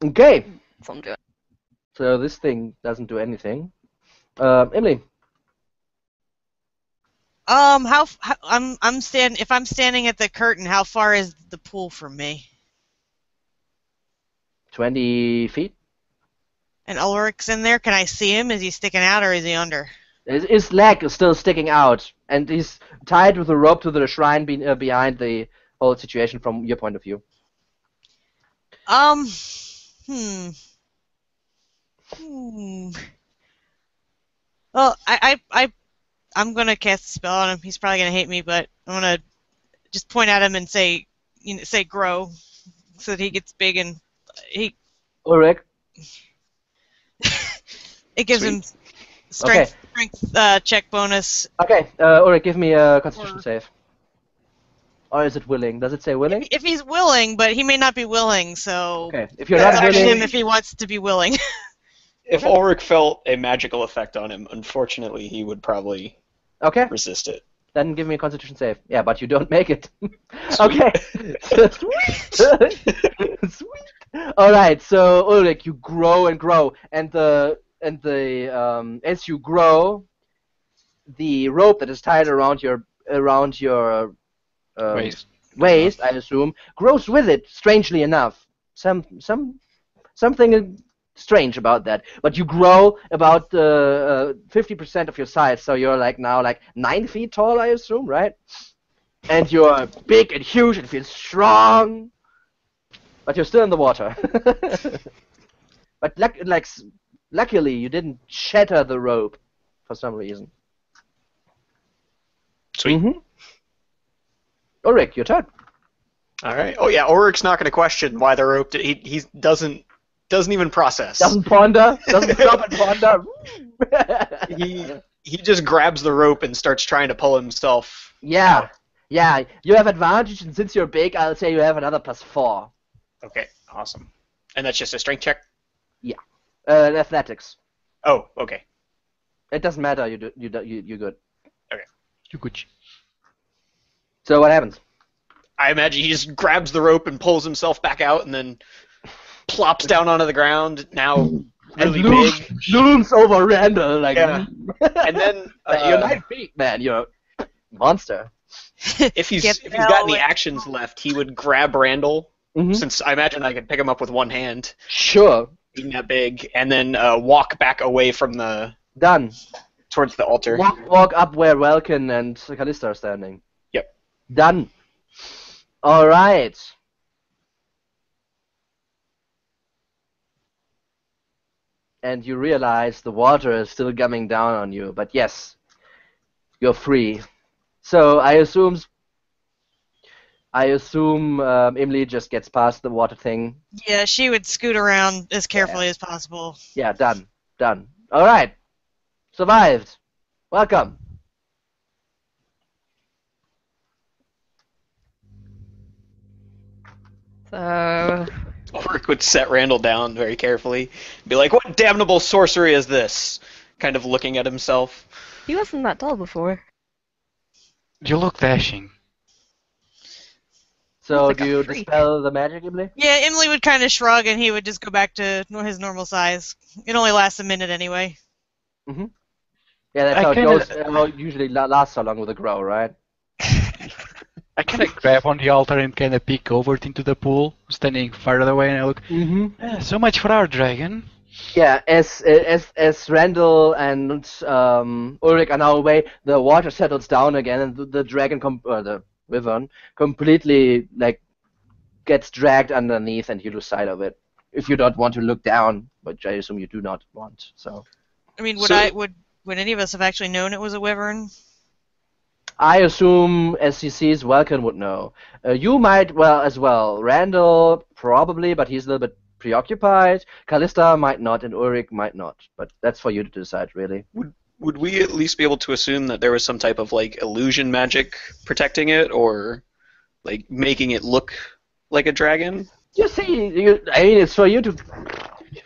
S1: Okay.
S4: That's what I'm doing.
S1: So this thing doesn't do anything. Emily.
S2: If I'm standing at the curtain, how far is the pool from me?
S1: 20 feet.
S2: And Ulrich's in there. Can I see him? Is he sticking out or is he under?
S1: His leg is still sticking out, and he's tied with a rope to the shrine behind the whole situation from your point of view.
S2: Well, I'm gonna cast a spell on him. He's probably gonna hate me, but I'm gonna just point at him and say grow, so that he gets big and he.
S1: Ulrich.
S2: It gives him strength check bonus.
S1: Okay, Ulrich, give me a Constitution save. Or is it willing? Does it say willing?
S2: If he's willing, but he may not be willing, so.
S1: Okay, if you're not
S2: action
S1: willing.
S2: him if he wants to be willing.
S7: If Ulrich felt a magical effect on him, unfortunately, he would probably resist it.
S1: Then give me a Constitution save. Yeah, but you don't make it. Okay. Sweet. Sweet. All right. So Ulrich, you grow and grow, and the as you grow, the rope that is tied around your
S3: Waste.
S1: waist, I assume, grows with it. Strangely enough, something strange about that. But you grow about 50% of your size, so you're now 9 feet tall, I assume, right? And you're big and huge and feel strong, but you're still in the water. But luckily, you didn't shatter the rope for some reason.
S7: Sweet.
S1: Mm-hmm. Ulrich, your turn.
S7: All right. Oh yeah, Ulrich's not going to question why the rope. He doesn't even process.
S1: Doesn't ponder. Doesn't stop and ponder.
S7: He just grabs the rope and starts trying to pull himself.
S1: Yeah. Yeah. You have advantage, and since you're big, I'll say you have another +4.
S7: Okay, awesome. And that's just a strength check.
S1: Athletics.
S7: Oh, okay.
S1: It doesn't matter. You're good.
S3: You good.
S1: So what happens?
S7: I imagine he just grabs the rope and pulls himself back out, and then plops down onto the ground. Now really big.
S1: Looms over Randall
S7: Yeah. And then
S1: you're 9 feet, man. You're a monster.
S7: if he's
S2: Get the
S7: got
S2: hell
S7: any
S2: away.
S7: actions left, he would grab Randall,
S1: Mhm.
S7: since I imagine I could pick him up with one hand,
S1: Sure.
S7: being that big, and then walk back away from
S1: Done.
S7: towards the altar.
S1: Walk up where Welkin and Callista are standing.
S7: Yep.
S1: Done. All right. And you realize the water is still coming down on you, but yes, you're free. So I assume Emily just gets past the water thing.
S2: Yeah, she would scoot around as carefully as possible.
S1: Yeah, done. All right. Survived. Welcome.
S4: So,
S7: Ulrich would set Randall down very carefully, be like, "What damnable sorcery is this?" Kind of looking at himself.
S4: he wasn't that tall before.
S3: You look dashing.
S1: So
S4: He's like
S1: do
S4: a
S1: you
S4: freak.
S1: dispel the magic, Emily?
S2: Yeah, Emily would kind of shrug, and he would just go back to his normal size. It only lasts a minute anyway.
S1: Mm-hmm. Yeah, that's
S3: I
S1: how it
S3: kinda-
S1: goes. How it usually lasts so long with a grow, right?
S3: I kind of grab on the altar and kind of peek over into the pool, standing farther away, and I look.
S1: Mm-hmm.
S3: So much for our dragon.
S1: Yeah, as Randall and Ulrich are now away, the water settles down again, and the dragon, the wyvern, completely gets dragged underneath, and you lose sight of it. If you don't want to look down, which I assume you do not want. So
S2: I mean,
S7: So-
S2: would any of us have actually known it was a wyvern?
S1: I assume SCC's Welkin would know. You might as well. Randall probably, but he's a little bit preoccupied. Callista might not, and Ulrich might not. But that's for you to decide, really.
S7: Would we at least be able to assume that there was some type of illusion magic protecting it, or making it look like a dragon?
S1: You see, I mean, it's for you to.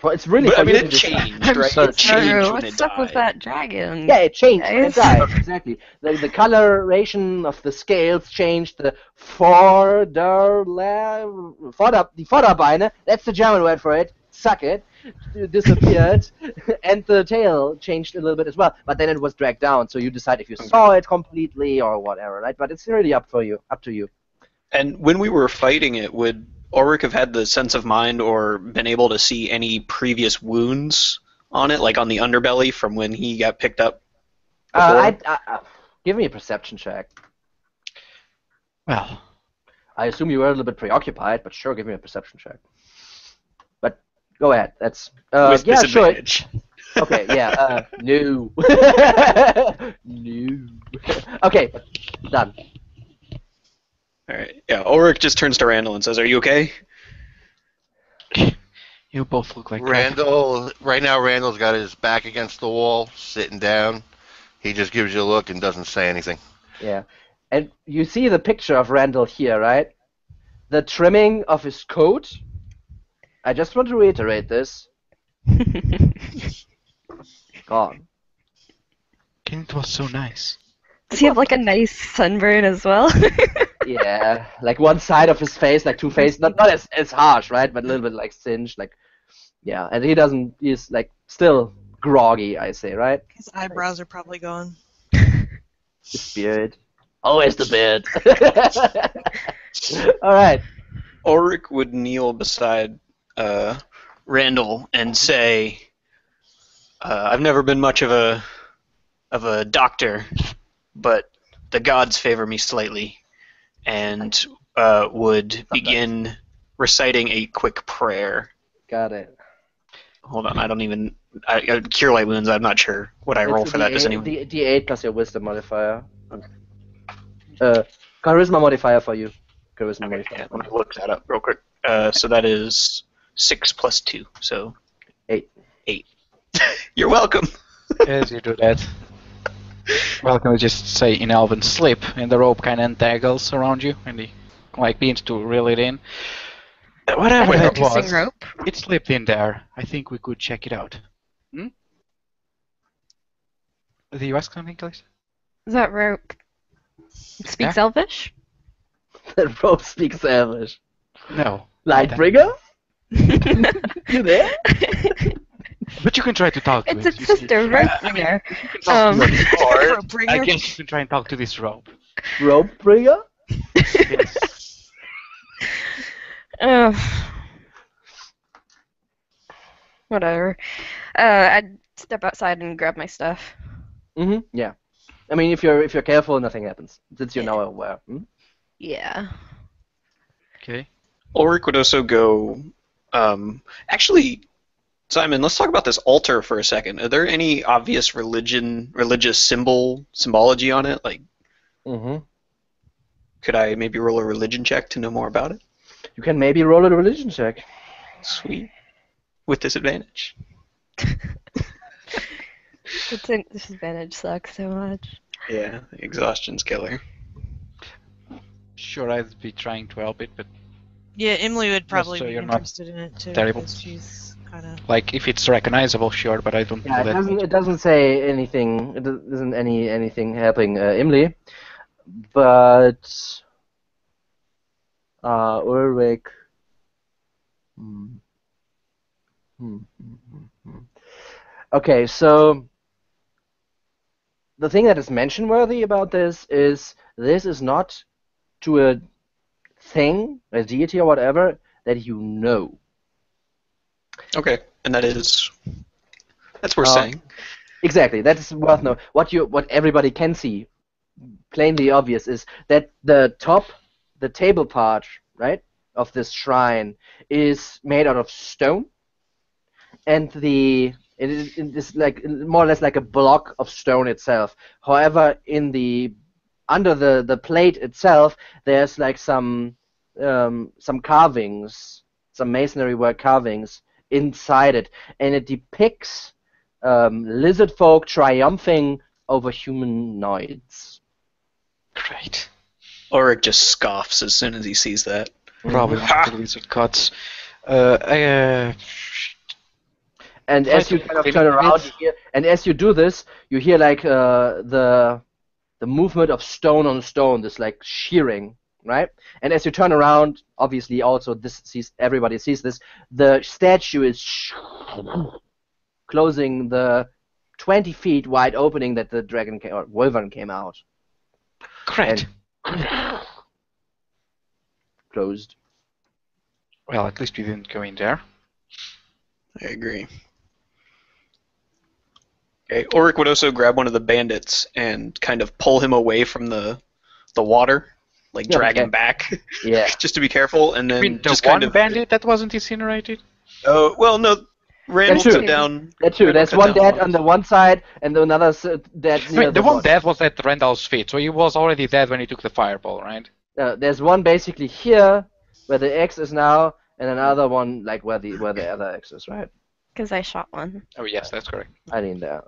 S1: It's really
S7: But
S1: for
S7: I mean,
S1: you to
S7: it
S1: decide.
S7: changed, right? It changed when
S4: What's
S7: it
S4: up with
S7: died.
S4: that dragon?
S1: Yeah, it changed. It
S4: Guys.
S1: died, exactly. The coloration of the scales changed. The Vorderbeine, that's the German word for it, suck it, disappeared, and the tail changed a little bit as well. But then it was dragged down, so you decide if you saw it completely or whatever, right? But it's really up to you.
S7: And when we were fighting it, would Ulrich have had the sense of mind or been able to see any previous wounds on it, like on the underbelly from when he got picked up before?
S1: Give me a perception check.
S3: Well,
S1: I assume you were a little bit preoccupied, but sure, give me a perception check. But go ahead. That's
S7: With
S1: yeah, sure.
S7: disadvantage.
S1: Okay, yeah. No. No. Okay, done.
S7: All right. Yeah, Ulrich just turns to Randall and says, "Are you okay?"
S3: you both look like
S6: Right now, Randall's got his back against the wall, sitting down. He just gives you a look and doesn't say anything.
S1: Yeah. And you see the picture of Randall here, right? The trimming of his coat. I just want to reiterate this. Gone.
S3: It was so nice.
S4: Does he have like a nice sunburn as well?
S1: Yeah, like one side of his face, like two faces, not as harsh, right? But a little bit like singed, like yeah. And he's like still groggy, I say, right?
S2: His eyebrows are probably gone.
S1: His beard, always the beard. All right.
S7: Ulrich would kneel beside Randall and say, "I've never been much of a doctor, but the gods favor me slightly," and would begin reciting a quick prayer.
S1: Got it.
S7: Hold on, I don't even. Cure light wounds. I'm not sure what I roll for that. Does anyone?
S1: D8 plus your wisdom modifier. Charisma modifier for you. Charisma
S7: Okay,
S1: modifier.
S7: yeah, let me look that up real quick. So that is 6 plus 2, so
S1: 8.
S7: 8. You're welcome.
S3: As you do that, welcome. Just say in Elven, slip, and the rope kind of entangles around you, and he like begins to reel it in. Whatever that
S4: Interesting
S3: was,
S4: rope.
S3: it slipped in there. I think we could check it out. Hmm? Did you ask something, Kelly?
S4: Is that rope? It speaks Elvish?
S1: That rope speaks Elvish.
S3: No.
S1: Lightbringer? You there?
S3: But you can try to talk to
S4: It's
S3: it.
S4: its sister, rope bringer.
S3: I guess you can try and talk to this rope.
S1: Rope bringer?
S3: Yes.
S4: Whatever. I'd step outside and grab my stuff.
S1: Yeah. I mean, if you're careful, nothing happens. Since you're now aware.
S4: Yeah.
S3: Okay.
S7: Ulrich would also go. Actually, Simon, let's talk about this altar for a second. Are there any obvious religious symbology on it? Like, could I maybe roll a religion check to know more about it?
S1: You can maybe roll a religion check.
S7: Sweet. With disadvantage.
S4: Disadvantage sucks so much.
S7: Yeah, exhaustion's killer.
S3: Sure, I'd be trying to help it, but
S2: Yeah, Emily would probably
S3: so
S2: be
S3: you're not
S2: interested in it too.
S3: terrible.
S2: Because she's kind of.
S3: like if it's recognizable, sure, but I don't
S1: Yeah,
S3: know that.
S1: it doesn't say anything. It isn't anything helping Imli, but Ulrich. Okay, so the thing that is mention worthy about this is not to a thing, a deity or whatever, that you know.
S7: Okay, and that's worth saying.
S1: Exactly, that is worth knowing. What everybody can see, plainly obvious, is that the table part, right, of this shrine is made out of stone, and it is like more or less like a block of stone itself. However, under the plate itself, there's like some carvings, some masonry work carvings inside it, and it depicts lizard folk triumphing over humanoids.
S3: Great.
S7: Ulrich just scoffs as soon as he sees that.
S3: Probably
S7: Ha!
S3: one of the lizard cuts.
S1: And as you kind of turn around, and as you do this, you hear like the movement of stone on stone, this like shearing, right? And as you turn around, obviously also everybody sees this. The statue is closing the 20 feet wide opening that the dragon or wyvern came out.
S3: Great.
S1: Closed.
S3: Well, at least we didn't go in there.
S7: I agree. Okay, Ulrich would also grab one of the bandits and kind of pull him away from the water, like drag him back.
S1: Yeah.
S7: Just to be careful, and then
S3: The
S7: just
S3: one
S7: kind of.
S3: bandit that wasn't incinerated?
S7: Oh well, no. Randall
S1: That's
S7: cut
S1: true.
S7: down.
S1: That's true.
S7: Randall
S1: There's
S7: cut
S1: one
S7: down
S1: dead
S7: one.
S1: on the one side and another dead near
S3: The one
S1: bottom.
S3: dead was at Randall's feet, so he was already dead when he took the fireball, right?
S1: There's one basically here where the X is now, and another one like where the other X is, right?
S4: Because I shot one.
S3: Oh yes, that's correct.
S1: I mean there.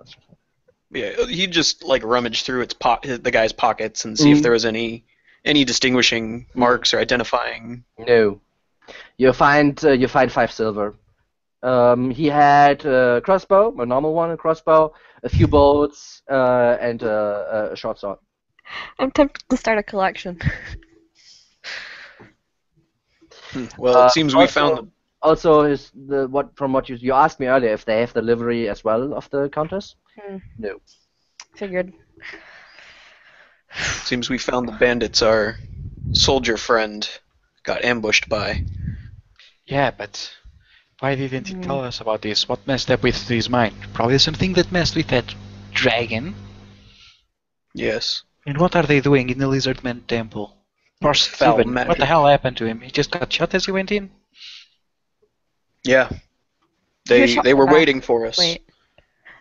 S7: Yeah, he just like rummaged through the guy's pockets and see if there was any distinguishing marks or identifying.
S1: No. You find 5 silver. He had a crossbow, a normal one, a crossbow, a few bolts, and a short sword.
S4: I'm tempted to start a collection.
S5: Well, it seems we found
S1: Also, also is the what from what you asked me earlier if they have the livery as well of the countess? No.
S4: Figured.
S5: seems we found the bandits our soldier friend got ambushed by.
S3: Yeah, but why didn't he tell us about this? What messed up with his mind? Probably something that messed with that dragon.
S5: Yes.
S3: And what are they doing in the Lizardman Temple? Poor
S5: Foul
S3: Steven, what the
S5: magic.
S3: hell happened to him? He just got shot as he went in?
S5: Yeah.
S4: He was
S5: They
S4: shot
S5: they
S4: in the
S5: were
S4: back.
S5: waiting for us.
S4: Wait.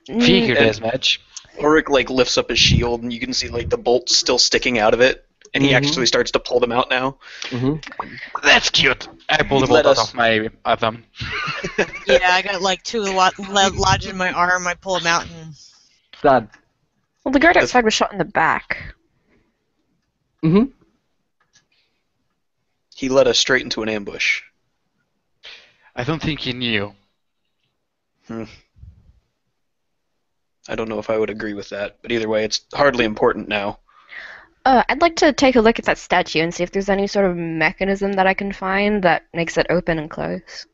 S3: Figured
S5: And-
S3: as much.
S5: Ulrich like lifts up his shield and you can see like the bolts still sticking out of it, and he actually starts to pull them out now.
S3: That's cute. I pulled the
S5: Let
S3: bolt out
S5: us-
S3: of my thumb.
S2: Yeah, I got like two lodged in my arm. I pull them out and
S1: Done.
S4: Well, the guard outside was shot in the back.
S1: Mm-hmm.
S5: He led us straight into an ambush.
S3: I don't think he knew.
S5: I don't know if I would agree with that, but either way, it's hardly important now.
S4: I'd like to take a look at that statue and see if there's any sort of mechanism that I can find that makes it open and close.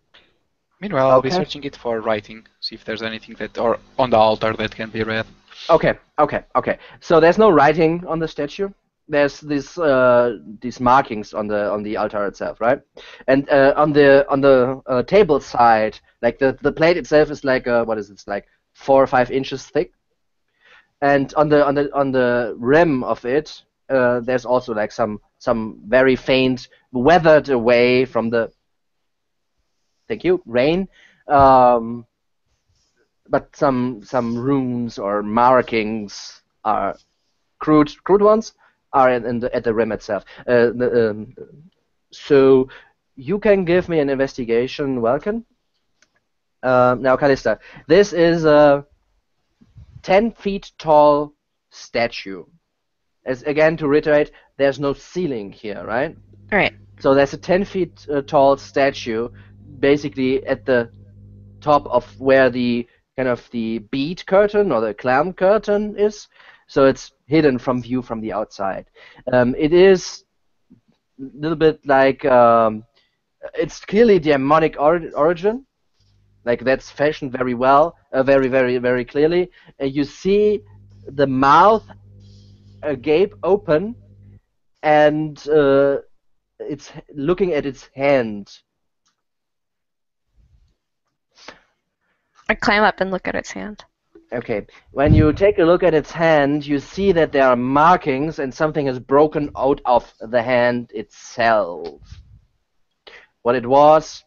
S3: Meanwhile, I'll be
S1: Okay.
S3: searching it for writing, see if there's anything that, or on the altar that can be read.
S1: Okay. So there's no writing on the statue. There's these markings on the altar itself, right? And on the table side, like the plate itself is like what is it? It's like 4 or 5 inches thick. And on the rim of it, there's also like some very faint, weathered away from the rain, but some runes or markings are crude ones are at the rim itself. So you can give me an investigation, Welkin. Now, Callista, this is a 10 feet tall statue. As again, to reiterate, there's no ceiling here, right?
S4: All right.
S1: So there's a 10 feet tall statue, basically at the top of where the kind of the bead curtain or the clam curtain is. So it's hidden from view from the outside. It is a little bit like it's clearly demonic origin. Like that's fashioned very well, very, very, very clearly. You see the mouth agape open, and it's looking at its hand.
S4: I climb up and look at its hand.
S1: Okay, when you take a look at its hand, you see that there are markings and something has broken out of the hand itself. What it was,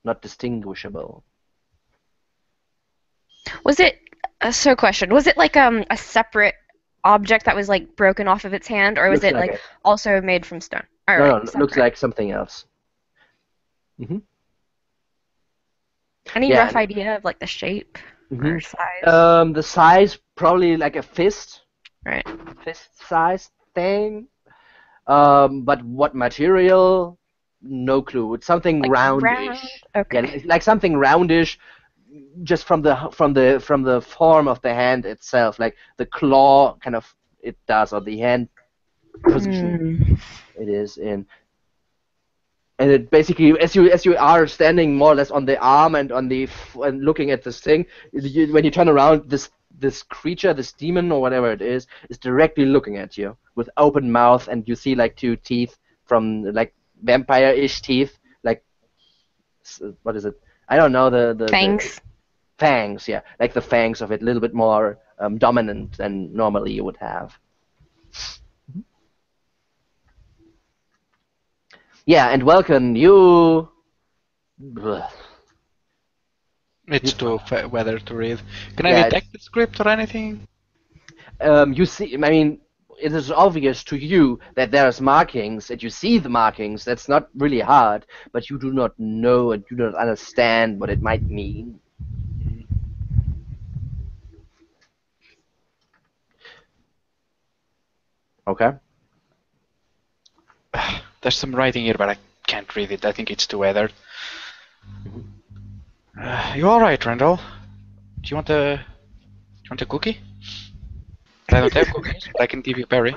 S1: not distinguishable.
S4: Was it so question? Was it like a separate object that was like broken off of its hand, or was
S1: Looks
S4: it
S1: like
S4: like
S1: it.
S4: also made from stone? All
S1: No,
S4: right.
S1: no, looks
S4: separate.
S1: like something else.
S4: Any
S1: Yeah.
S4: rough idea of like the shape or size?
S1: The size probably like a fist
S4: Right.
S1: size thing. But what material? No clue. It's something
S4: Like
S1: roundish.
S4: round? Okay.
S1: Yeah, like something roundish, just from the form of the hand itself, like the claw kind of it does, or the hand position it is in. And it basically, as you are standing more or less on the arm and and looking at this thing, when you turn around, this creature, this demon or whatever it is directly looking at you with open mouth, and you see like 2 teeth from like vampire-ish teeth, like what is it? I don't know the
S4: Fangs.
S1: Fangs, yeah, like the fangs of it, a little bit more dominant than normally you would have. Yeah, and Welcome, you. Ugh.
S3: It's too weather to read. Can
S1: Yeah,
S3: I detect the script or anything?
S1: You see, I mean, it is obvious to you that there's markings, that you see the markings. That's not really hard, but you do not know and do not understand what it might mean. Okay.
S3: There's some writing here, but I can't read it. I think it's too weathered. You all right, Randall? Do you want a cookie? I don't have cookies, but I can give you berry.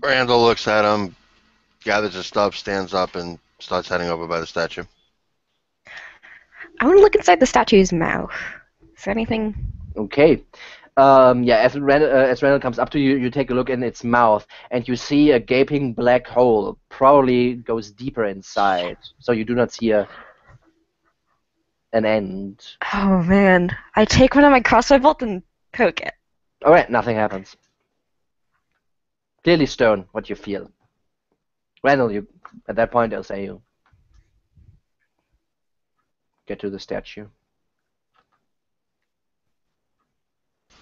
S6: Randall looks at him, gathers his stuff, stands up, and starts heading over by the statue.
S4: I want to look inside the statue's mouth. Is there anything?
S1: Okay. As Randall comes up to you, you take a look in its mouth, and you see a gaping black hole. Probably goes deeper inside, so you do not see an end.
S4: Oh man! I take one of my crossbow bolts and poke it.
S1: All right, nothing happens. Clearly stone, what you feel. Randall, you at that point, I'll say you get to the statue.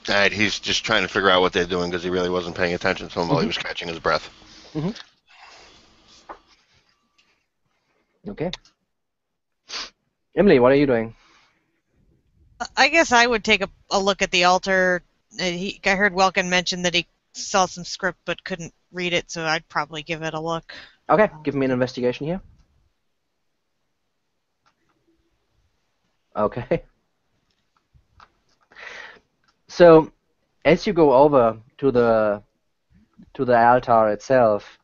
S6: Alright, he's just trying to figure out what they're doing because he really wasn't paying attention to him while he was catching his breath.
S1: Okay. Emily, what are you doing?
S2: I guess I would take a look at the altar. I heard Welkin mention that he saw some script but couldn't read it, so I'd probably give it a look.
S1: Okay, give me an investigation here. Okay. So, as you go over to the altar itself,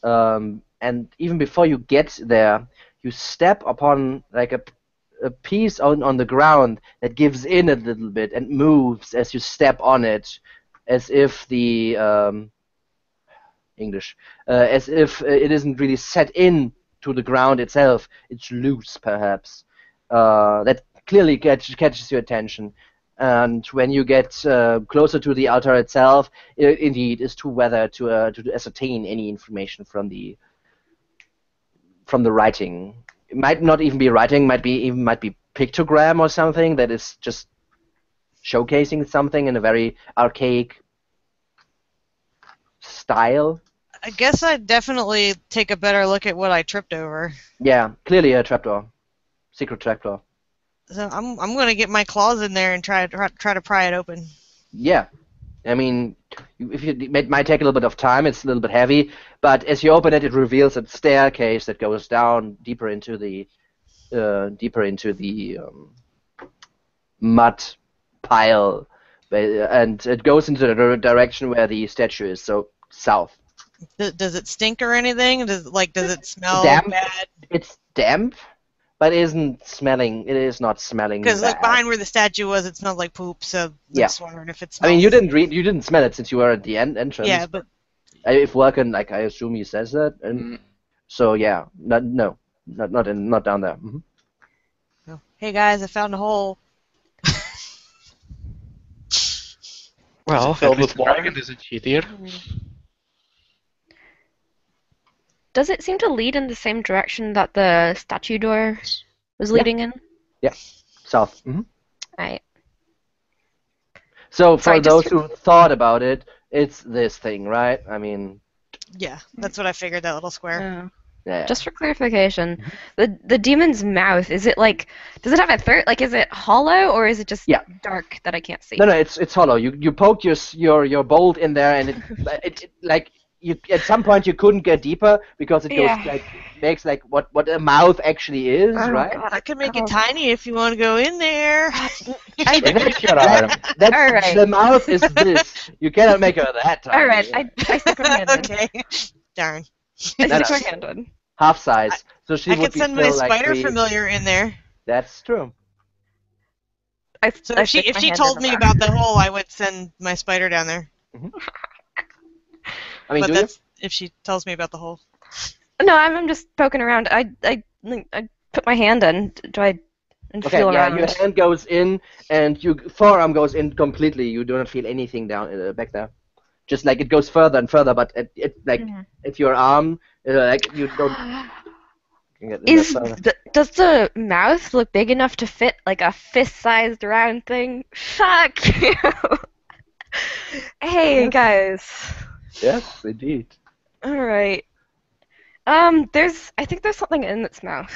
S1: and even before you get there, you step upon like a piece on the ground that gives in a little bit and moves as you step on it, as if the as if it isn't really set in to the ground itself. It's loose, perhaps. That clearly catches your attention. And when you get closer to the altar itself, it indeed is too weathered to ascertain any information from the writing. It might not even be writing. Might be pictogram or something that is just showcasing something in a very archaic style.
S2: I guess I'd definitely take a better look at what I tripped over.
S1: Yeah, clearly a trapdoor, secret trapdoor.
S2: So I'm going to get my claws in there and try to pry it open.
S1: Yeah, I mean, it might take a little bit of time. It's a little bit heavy, but as you open it, it reveals a staircase that goes down deeper into the mud pile, and it goes into the direction where the statue is. So south.
S2: Does it stink or anything? Does it smell
S1: Damp.
S2: bad?
S1: It's damp, but it is not smelling
S2: Because
S1: bad.
S2: behind where the statue was, it smelled like poop. So I'm just wondering if it smells.
S1: I mean, you didn't smell it since you were at the entrance.
S2: Yeah, but
S1: if Welkin, I assume he says that, and so yeah, not down there. Mm-hmm.
S2: Oh. Hey guys, I found a hole.
S3: Well,
S5: filled
S3: at least
S5: with
S3: the
S5: water?
S3: dragon doesn't cheat here.
S4: Does it seem to lead in the same direction that the statue door was leading in?
S1: Yeah, south. Mm-hmm.
S4: Right.
S1: So for
S4: Sorry,
S1: those
S4: just-
S1: who thought about it, it's this thing, right? I mean,
S2: Yeah, that's what I figured. That little square.
S1: yeah.
S4: Just for clarification, the demon's mouth, is it like, does it have a third, like, is it hollow or is it just dark that I can't see?
S1: No, it's hollow. You poke your bolt in there, and it like you at some point you couldn't get deeper because it goes makes like what a mouth actually is, right?
S4: God.
S2: I could make it tiny if you want to go in there.
S3: With your arm.
S1: That's
S4: All right.
S1: The mouth is this. You cannot make her that tiny.
S4: All right, I stick my hand in.
S2: Okay. Darn.
S4: I
S1: No,
S4: stick
S1: no.
S4: my hand in.
S1: Half size. So she
S2: I
S1: would
S2: could
S1: be
S2: send my
S1: still like
S2: spider
S1: 3.
S2: familiar in there.
S1: That's true.
S2: So
S4: I
S2: if she
S4: stick my hand
S2: told
S4: in
S2: me
S4: the
S2: about the hole, I would send my spider down there.
S1: I mean,
S2: But
S1: do you?
S2: that's if she tells me about the hole.
S4: No, I'm just poking around. I put my hand in. And
S1: Okay,
S4: feel
S1: yeah,
S4: around.
S1: your hand goes in, and your forearm goes in completely. You do not feel anything down back there. Just like it goes further and further, but if your arm, like you don't.
S4: Does the mouth look big enough to fit like a fist-sized round thing? Fuck you! Hey guys.
S1: Yes, indeed.
S4: All right. I think there's something in its mouth,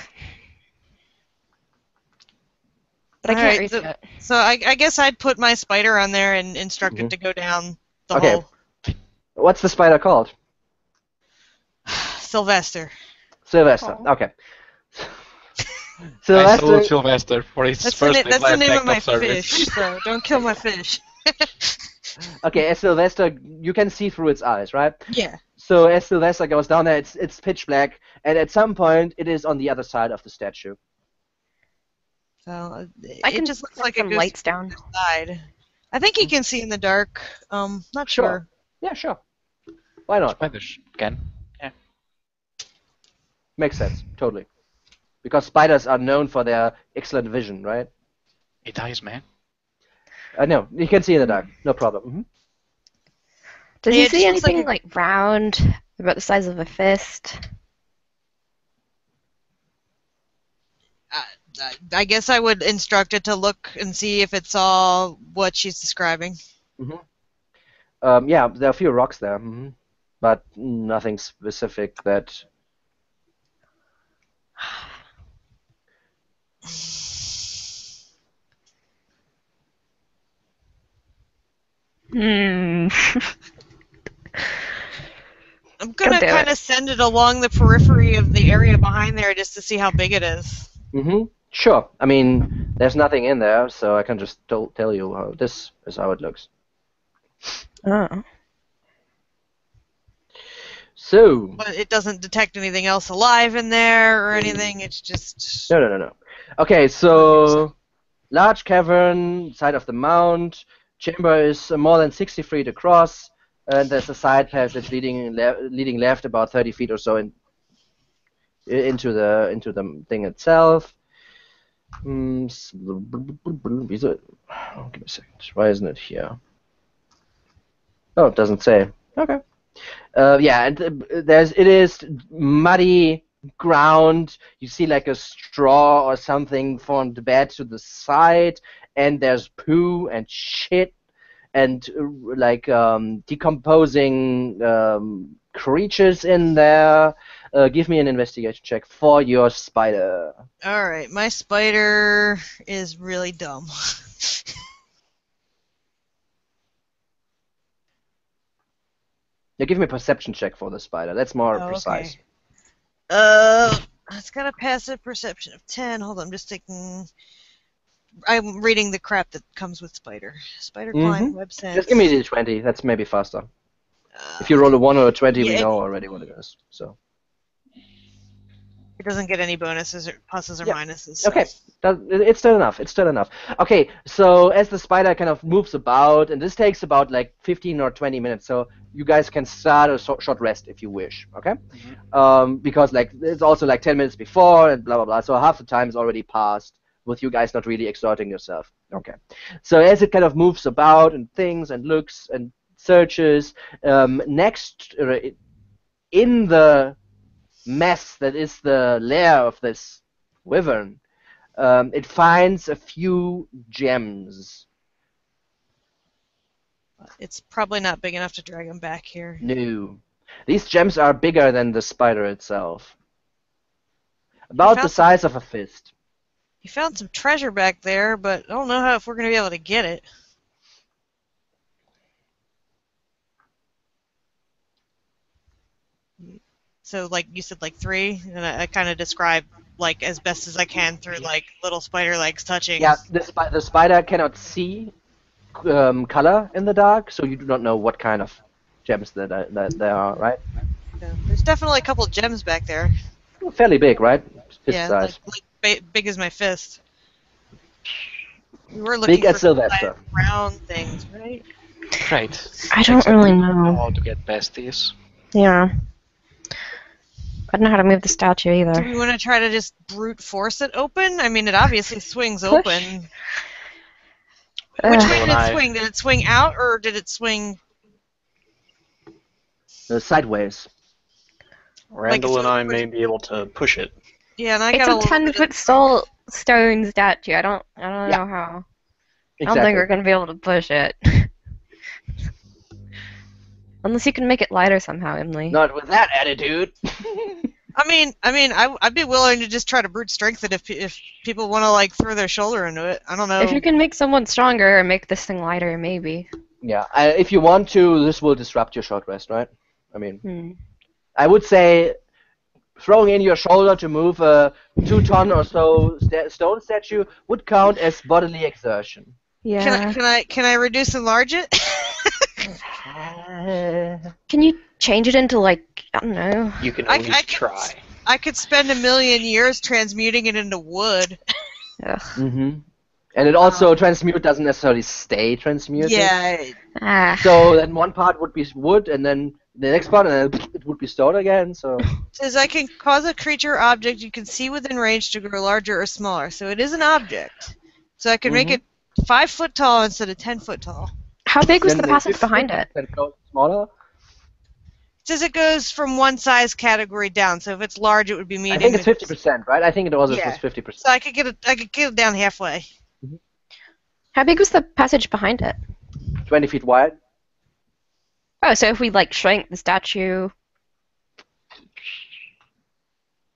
S4: but I can't
S2: Alright,
S4: reach it.
S2: So I guess I'd put my spider on there and instruct it to go down the
S1: Okay.
S2: hole.
S1: What's the spider called?
S2: Sylvester.
S1: Sylvester.
S4: Oh.
S1: Okay.
S3: I salute
S1: Sylvester,
S3: Sylvester for his
S2: That's
S3: first
S2: that's the name
S3: act
S2: of my
S3: of service.
S2: fish. So don't kill my fish.
S1: okay, as Sylvester, you can see through its eyes, right?
S2: Yeah.
S1: So as Sylvester goes down there, it's pitch black, and at some point it is on the other side of the statue.
S2: So
S4: I
S2: it
S4: can
S2: just looks
S4: put
S2: like it
S4: some
S2: goes
S4: lights
S2: to
S4: down.
S2: the side. I think he can see in the dark. Not sure.
S1: Yeah, sure. Why not?
S3: Spiders can.
S1: Makes sense, totally. Because spiders are known for their excellent vision, right?
S3: It dies, man.
S1: No, you can see in the dark, no problem. Mhm.
S4: Does
S2: Yeah,
S4: he
S2: it
S4: see
S2: just looks like
S4: anything like round, about the size of a fist?
S2: I guess I would instruct it to look and see if it saw what she's describing.
S1: Yeah, there are a few rocks there, but nothing specific that.
S4: Hmm.
S2: I'm gonna
S4: do
S2: kind
S4: it.
S2: of send it along the periphery of the area behind there just to see how big it is.
S1: Sure. I mean, there's nothing in there, so I can just tell you how this is how it looks.
S4: Oh.
S1: So.
S2: But it doesn't detect anything else alive in there or anything. It's just.
S1: No. Okay, so large cavern, side of the mount. Chamber is more than 60 feet across, and there's a side passage leading left about 30 feet or so into the thing itself. Give me a second. Why isn't it here? Oh, it doesn't say. Okay. Yeah, and it is muddy ground. You see like a straw or something from the bed to the side, and there's poo and shit and like decomposing creatures in there. Give me an investigation check for your spider.
S2: Alright, my spider is really dumb.
S1: Now give me a perception check for the spider. That's more precise.
S2: It's got a passive perception of 10. Hold on, I'm just taking. I'm reading the crap that comes with spider. Spider climb, web sense.
S1: Just give me the 20. That's maybe faster. If you roll a 1 or a 20, we know already what it is. So.
S2: It doesn't get any bonuses or pluses or minuses. So.
S1: Okay, it's still enough. It's still enough. Okay, so as the spider kind of moves about, and this takes about like 15 or 20 minutes, so you guys can start a short rest if you wish. Okay, because like it's also like 10 minutes before and blah blah blah. So half the time is already passed with you guys not really exerting yourself. Okay, so as it kind of moves about and things and looks and searches, next in the mess that is the lair of this wyvern, it finds a few gems.
S2: It's probably not big enough to drag him back here.
S1: No. These gems are bigger than the spider itself. About the size of a fist.
S2: He found some treasure back there, but I don't know if we're going to be able to get it. So, like you said, like 3, and I kind of describe like as best as I can through like little spider legs touching.
S1: Yeah, the spider cannot see color in the dark, so you do not know what kind of gems that there are, right?
S2: Yeah, there's definitely a couple gems back there.
S1: Fairly big, right? Fist size.
S2: Like big as my fist. We were looking
S1: big as Sylvester.
S2: Round things, right?
S3: Right.
S4: I don't really know.
S3: How to get past these.
S4: Yeah. I don't know how to move the statue either.
S2: Do we want to try to just brute force it open? I mean, it obviously swings open. Which way did it swing? Did it swing out or did it swing
S1: sideways?
S5: Randall and I may be able to push it.
S2: Yeah, and I
S4: it's
S2: got
S4: a 10-foot stone statue. I don't know how.
S1: Exactly.
S4: I don't think we're gonna be able to push it. Unless you can make it lighter somehow, Emily.
S1: Not with that attitude.
S2: I'd be willing to just try to brute strength it if people want to like throw their shoulder into it. I don't know.
S4: If you can make someone stronger or make this thing lighter, maybe.
S1: Yeah, if you want to, this will disrupt your short rest, right? I mean,
S4: Hmm.
S1: I would say throwing in your shoulder to move a 2-ton or so stone statue would count as bodily exertion.
S4: Yeah.
S2: Can I reduce and enlarge it?
S4: Can you change it into like I don't know?
S7: You can
S2: I-
S7: at
S2: I
S7: least
S2: could-
S7: try.
S2: I could spend 1,000,000 years transmuting it into wood.
S4: Ugh.
S1: Mm-hmm. And it also transmute doesn't necessarily stay transmuted.
S2: Yeah.
S4: Ah.
S1: So then one part would be wood, and then the next part, and then it would be stone again. So
S2: Says I can cause a creature or object you can see within range to grow larger or smaller. So it is an object. So I can make it 5 foot tall instead of 10 foot tall.
S4: How big was
S1: then
S4: the passage behind it?
S1: Then it goes smaller.
S2: It says it goes from one size category down. So if it's large, it would be medium.
S1: I think it's 50%, right? I think it was
S2: Yeah.
S1: 50%.
S2: So I could get it down halfway.
S4: How big was the passage behind it?
S1: 20 feet wide.
S4: Oh, so if we like shrank the statue,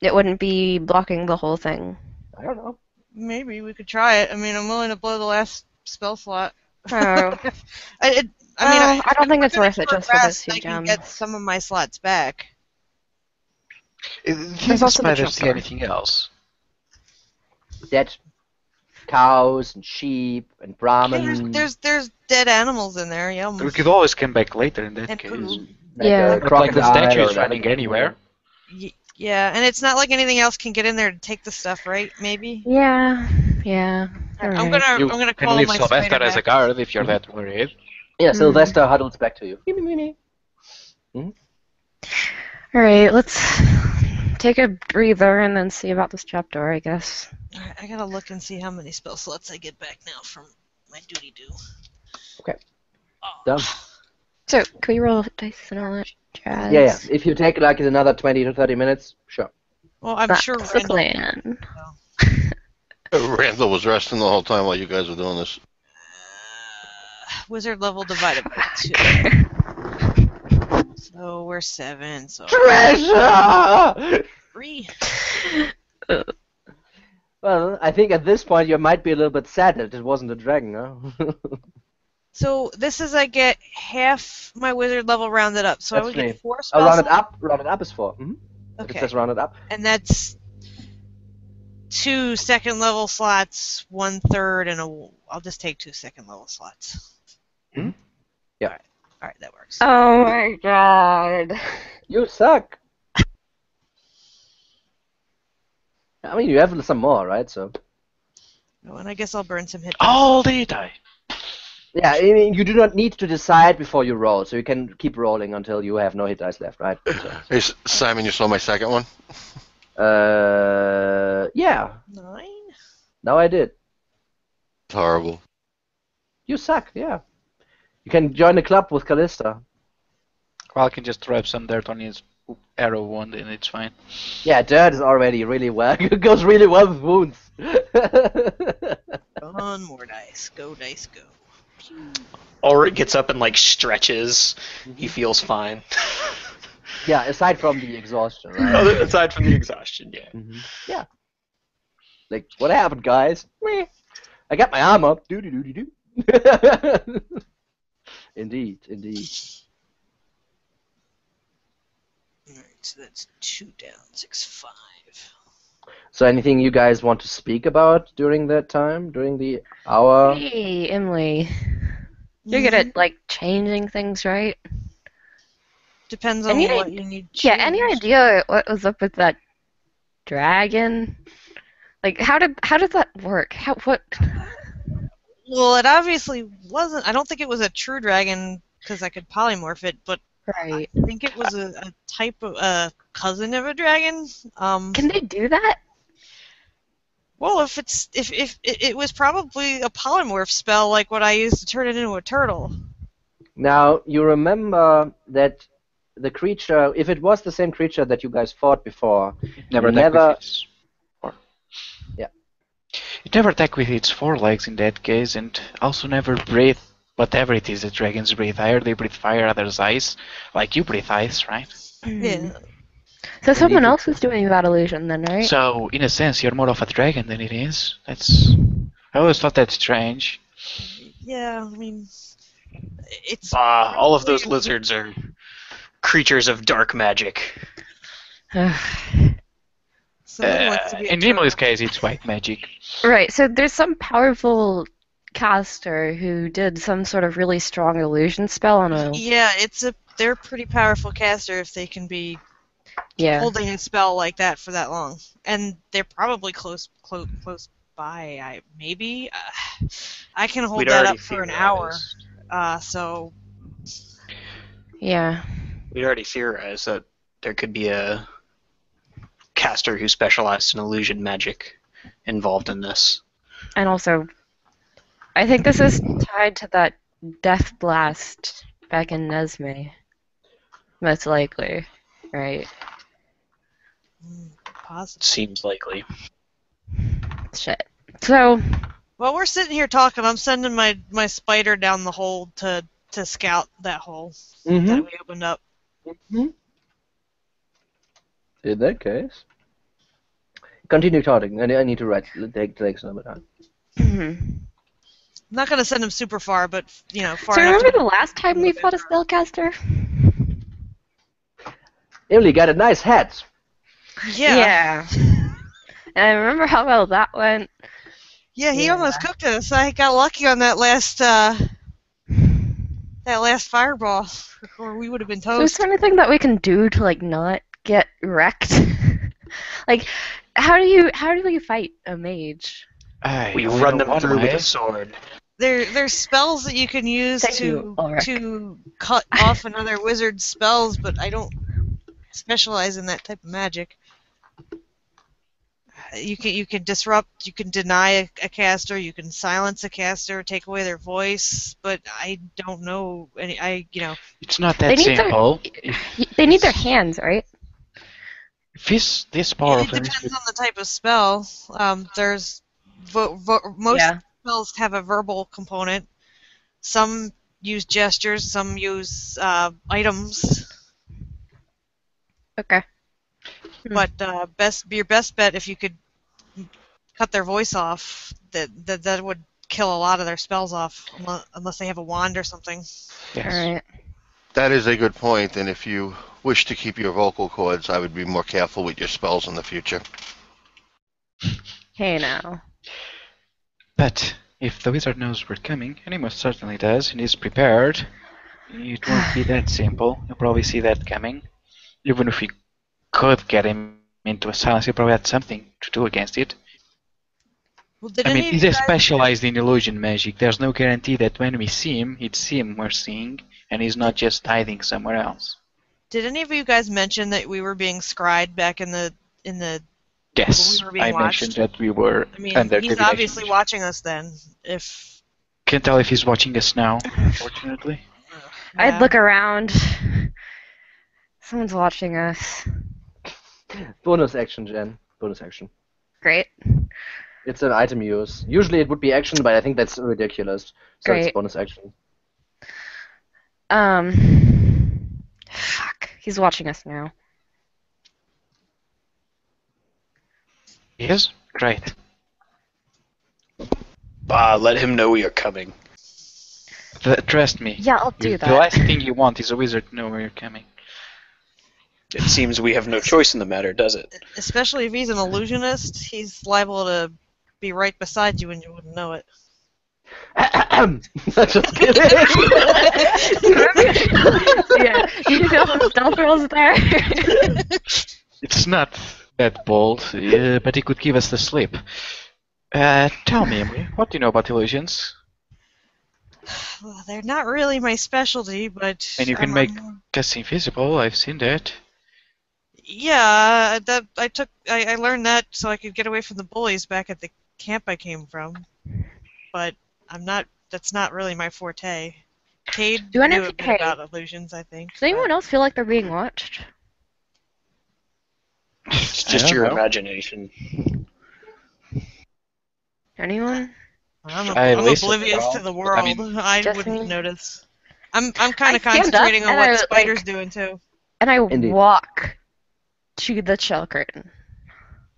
S4: it wouldn't be blocking the whole thing.
S1: I don't know.
S2: Maybe we could try it. I mean, I'm willing to blow the last spell slot.
S4: Oh.
S2: I
S4: I don't think it's
S2: if we're
S4: worth it
S2: gonna
S4: just for those
S2: progress,
S4: 2
S2: I can
S4: gems.
S2: get some of my slots back.
S3: Do
S4: There's
S3: the
S4: also the
S3: spiders see
S4: trapdoor.
S3: anything else?
S1: Dead cows and sheep and Brahmin.
S2: There's dead animals in there. Yeah.
S3: We could always come back later in that
S2: And
S3: case.
S2: food.
S1: like
S4: Yeah.
S1: a
S3: Not like the
S1: crocodile
S3: statue
S1: or
S3: is running anywhere.
S2: Yeah, and it's not like anything else can get in there to take the stuff, right? Maybe.
S4: Yeah. Yeah.
S2: I'm
S4: Alright.
S2: gonna
S3: You
S2: I'm gonna
S3: can
S2: call
S3: leave
S2: my
S3: Sylvester
S2: spider
S3: as a
S2: back.
S3: guard if you're that worried.
S1: Yeah, Sylvester huddles back to you.
S4: Alright, let's take a breather and then see about this trapdoor, I guess.
S2: Alright, I gotta look and see how many spell slots I get back now from my duty do.
S1: Okay.
S2: Oh.
S1: Done.
S4: So, can we roll dice and all that jazz?
S1: Yeah. If you take like another 20 to 30 minutes, sure.
S2: Well, I'm
S4: That's
S2: sure
S4: the
S2: Randall.
S4: plan.
S6: Randall was resting the whole time while you guys were doing this.
S2: Wizard level divided by 2. So we're 7. So
S1: Treasure!
S2: 3.
S1: Well, I think at this point you might be a little bit sad that it wasn't a dragon, huh?
S2: So this is I get half my wizard level rounded up. So I
S1: That's
S2: would
S1: me.
S2: get 4
S1: Oh,
S2: spell
S1: rounded
S2: slots,
S1: up? Rounded up is 4. Mm-hmm. It
S2: Okay.
S1: says rounded up.
S2: and that's 2 second level slots, 1/3, and I'll just take 2 second level slots.
S1: Hmm? Yeah.
S2: All right, that works.
S4: Oh my god.
S1: You suck! I mean, you have some more, right? So.
S2: Oh, and I guess I'll burn some hit.
S3: All the time.
S1: Yeah, I mean, you do not need to decide before you roll, so you can keep rolling until you have no hit dice left, right? So,
S6: Hey, Simon, you saw my second one?
S1: yeah.
S2: 9.
S1: Now I did.
S6: It's horrible.
S1: You suck, yeah. You can join the club with Callista.
S3: Val can just rub some dirt on his arrow wound and it's fine.
S1: Yeah, dirt is already really well. It goes really well with wounds.
S2: On more dice. Go, dice, go.
S7: Ulrich gets up and like stretches. He feels fine.
S1: Yeah, aside from the exhaustion, right?
S7: Aside from the exhaustion, yeah.
S1: Yeah. Like, what happened, guys? Meh. I got my arm up. Do-do-do-do-do. Indeed, indeed.
S2: Alright, so that's 2 down, 6, 5.
S1: So anything you guys want to speak about during that time? During the hour?
S4: Hey, Emily. You're good at like changing things, right?
S2: Depends on
S4: Any
S2: what
S4: i-
S2: you need.
S4: Yeah, any
S2: changed.
S4: idea what was up with that dragon? Like how did that work? What
S2: Well, it obviously wasn't. I don't think it was a true dragon because I could polymorph it, but
S4: right.
S2: I think it was a type of a cousin of a dragon.
S4: Can they do that?
S2: Well, if it was probably a polymorph spell like what I used to turn it into a turtle.
S1: Now, you remember that the creature, if it was the same creature that you guys fought before,
S3: Never attack
S1: Never-
S3: with its four.
S1: Yeah.
S3: It never attack with its 4 legs in that case, and also never breathe whatever it is that dragons breathe. Either they breathe fire, others ice. Like you breathe ice, right?
S2: Yeah.
S4: So someone else was doing that illusion then, right?
S3: So, in a sense, you're more of a dragon than it is. I always thought that strange.
S2: Yeah, I mean, it's
S7: All of those lizards are creatures of dark magic.
S2: So who wants to be a
S3: In
S2: turtle?
S3: Emily's case, it's white magic.
S4: Right, so there's some powerful caster who did some sort of really strong illusion spell on a...
S2: Yeah, they're a pretty powerful caster if they can be
S4: Yeah.
S2: holding a spell like that for that long, and they're probably close by. Maybe I can hold
S7: We'd
S2: that
S7: already
S2: up for an hour.
S7: theorized.
S2: So
S4: Yeah.
S7: We'd already theorized that there could be a caster who specialized in illusion magic involved in this.
S4: And also, I think this is tied to that death blast back in Nesme. Most likely, right?
S2: positive.
S7: Seems likely.
S4: Shit. So,
S2: While we're sitting here talking, I'm sending my spider down the hole to scout that hole that we opened up.
S1: In that case, continue talking. I need to take some time.
S2: I'm not gonna send him super far, but far
S4: so
S2: enough.
S4: remember the last time we fought a spellcaster?
S1: Emily got a nice hat.
S2: Yeah.
S4: And I remember how well that went.
S2: Yeah, he
S4: Yeah.
S2: almost cooked us. I got lucky on that last fireball, or we would have been
S4: So is
S2: toast.
S4: there anything that we can do to like not get wrecked? Like, how do you fight a mage?
S7: We
S3: only
S7: run
S3: know
S7: them
S3: one
S7: through with
S3: way.
S7: a sword.
S2: There's spells that you can use
S4: Thank you, Ulrich.
S2: to cut off another wizard's spells, but I don't specialize in that type of magic. You can disrupt, you can deny a caster, you can silence a caster, take away their voice, but I don't know any.
S3: It's not
S4: They
S3: that
S4: need their-
S3: simple.
S4: They need their hands, right?
S3: If this
S2: It
S3: powerful,
S2: depends on the type of spell. There's most
S4: Yeah.
S2: spells have a verbal component. Some use gestures, some use items.
S4: Okay.
S2: But your best bet if you could cut their voice off, that would kill a lot of their spells off, unless they have a wand or something.
S3: yes.
S4: All right.
S6: That is a good point, and if you wish to keep your vocal cords, I would be more careful with your spells in the future.
S4: Hey now.
S3: But if the wizard knows we're coming, and he most certainly does, and is prepared, it won't be that simple. You'll probably see that coming. Even if we could get him into a silence, he probably had something to do against it.
S2: Well, did
S3: I
S2: any
S3: mean,
S2: of
S3: he's
S2: you
S3: a
S2: guys-
S3: specialized in illusion magic. There's no guarantee that when we see him, it's him we're seeing, and he's not just hiding somewhere else.
S2: Did any of you guys mention that we were being scried back in the?
S3: Yes,
S2: we were being
S3: I
S2: watched.
S3: mentioned that we were
S2: I mean,
S3: under
S2: he's
S3: divination.
S2: obviously watching us then. If
S3: Can't tell if he's watching us now, unfortunately.
S4: I'd look around. Someone's watching us.
S1: Bonus action, Jen. Bonus action.
S4: Great.
S1: It's an item use. Usually it would be action, but I think that's ridiculous. So it's
S4: Great.
S1: bonus action.
S4: Fuck. He's watching us now.
S3: Yes? Great.
S7: Let him know we are coming.
S3: Trust me.
S4: Yeah, I'll do
S3: The
S4: that.
S3: last thing you want is a wizard to know where you're coming.
S7: It seems we have no choice in the matter, does it?
S2: especially if he's an illusionist, he's liable to be right beside you and you wouldn't know it.
S1: Just kidding.
S4: Yeah. Did you feel some stealth rolls there?
S3: It's not that bold, but he could give us the slip. Tell me, Emily, what do you know about illusions?
S2: Well, they're not really my specialty, but
S3: And you can make us invisible, I've seen that.
S2: Yeah, I learned that so I could get away from the bullies back at the camp I came from. But that's not really my forte. Cade
S4: Do any
S2: knew
S4: of
S2: a
S4: you-
S2: bit
S4: hey.
S2: about illusions, I think.
S4: Does anyone else feel like they're being watched?
S7: It's
S3: I
S7: just
S3: don't
S7: your
S3: know.
S7: imagination.
S4: Anyone?
S2: I'm
S3: I listen
S2: oblivious
S3: at all,
S2: to the
S3: but
S2: world.
S3: I mean-
S2: I
S4: Just
S2: wouldn't
S4: me.
S2: notice. I'm kind
S4: I
S2: of
S4: stand up
S2: concentrating on
S4: and
S2: what
S4: I,
S2: Spider's
S4: like-
S2: doing too.
S4: And I
S1: Indeed.
S4: walk to the shell curtain.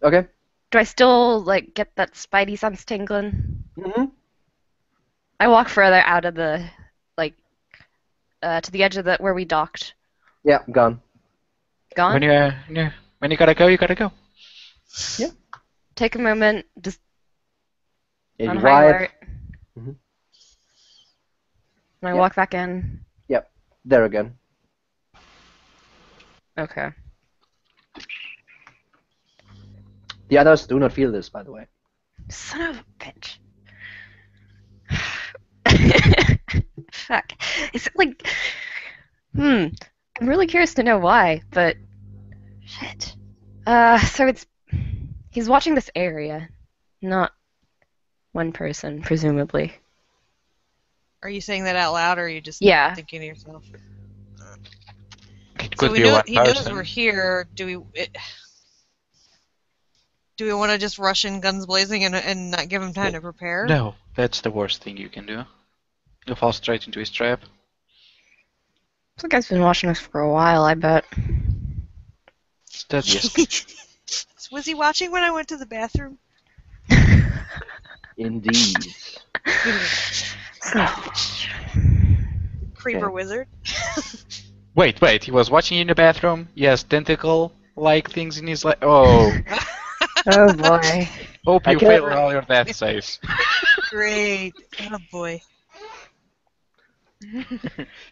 S1: Okay.
S4: Do I still like get that spidey sense tingling?
S1: Mm-hmm.
S4: I walk further out of the to the edge of the where we docked.
S1: Yeah, gone.
S4: Gone?
S3: When you gotta go, you gotta go.
S1: Yeah.
S4: Take a moment, just
S1: Yeah,
S4: on
S1: you
S4: high
S1: wipe.
S4: alert.
S1: Mhm.
S4: And I
S1: Yep.
S4: walk back in.
S1: Yep. There again.
S4: Okay.
S1: The others do not feel this, by the way.
S4: Son of a bitch. Fuck. Is it like... I'm really curious to know why, but... Shit. So it's... He's watching this area, not one person, presumably.
S2: Are you saying that out loud, or are you just
S4: Yeah.
S2: thinking to yourself?
S3: It
S2: So
S3: could be one
S2: he knows
S3: person.
S2: we're here. Do we want to just rush in guns blazing and not give him time to prepare?
S3: No, that's the worst thing you can do. You'll fall straight into his trap.
S4: This guy's been watching us for a while, I bet.
S3: That yes.
S2: Was he watching when I went to the bathroom?
S1: Indeed.
S2: Creeper
S1: Okay.
S2: wizard.
S3: Wait, he was watching in the bathroom? Yes, tentacle-like things in his oh.
S4: Oh boy.
S3: Hope
S1: I
S3: you
S1: can't
S3: failed
S1: re-
S3: all your death saves.
S2: Great. Oh boy.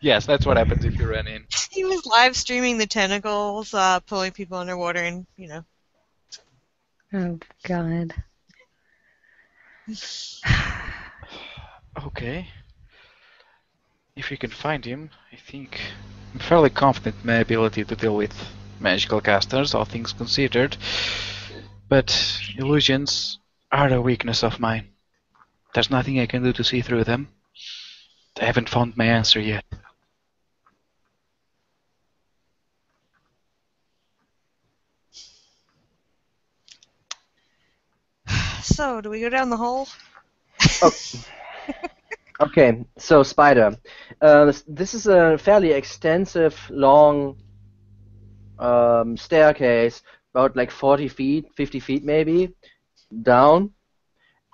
S3: Yes, that's what happens if you run in.
S2: He was live streaming the tentacles, pulling people underwater, and
S4: Oh god.
S3: Okay. If we can find him, I think I'm fairly confident in my ability to deal with magical casters, all things considered. But illusions are a weakness of mine. There's nothing I can do to see through them. I haven't found my answer yet.
S2: So, do we go down the hole?
S1: Oh. Okay, so Spider. This is a fairly extensive, long staircase, about like 40 feet, 50 feet maybe, down,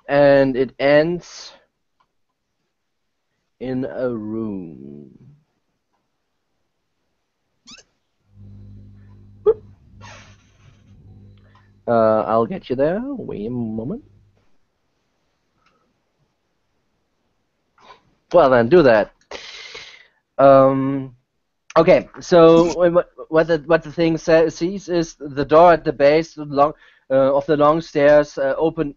S1: and it ends in a room. Whoop. I'll get you there. Wait a moment. Well then, do that. Okay, so what the thing sees is the door at the base of the long stairs open,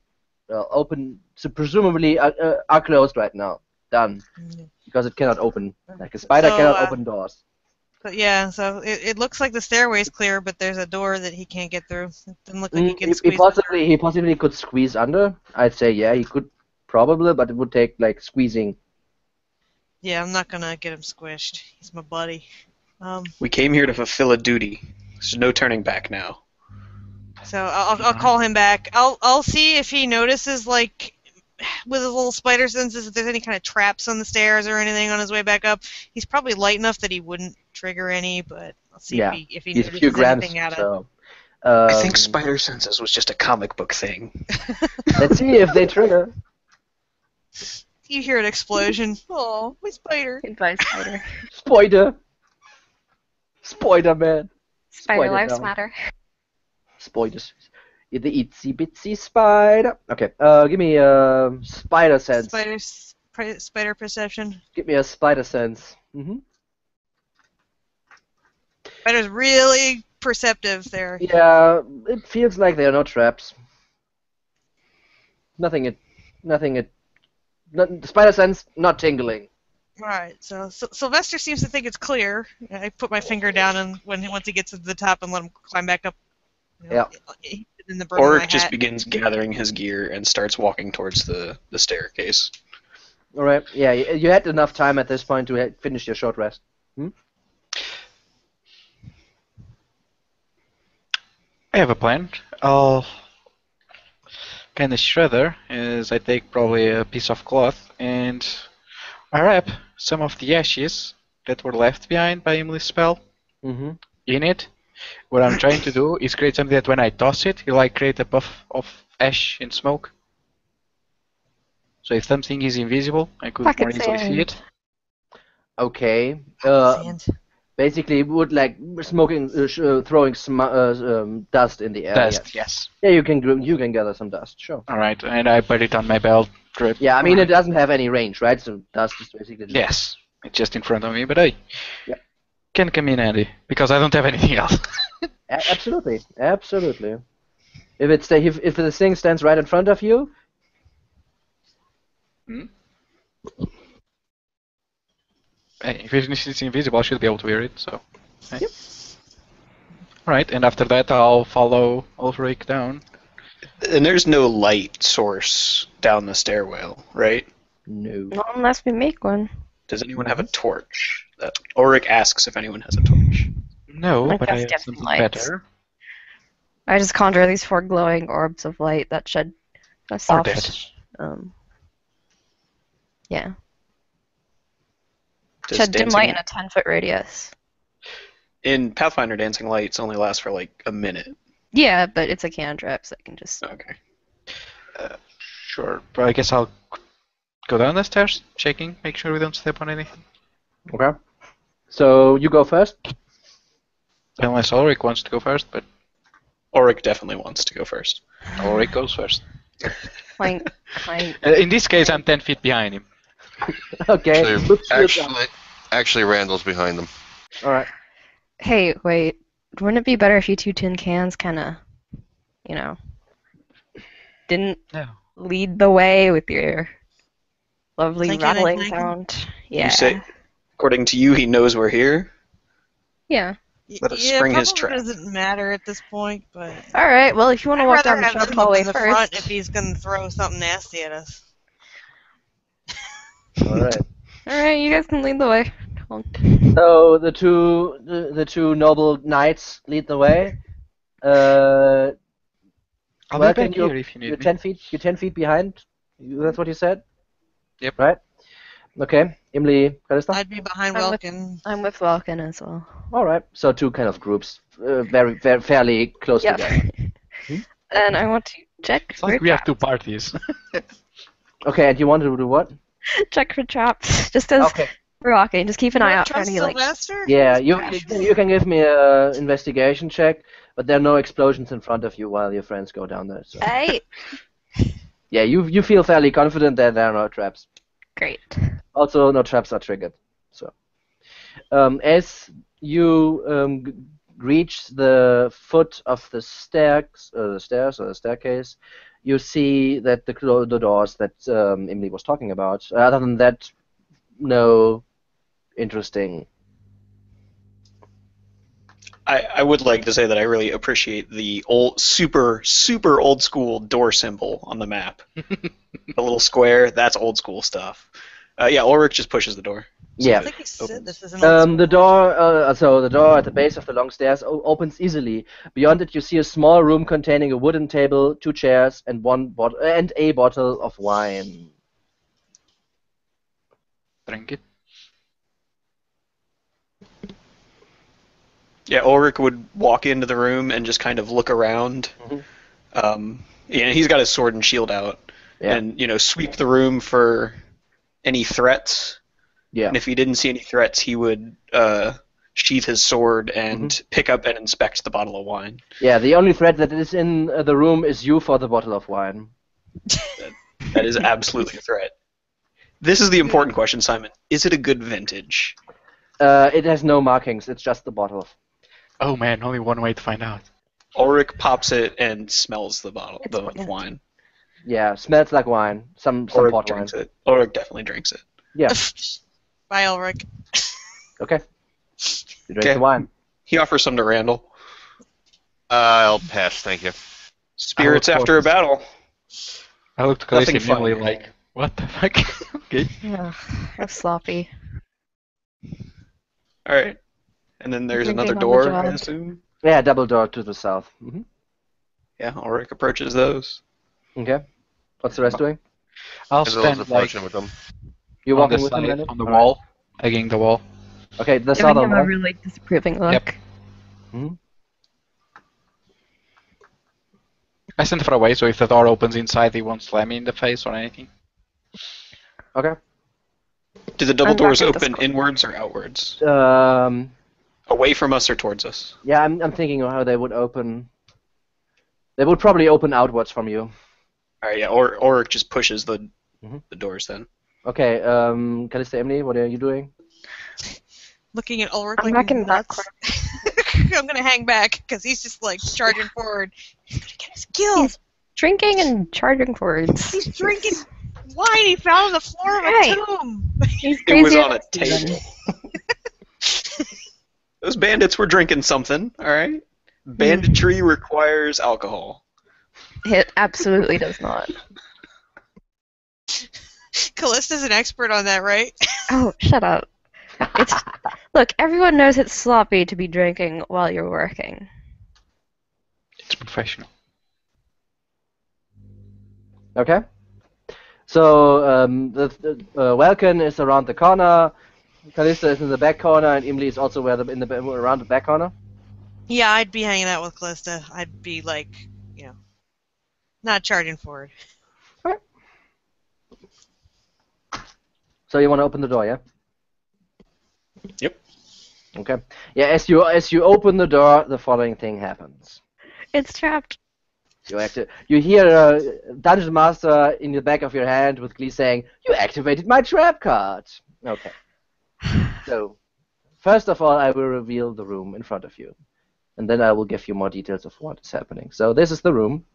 S1: so presumably are closed right now. Done, because it cannot open. Like a spider
S2: So,
S1: cannot open doors.
S2: But yeah, so it looks like the stairway's clear, but there's a door that he can't get through. It doesn't look like he can squeeze under.
S1: He possibly could squeeze under. I'd say yeah, he could probably, but it would take like squeezing.
S2: Yeah, I'm not gonna get him squished. He's my buddy.
S5: We came here to fulfill a duty. There's no turning back now.
S2: So I'll call him back. I'll see if he notices, like, with his little spider senses, if there's any kind of traps on the stairs or anything on his way back up. He's probably light enough that he wouldn't trigger any, but I'll see if he
S1: he's a
S2: notices
S1: few grams.
S2: anything out of.
S1: So,
S5: I think spider senses was just a comic book thing.
S1: let's see if they trigger.
S2: You hear an explosion. Oh, my spider.
S4: Goodbye, spider.
S1: Spider. Spider Man.
S4: Spider lives
S1: down.
S4: matter.
S1: Spiders. The itsy bitsy spider. Okay, give me a spider sense.
S2: Spider perception.
S1: Give me a spider sense.
S2: Spider's really perceptive there.
S1: Yeah, it feels like there are no traps. Spider sense not tingling.
S2: Alright, so Sylvester seems to think it's clear. I put my finger down and once he gets to the top and let him climb back up. In the
S5: Oric just begins gathering his gear and starts walking towards the staircase.
S1: Alright, yeah, you had enough time at this point to finish your short rest.
S3: I have a plan. I'll kind of shredder as I take probably a piece of cloth and I wrap some of the ashes that were left behind by Emily's spell in it. What I'm trying to do is create something that when I toss it, it'll like create a puff of ash and smoke. So if something is invisible, I could more easily see it.
S1: Okay.
S2: Sand.
S1: Basically, would like smoking, throwing dust in the air.
S3: Dust, yes.
S1: Yeah, you can gather some dust, sure.
S3: Alright, and I put it on my belt strip.
S1: Yeah, I mean it doesn't have any range, right? So dust is basically just...
S3: Yes, it's just in front of me, but hey,
S1: Yeah.
S3: can come in handy because I don't have anything else.
S1: Absolutely, absolutely. If the thing stands right in front of you,
S3: Hey, if it's invisible, I should be able to hear it. So. Hey.
S1: Yep.
S3: Right, and after that, I'll follow Ulrich down.
S5: And there's no light source down the stairwell, right?
S1: no.
S4: Not unless we make one.
S5: Does anyone have a torch? Ulrich asks if anyone has a torch.
S3: No,
S4: I
S3: but I
S4: guess
S3: have
S4: get
S3: something
S4: lights.
S3: better.
S4: I just conjure these 4 glowing orbs of light that shed a
S3: Or
S4: soft,
S3: this.
S4: yeah,
S5: Does
S4: shed dim
S5: dancing-
S4: light in a 10-foot radius.
S5: In Pathfinder, dancing lights only last for like a minute.
S4: Yeah, but it's a cantrip, so I can just.
S5: Okay.
S3: Sure, but I guess I'll go down the stairs, checking, make sure we don't step on anything.
S1: Okay. So you go first.
S3: Unless Ulrich wants to go first, but
S5: Ulrich definitely wants to go first.
S3: Ulrich goes first.
S4: Clank, clank.
S3: In this case, I'm 10 feet behind him.
S1: Okay.
S6: Actually, Randall's behind them.
S1: All right.
S4: Hey, wait. Wouldn't it be better if you 2 tin cans kind of, didn't
S3: No.
S4: lead the way with your lovely
S2: Clinking and
S4: rattling
S2: clanking?
S4: sound? Yeah.
S5: You say, according to you, he knows we're here.
S4: Yeah.
S5: Let us
S2: Yeah,
S5: spring his
S2: probably
S5: trap.
S2: doesn't matter at this point, but
S4: All right. Well, if you want to
S2: I'd
S4: walk
S2: rather
S4: down the
S2: have
S4: sharp
S2: him up
S4: hallway
S2: in the front
S4: first.
S2: if he's gonna throw something nasty at us.
S1: All right.
S4: All right, you guys can lead the way.
S1: So the two noble knights lead the way.
S3: I'll be
S1: Welcome,
S3: back here if you need
S1: You're
S3: me.
S1: 10 feet. You're 10 feet behind. That's what you said.
S3: Yep.
S1: Right. Okay. Imli, Kalista.
S2: I'd be behind
S4: I'm with-
S2: Welkin.
S4: I'm with Vulcan as well.
S1: All right. So two kind of groups, very fairly close
S4: Yeah.
S1: together.
S4: And I want to check
S3: It's
S4: for
S3: like we have
S4: traps.
S3: 2 parties.
S1: Okay. And you want to do what?
S4: Check for traps. Just as
S1: Okay.
S4: we're walking, just keep an eye out for
S2: Trust
S4: any like.
S2: Sylvester?
S1: Yeah. You can give me a investigation check, but there are no explosions in front of you while your friends go down there. So.
S4: Hey,
S1: Yeah. You feel fairly confident that there are no traps.
S4: great.
S1: Also, no traps are triggered. So, as you reach the foot of the stairs or the staircase, you see that the doors that Emily was talking about. Other than that, no interesting.
S5: I would like to say that I really appreciate the old, super old school door symbol on the map. The little square, that's old school stuff. Yeah, Ulrich just pushes the door.
S2: I
S1: Yeah.
S2: think he said this is an
S1: The door, so the door at the base of the long stairs opens easily. Beyond it, you see a small room containing a wooden table, 2 chairs, and a bottle of wine.
S3: Drink it.
S5: Yeah, Ulrich would walk into the room and just kind of look around. He's got his sword and shield out,
S1: Yeah.
S5: and sweep the room for any threats.
S1: Yeah.
S5: And if he didn't see any threats, he would sheath his sword and pick up and inspect the bottle of wine.
S1: Yeah, the only threat that is in the room is you for the bottle of wine.
S5: That is absolutely a threat. This is the important question, Simon. Is it a good vintage?
S1: It has no markings, it's just the bottle.
S3: Oh man, only one way to find out.
S5: Ulrich pops it and smells the bottle,
S4: It's
S5: the
S4: poignant.
S5: wine.
S1: Yeah, smells like wine. Some
S5: Ulrich
S1: port wine.
S5: drinks it. Ulrich definitely drinks it.
S1: Yeah,
S2: Bye, Ulrich.
S1: okay. You drink
S5: Okay.
S1: the wine.
S5: He offers some to Randall.
S6: I'll pass, thank you.
S5: Spirits
S3: I look
S5: after a battle.
S3: I looked
S5: Nothing
S3: closely immediately
S5: fun.
S3: like, what the fuck? Okay.
S4: Yeah, that's sloppy.
S5: All right. And then there's
S4: Drinking
S5: another
S4: on the
S5: door,
S4: job.
S5: I assume.
S1: Yeah, double door to the south.
S5: Yeah, Ulrich approaches those.
S1: Okay. What's the rest doing?
S3: I'll
S6: As well as
S3: stand like
S6: approaching with them.
S1: You're
S3: on the
S1: walking with them,
S3: side,
S1: Randy?
S3: on the
S1: Alright.
S3: wall, egging the wall.
S1: Okay, the
S4: Giving
S1: southern
S4: him a
S1: wall.
S4: really disapproving look.
S3: Yep. I stand far away, so if the door opens inside, he won't slam me in the face or anything.
S1: Okay.
S5: Do the double
S4: I'm
S5: doors
S4: back at the
S5: open
S4: square.
S5: inwards or outwards?
S7: Away from us or towards us?
S1: Yeah, I'm thinking of how they would open. They would probably open outwards from you.
S7: All right, yeah. Or just pushes the
S1: Mhm.
S7: the doors then.
S1: Okay, Callista, Emily, what are you doing?
S2: Looking at Ulrich
S4: I'm
S2: like
S4: back
S2: he's
S4: in
S2: nuts. I'm gonna hang back because he's just like charging forward. He's gonna get us killed.
S4: He's drinking and charging forwards.
S2: He's drinking wine he found on the floor of a
S4: Right.
S2: tomb.
S4: He's
S7: It was
S4: crazy
S7: on a table. Those bandits were drinking something, alright? Banditry requires alcohol.
S4: It absolutely does not.
S2: Callista's an expert on that, right?
S4: Oh, shut up. It's look, everyone knows it's sloppy to be drinking while you're working.
S3: It's professional.
S1: Okay. So the Welkin is around the corner, Callista is in the back corner, and Emily is also around the back corner.
S2: Yeah, I'd be hanging out with Callista. I'd be like, not charging forward.
S1: So you want to open the door, yeah?
S7: Yep.
S1: Okay. Yeah. As you open the door, the following thing happens.
S4: It's trapped.
S1: You hear a dungeon master in the back of your hand with glee saying, "You activated my trap card." Okay. So, first of all, I will reveal the room in front of you, and then I will give you more details of what is happening. So this is the room.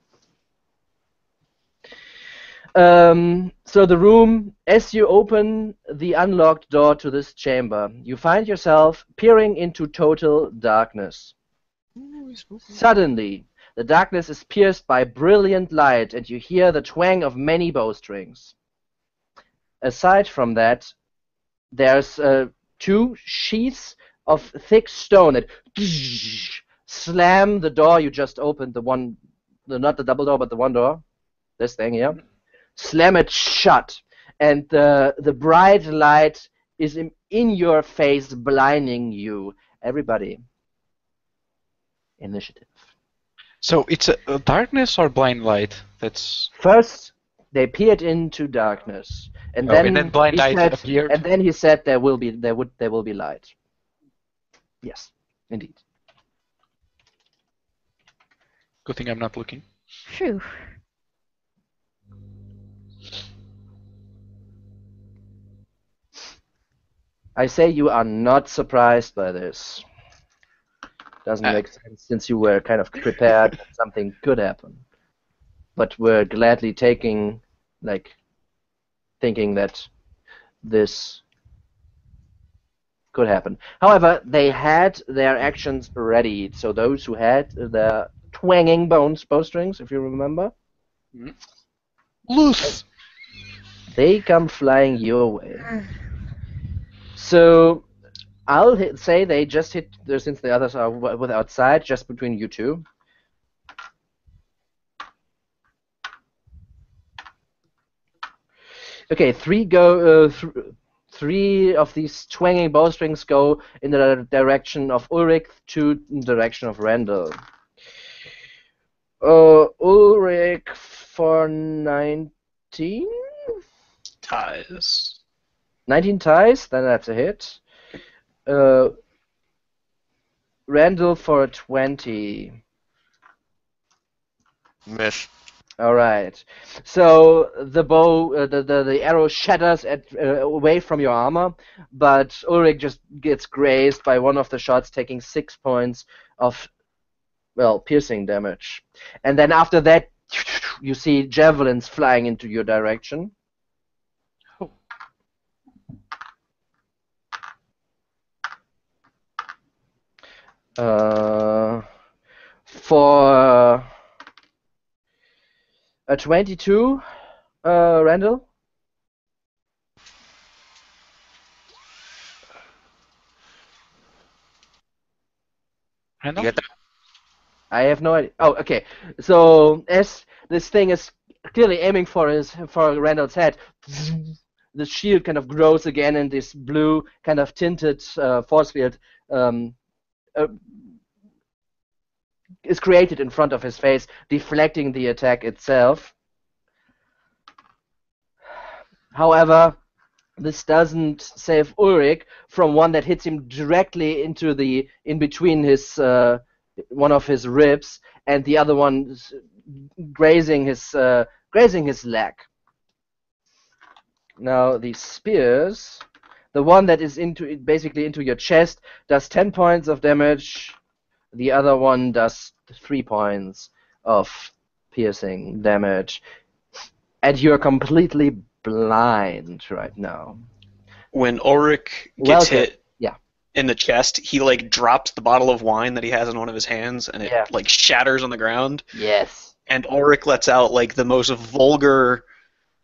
S1: So the room, as you open the unlocked door to this chamber, you find yourself peering into total darkness. Suddenly, the darkness is pierced by brilliant light, and you hear the twang of many bowstrings. Aside from that, there's two sheets of thick stone that slam the door you just opened, not the double door, but the one door, this thing here. Slam it shut, and the bright light is in your face, blinding you. Everybody, initiative.
S3: So it's a darkness or blind light? That's
S1: First, they peered into darkness, and then
S3: blind
S1: he
S3: light
S1: said,
S3: appeared.
S1: and then he said there will be light. Yes, indeed.
S3: Good thing I'm not looking.
S4: Phew.
S1: I say you are not surprised by this. Doesn't make sense since you were kind of prepared that something could happen. But we're gladly thinking that this could happen. However, they had their actions ready. So those who had the twanging bowstrings, if you remember,
S3: Loose!
S1: they come flying your way. So I'll say they just hit, since the others are with outside, just between you two. Okay, three of these twanging bowstrings go in the direction of Ulrich, two in the direction of Randall. Ulrich for 19?
S7: Ties.
S1: 19 ties, then that's a hit. Randall for 20.
S6: Miss.
S1: All right. So the bow, the arrow shatters away from your armor, but Ulrich just gets grazed by one of the shots, taking 6 points of, piercing damage. And then after that, you see javelins flying into your direction. For a 22, Randall?
S3: Randall?
S6: You get that?
S1: I have no idea. Oh, okay. So as this thing is clearly aiming for Randall's head, the shield kind of grows again, and this blue kind of tinted force field is created in front of his face, deflecting the attack itself. However, this doesn't save Ulrich from one that hits him directly into in between his one of his ribs, and the other one grazing his leg. Now the spears, the one that is basically into your chest, does 10 points of damage. The other one does 3 points of piercing damage, and you're completely blind right now.
S7: When Ulrich gets hit
S1: Yeah.
S7: in the chest, he like drops the bottle of wine that he has in one of his hands, and it like shatters on the ground.
S1: Yes.
S7: And Ulrich lets out like the most vulgar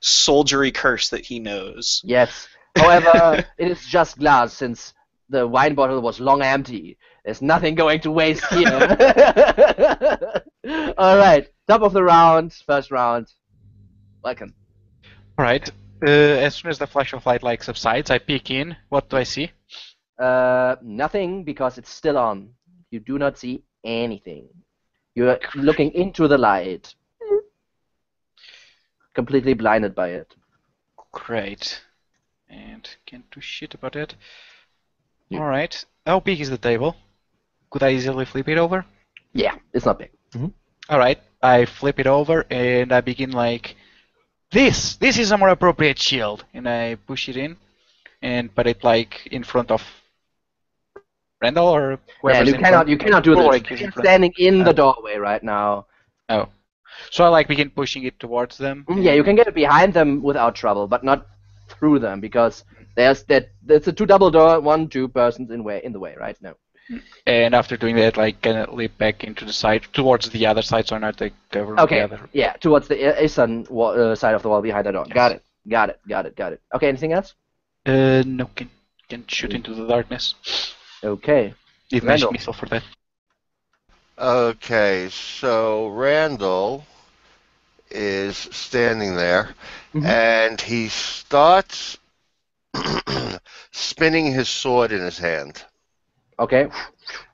S7: soldiery curse that he knows.
S1: Yes. However, it is just glass, since the wine bottle was long empty. There's nothing going to waste here. All right, top of the round, first round. Welcome.
S3: All right. As soon as the flash of light like subsides, I peek in. What do I see?
S1: Nothing, because it's still on. You do not see anything. You're looking into the light. Completely blinded by it.
S3: Great. And can't do shit about it.
S1: Yeah.
S3: All right. How big is the table? Could I easily flip it over?
S1: Yeah, it's not big.
S3: All right. I flip it over and I begin like, this is a more appropriate shield, and I push it in and put it like in front of Randall or whoever's in front.
S1: You cannot do this. You're standing in the doorway right now.
S3: Oh. So I like begin pushing it towards them.
S1: Yeah, you can get it behind them without trouble, but not through them, because there's a two double door, 2 persons in the way right now.
S3: And after doing that, like, can I leap back into the side towards the other side, so I not take cover of the other.
S1: Yeah, towards the eastern side of the wall behind the door. Yes. Got it. Okay, anything else?
S3: No, can shoot into the darkness.
S1: Okay.
S3: Need magic missile for that.
S6: Okay, so Randall is standing there, and he starts spinning his sword in his hand.
S1: Okay.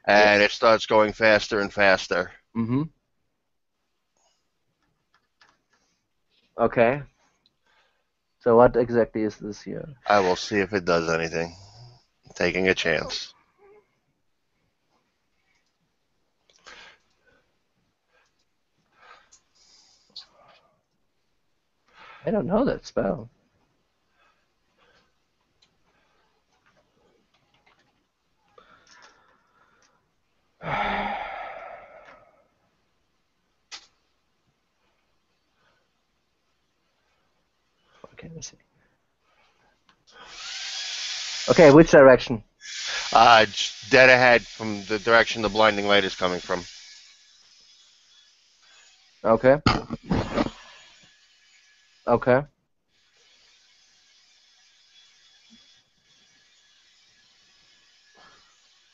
S6: And it starts going faster and faster.
S1: Okay. So what exactly is this here?
S6: I will see if it does anything. Taking a chance.
S1: I don't know that spell. Okay, let's see. Okay, which direction?
S6: Dead ahead from the direction the blinding light is coming from.
S1: Okay. Okay.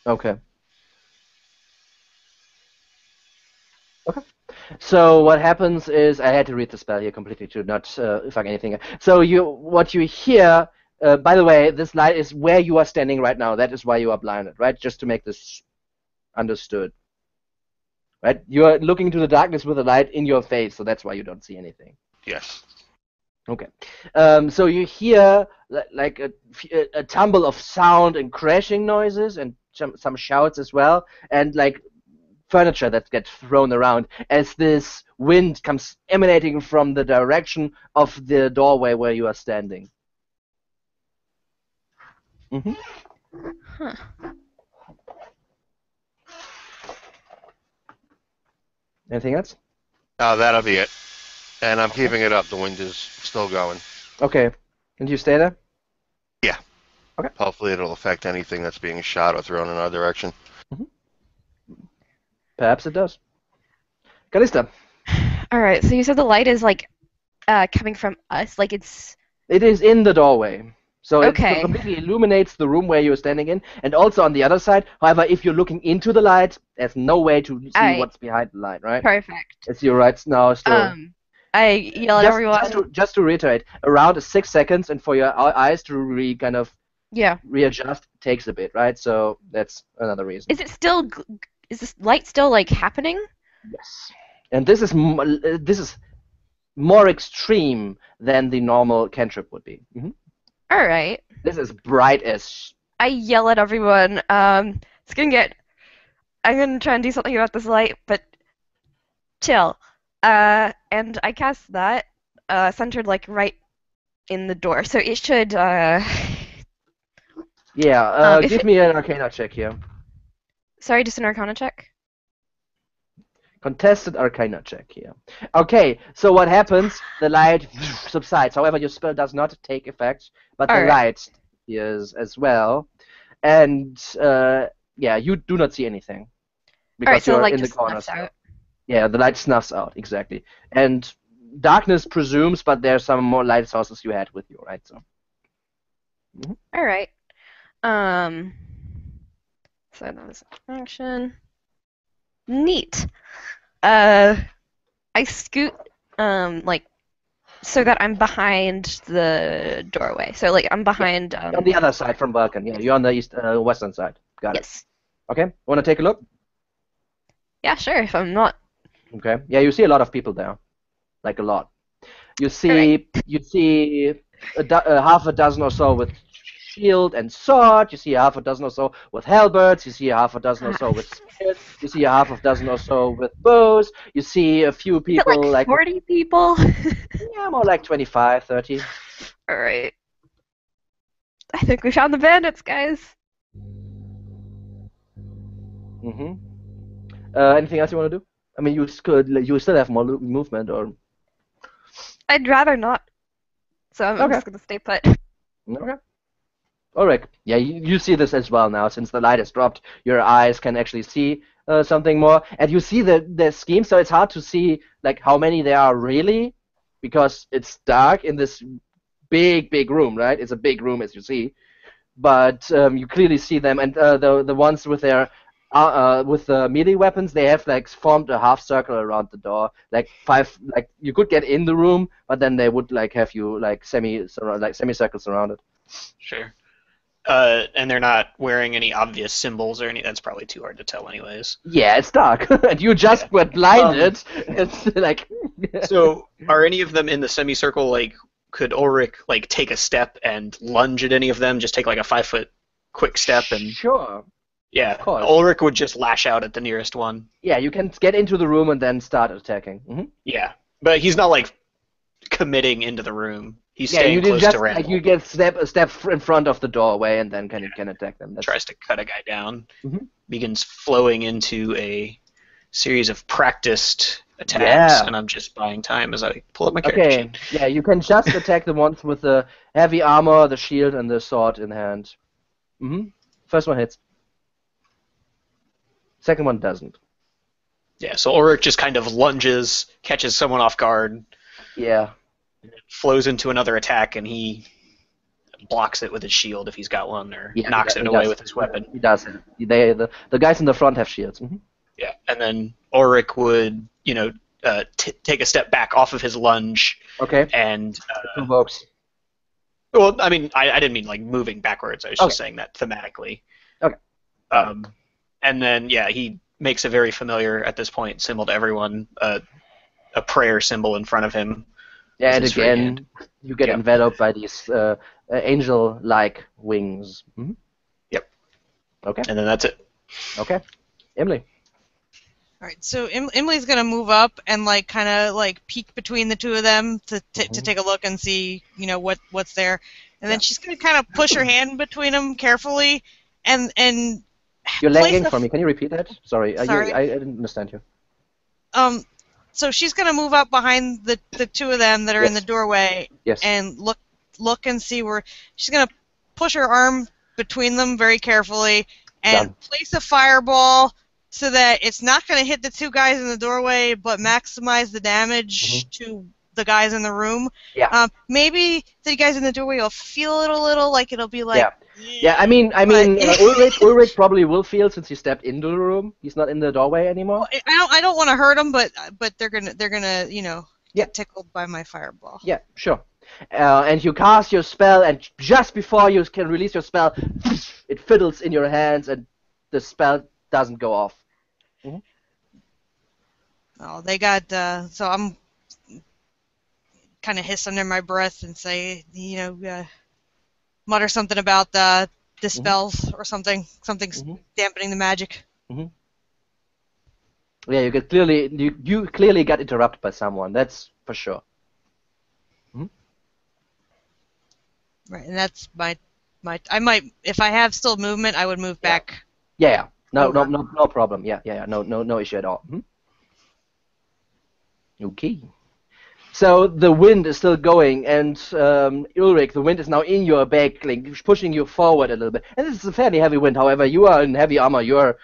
S1: Okay. Okay. So what happens is, I had to read the spell here completely to not fuck anything. So what you hear, by the way, this light is where you are standing right now. That is why you are blinded, right? Just to make this understood. Right? You are looking into the darkness with a light in your face, so that's why you don't see anything.
S6: Yes.
S1: Okay. So you hear like a tumble of sound and crashing noises and some shouts as well, and like furniture that gets thrown around as this wind comes emanating from the direction of the doorway where you are standing.
S4: Huh.
S1: Anything else?
S6: That'll be it. And I'm keeping it up. The wind is still going.
S1: Okay. And you stay there?
S6: Yeah.
S1: Okay.
S6: Hopefully it'll affect anything that's being shot or thrown in our direction.
S1: Perhaps it does. Callista.
S4: All right. So you said the light is like coming from us, like it's.
S1: It is in the doorway. So
S4: Okay.
S1: it completely illuminates the room where you're standing in, and also on the other side. However, if you're looking into the light, there's no way to see what's behind the light, right?
S4: Perfect.
S1: It's your right now still.
S4: I yell at everyone.
S1: Just to reiterate, around 6 seconds, and for your eyes to kind of readjust takes a bit, right? So that's another reason.
S4: Is it still? Is this light still like happening?
S1: Yes. And this is more extreme than the normal cantrip would be.
S4: All right.
S1: This is bright as.
S4: I yell at everyone. It's gonna get. I'm gonna try and do something about this light, but chill. And I cast that, centered like right in the door, so it should.
S1: Yeah.
S4: If
S1: Give me an Arcana check here.
S4: Sorry, just an Arcana check.
S1: Contested Arcana check here. Okay, so what happens? The light subsides. However, your spell does not take effect, but the
S4: Alright.
S1: light is as well. And yeah, you do not see anything because
S4: Alright, so the
S1: you're
S4: light
S1: in the
S4: just
S1: corner.
S4: snuffs out.
S1: Yeah, the light snuffs out exactly. And darkness presumes, but there's some more light sources you had with you, right? So.
S4: Alright. So that was action. Neat. I scoot, like, so that I'm behind the doorway. So, like, I'm behind,
S1: On the other side from Vulcan. Yeah, you're on the western side. Got
S4: yes.
S1: it. Okay, want to take a look?
S4: Yeah, sure, if I'm not.
S1: Okay. Yeah, you see a lot of people there, like a lot. You see half a dozen or so with shield and sword. You see half a dozen or so with halberds. You see half a dozen or so with spears. You see half a dozen or so with bows. You see a few
S4: Is it
S1: people
S4: like 40 people?
S1: yeah, more like 25, 30.
S4: Alright. I think we found the bandits, guys.
S1: Mm-hmm. Anything else you want to do? I mean, you still have more movement, or
S4: I'd rather not. So I'm
S1: Okay.
S4: just gonna stay put.
S1: okay. Ulrich, yeah, you see this as well now. Since the light has dropped, your eyes can actually see something more, and you see the scheme. So it's hard to see like how many there are really, because it's dark in this big room, right? It's a big room, as you see, but you clearly see them, and the ones with their with the melee weapons, they have like formed a half circle around the door, like like you could get in the room, but then they would like have you like semicircles around it.
S7: Sure. And they're not wearing any obvious symbols or any. That's probably too hard to tell, anyways.
S1: Yeah, it's dark, and you just were blinded. It's like.
S7: So, are any of them in the semicircle? Like, could Ulrich like take a step and lunge at any of them? Just take like a 5-foot quick step and.
S1: Sure.
S7: Yeah,
S1: Of course.
S7: Ulrich would just lash out at the nearest one.
S1: Yeah, you can get into the room and then start attacking. Mm-hmm.
S7: Yeah, but he's not like committing into the room. He's
S1: Yeah,
S7: staying
S1: you
S7: close
S1: just
S7: to Randall.
S1: like you get a step in front of the doorway and then can attack them. That's...
S7: Tries to cut a guy down.
S1: Mhm.
S7: Begins flowing into a series of practiced attacks,
S1: Yeah.
S7: and I'm just buying time as I pull up my character
S1: Okay.
S7: sheet.
S1: Yeah, you can just attack the ones with the heavy armor, the shield, and the sword in hand. Mm-hmm. First one hits. Second one doesn't.
S7: Yeah, so Ulrich just kind of lunges, catches someone off guard,
S1: Yeah.
S7: flows into another attack, and he blocks it with his shield if he's got one, or
S1: Yeah,
S7: knocks
S1: he
S7: it
S1: does.
S7: away with his weapon.
S1: He does. The guys in the front have shields. Mm-hmm.
S7: Yeah, and then Ulrich would, take a step back off of his lunge,
S1: Okay.
S7: and
S1: Provokes.
S7: well, I mean, I didn't mean like moving backwards. I was
S1: Okay.
S7: just saying that thematically.
S1: Okay.
S7: And then he makes a very familiar at this point symbol to everyone, a prayer symbol in front of him.
S1: Yeah,
S7: with
S1: and
S7: his free
S1: again,
S7: hand.
S1: you get
S7: Yep.
S1: enveloped by these angel-like wings. Mm-hmm.
S7: Yep.
S1: Okay.
S7: And then that's it.
S1: Okay. Emily.
S2: All right, so Emily's gonna move up and like kind of like peek between the two of them to take a look and see what's there, and then she's gonna kind of push her hand between them carefully, and
S1: You're
S2: place
S1: lagging
S2: a-
S1: for me. Can you repeat that? Sorry,
S2: Sorry.
S1: I didn't understand you.
S2: So she's gonna move up behind the two of them that are in
S1: Yes.
S2: the doorway
S1: Yes.
S2: and look and see where she's gonna push her arm between them very carefully and
S1: Done.
S2: place a fireball so that it's not going to hit the two guys in the doorway but maximize the damage to the guys in the room.
S1: Yeah.
S2: Maybe the guys in the doorway will feel it a little, like it'll be like...
S1: Yeah, I mean, Ulrich probably will feel since he stepped into the room. He's not in the doorway anymore.
S2: I don't want to hurt them, but they're gonna
S1: Yeah.
S2: get tickled by my fireball.
S1: Yeah, sure. And you cast your spell, and just before you can release your spell, it fiddles in your hands, and the spell doesn't go off.
S2: Oh, they got so I'm kind of hiss under my breath and say, mutter something about the dispels or something. Something's
S1: Mhm.
S2: dampening the magic.
S1: Yeah, you clearly got interrupted by someone. That's for sure.
S2: Right, and that's my. I might, if I have still movement, I would move
S1: Yeah.
S2: back.
S1: Yeah. No,
S2: Over.
S1: no problem. Yeah. No issue at all. Okay. So the wind is still going, and Ulrich, the wind is now in your back, like pushing you forward a little bit. And this is a fairly heavy wind. However, you are in heavy armor. You are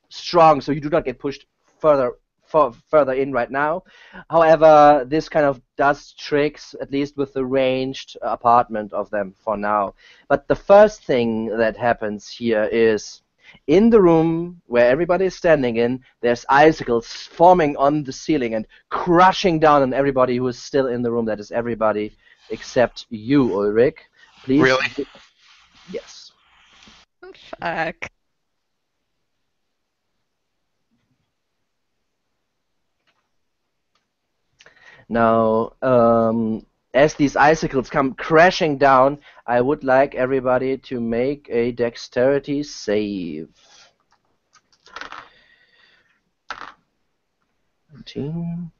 S1: strong, so you do not get pushed further in right now. However, this kind of does tricks, at least with the ranged apartment of them for now. But the first thing that happens here is in the room where everybody is standing in, there's icicles forming on the ceiling and crushing down on everybody who is still in the room. That is everybody except you, Ulrich. Please.
S6: Really?
S1: Yes.
S4: Fuck.
S1: Now, as these icicles come crashing down, I would like everybody to make a dexterity save. 19.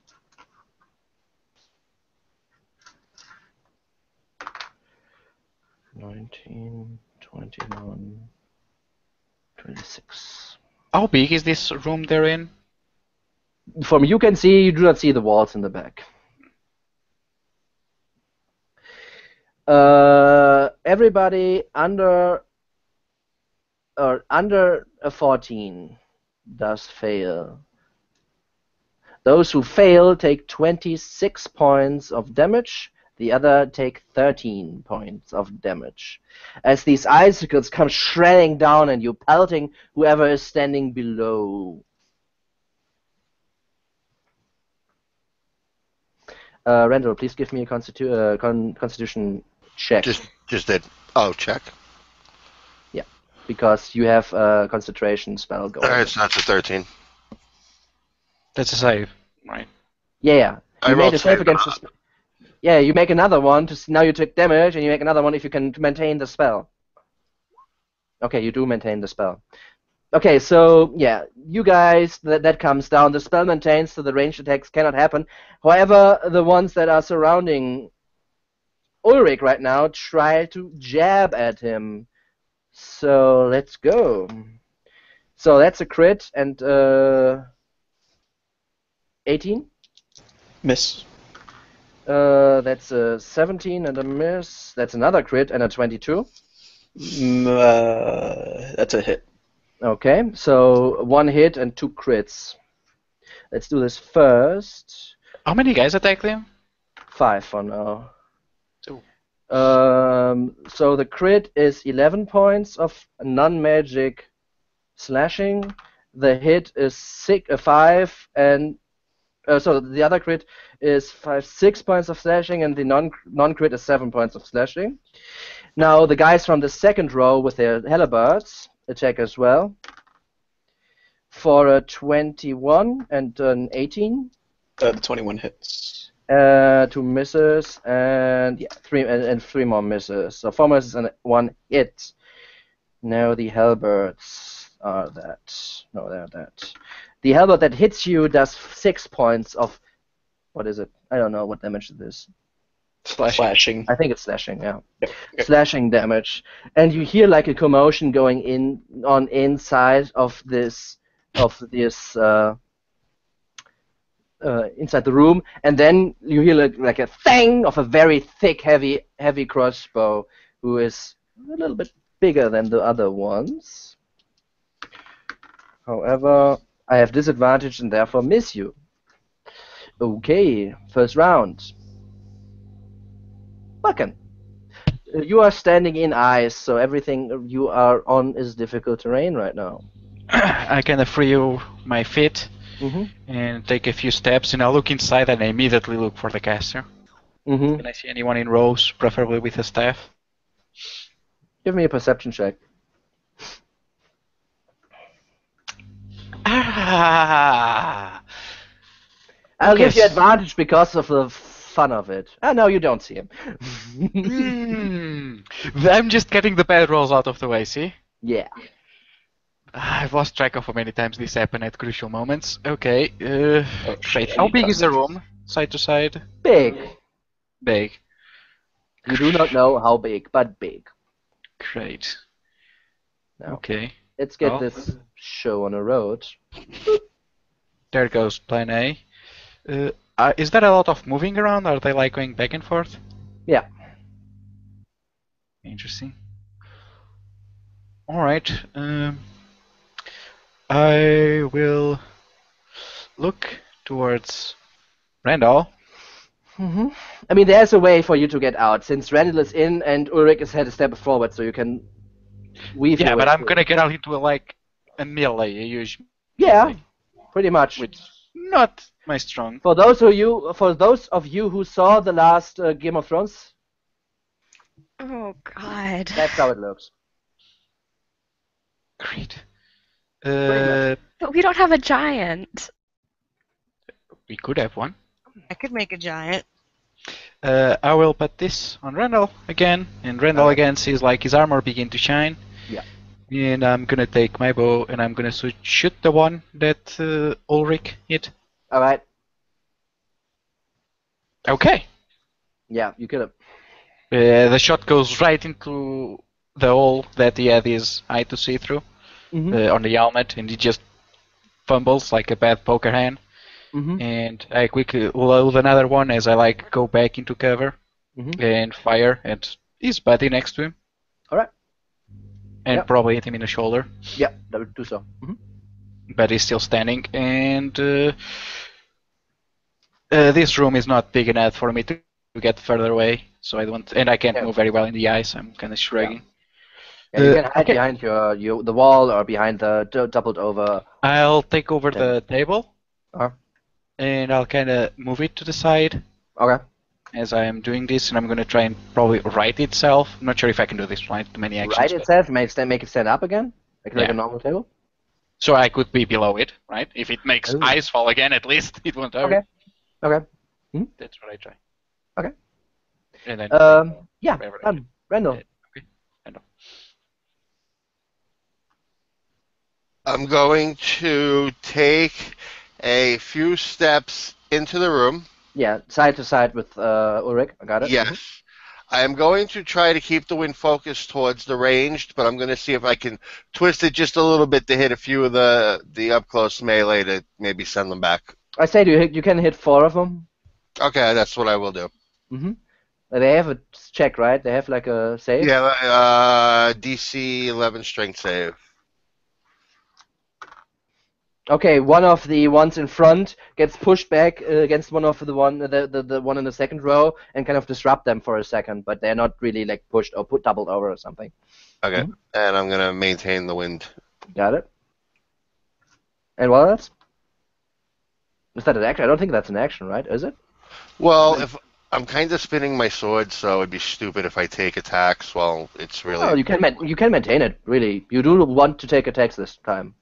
S1: 19, 21, 26.
S3: How big is this room they're in?
S1: From you can see, you do not see the walls in the back. Everybody under a 14 does fail. Those who fail take 26 points of damage. The other take 13 points of damage. As these icicles come shredding down and you pelting whoever is standing below. Randall, please give me a constitution check.
S6: Just did. Oh, check.
S1: Yeah, because you have a concentration spell going.
S6: It's not a 13.
S3: That's a save, right?
S1: Yeah.
S6: I
S1: You made
S6: rolled
S1: a save
S6: save.
S1: against the spell. Yeah, you make another one. Now you took damage, and you make another one if you can maintain the spell. Okay, you do maintain the spell. Okay, so yeah, you guys, that comes down. The spell maintains, so the ranged attacks cannot happen. However, the ones that are surrounding Ulrich right now try to jab at him. So let's go. So that's a crit and 18.
S5: Miss.
S1: That's a 17 and a miss. That's another crit and a 22.
S5: That's a hit.
S1: Okay, so 1 hit and 2 crits. Let's do this first.
S3: How many guys attack them?
S1: 5 for now.
S3: Two.
S1: So the crit is 11 points of non-magic slashing. The hit is 5 and so the other crit is 6 points of slashing, and the non-crit is 7 points of slashing. Now the guys from the second row with their halberds attack as well for a 21 and an 18.
S5: The 21 hits.
S1: 2 misses and 3 more misses. So 4 misses and 1 hit. Now the halberds are that. No, they're that. The halberd that hits you does 6 points of, what is it? I don't know what damage it is.
S5: Slashing.
S1: I think it's slashing, yeah.
S5: Yep.
S1: Slashing damage. And you hear like a commotion going on inside of this inside the room, and then you hear like a thang of a very thick, heavy crossbow, who is a little bit bigger than the other ones. However, I have disadvantage and therefore miss you. Okay, first round. Welcome. You are standing in ice, so everything you are on is difficult terrain right now.
S3: I kind of free my feet and take a few steps, and I look inside and I immediately look for the caster. Can I see anyone in rows, preferably with a staff?
S1: Give me a perception check.
S3: Ah!
S1: I'll
S3: Okay,
S1: give you advantage because of the fun of it. Oh, no, you don't see him.
S3: I'm just getting the bad rolls out of the way, see?
S1: Yeah.
S3: I've lost track of how many times this happened at crucial moments. Okay, great. How big is the room? Side to side?
S1: Big.
S3: Big.
S1: You do not know how big, but big.
S3: Great.
S1: Now,
S3: Okay.
S1: let's get
S3: Well.
S1: this show on the road.
S3: There goes plan A. Is there a lot of moving around? Are they like going back and forth?
S1: Yeah.
S3: Interesting. Alright. I will look towards Randall.
S1: I mean, there's a way for you to get out, since Randall is in and Ulrich has had a step forward, so you can weave your
S3: Yeah,
S1: way
S3: but I'm
S1: through.
S3: gonna get out into a melee, a huge
S1: Yeah,
S3: melee,
S1: pretty much.
S3: which not my strong.
S1: For those of you who saw the last Game of Thrones,
S4: Oh God.
S1: that's how it looks.
S3: Great.
S1: much.
S4: But we don't have a giant.
S3: We could have one.
S2: I could make a giant.
S3: I will put this on Randall again, and Randall
S1: Alright.
S3: again sees like his armor begin to shine.
S1: Yeah.
S3: And I'm gonna take my bow and I'm gonna shoot the one that Ulrich hit.
S1: All right.
S3: Okay.
S1: Yeah, you kill him.
S3: The shot goes right into the hole that he had his eye to see through on the helmet, and he just fumbles like a bad poker hand. And I quickly load another one as I like go back into cover and fire at his buddy next to him.
S1: All right.
S3: And
S1: Yep.
S3: probably hit him in the shoulder.
S1: Yeah, that would do so.
S3: But he's still standing, and this room is not big enough for me to get further away, so I don't, and I can't move very well in the ice. I'm kind of shrugging.
S1: Yeah, you can hide
S3: okay.
S1: behind the wall or behind the doubled over.
S3: I'll take over the table,
S1: Uh-huh.
S3: and I'll kind of move it to the side
S1: Okay.
S3: as I am doing this, and I'm gonna try and probably right itself. I'm not sure if I can do this right. Too many actions.
S1: Right
S3: but-
S1: itself, make it stand up again, like
S3: Yeah.
S1: a normal table.
S3: So I could be below it, right? If it makes
S1: Ooh.
S3: ice fall again, at least it won't hurt.
S1: Okay. Okay.
S3: That's what I try.
S1: Okay.
S3: And then
S1: Yeah.
S3: wherever I
S1: Done. Randall.
S3: Okay. I know.
S6: I'm going to take a few steps into the room.
S1: Yeah, side to side with Ulrich. I got it.
S6: Yes. I am going to try to keep the wind focused towards the ranged, but I'm going to see if I can twist it just a little bit to hit a few of the up close melee to maybe send them back.
S1: I say you can hit 4 of them.
S6: Okay, that's what I will do.
S1: They have a check, right? They have like a save.
S6: Yeah, DC 11 strength save.
S1: Okay, one of the ones in front gets pushed back against one of the one in the second row and kind of disrupt them for a second, but they're not really like pushed or doubled over or something.
S6: Okay, and I'm going to maintain the wind.
S1: Got it. And what else? Is that an action? I don't think that's an action, right? Is it?
S6: Well, if I'm kind of spinning my sword, so it'd be stupid if I take attacks. Well, it's really...
S1: Oh, you can maintain it, really. You do want to take attacks this time.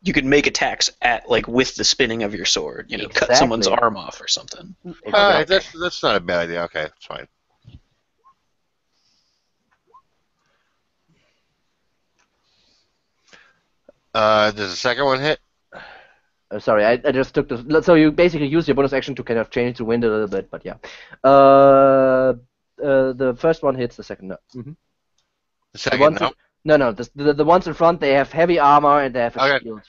S7: You could make attacks at with the spinning of your sword. Cut
S1: Exactly.
S7: someone's arm off or something.
S6: Alright, that's not a bad idea. Okay, it's fine. Does the second one hit?
S1: Sorry, I just took the... So you basically use your bonus action to kind of change the wind a little bit, but yeah. The first one hits, the second no.
S6: The second, no?
S1: No, the ones in front, they have heavy armor and they have a
S6: Okay.
S1: shield.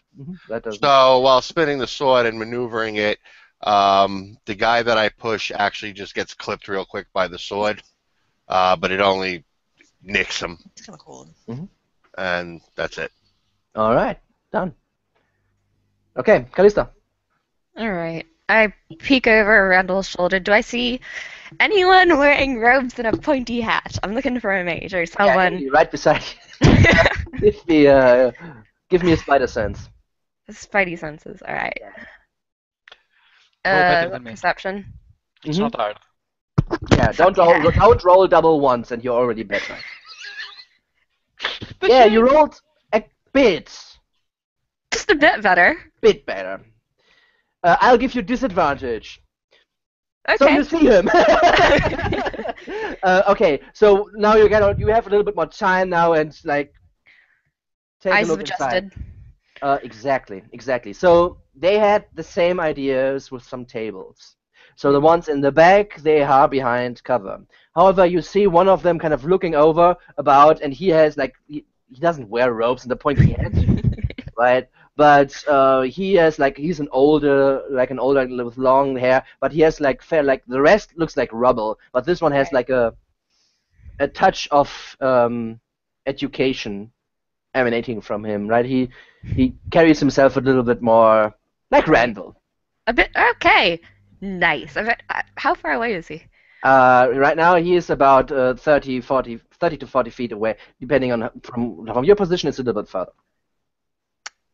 S1: That doesn't...
S6: So while spinning the sword and maneuvering it, the guy that I push actually just gets clipped real quick by the sword, but it only nicks him,
S2: It's kind of cool.
S6: and that's it.
S1: All right, done. Okay, Callista.
S4: All right. I peek over Randall's shoulder. Do I see anyone wearing robes and a pointy hat? I'm looking for a mage or someone.
S1: Yeah, right beside you. Give me a spider sense.
S4: Spidey senses. All right.
S3: better than me.
S4: Perception.
S3: It's not hard.
S1: Yeah, don't roll double once and you're already better. Yeah, you rolled a bit
S4: Just a bit better.
S1: better. I'll give you disadvantage. So you
S4: Okay.
S1: see him. Okay, so now you have a little bit more time now and like take a
S4: Eyes have
S1: look inside.
S4: adjusted.
S1: Exactly. So they had the same ideas with some tables. So
S4: Hmm.
S1: the ones in the back, they are behind cover. However, you see one of them kind of looking over about, and he has like he doesn't wear robes in the pointy hat, right? But he has like he's an older with long hair, but he has like fair like the rest looks like rubble, but this one has
S4: Right.
S1: like a touch of education emanating from him, right? He carries himself a little bit more like
S4: Right.
S1: Randall.
S4: A bit. Okay. Nice. I bet, how far away is he?
S1: Right now he is about 30 to 40 feet away, depending on from your position. It's a little bit further.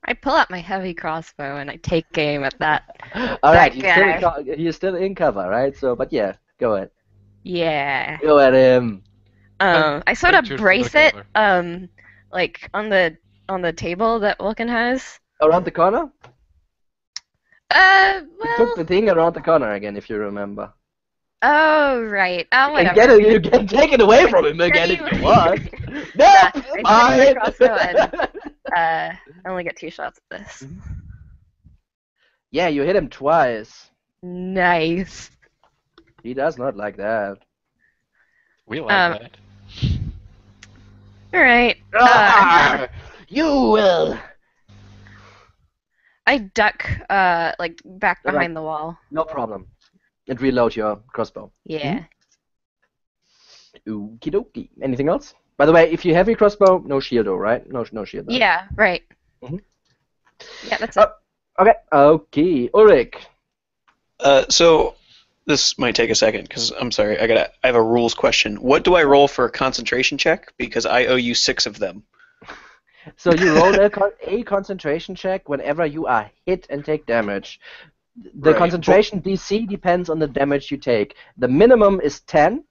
S4: I pull out my heavy crossbow and I take aim at that.
S1: All right,
S4: That
S1: he's still in cover, right? So, but yeah, go ahead,
S4: Yeah.
S1: go at him.
S4: I sort of
S3: Venture for
S4: brace
S3: the
S4: it,
S3: cover.
S4: like on the table that Vulcan has.
S1: Around the corner. He took
S4: Well,
S1: the thing around the corner again, if you remember.
S4: oh right. Oh,
S1: You can
S4: whatever.
S1: you can take it away from him again if you want.
S4: Nah,
S1: Nope,
S4: I steady my crossbow
S1: fine.
S4: I only get 2 shots at this.
S1: Yeah, you hit him twice.
S4: Nice.
S1: He does not like that.
S3: We like
S4: Um,
S3: that.
S4: All right.
S1: Ah, you will.
S4: I duck, like back
S1: Right.
S4: behind the wall.
S1: No problem. And reload your crossbow.
S4: Yeah.
S1: Okie dokie. Anything else? By the way, if you have your crossbow, no shield, though, right? No shield. Though.
S4: Yeah. Right.
S1: Mhm.
S4: Yeah, that's it.
S1: Okay. Ulrich.
S5: So this might take a second because I'm sorry. I have a rules question. What do I roll for a concentration check? Because I owe you 6 of them.
S1: So you roll a concentration check whenever you are hit and take damage. The
S5: Right.
S1: concentration DC depends on the damage you take. The minimum is 10,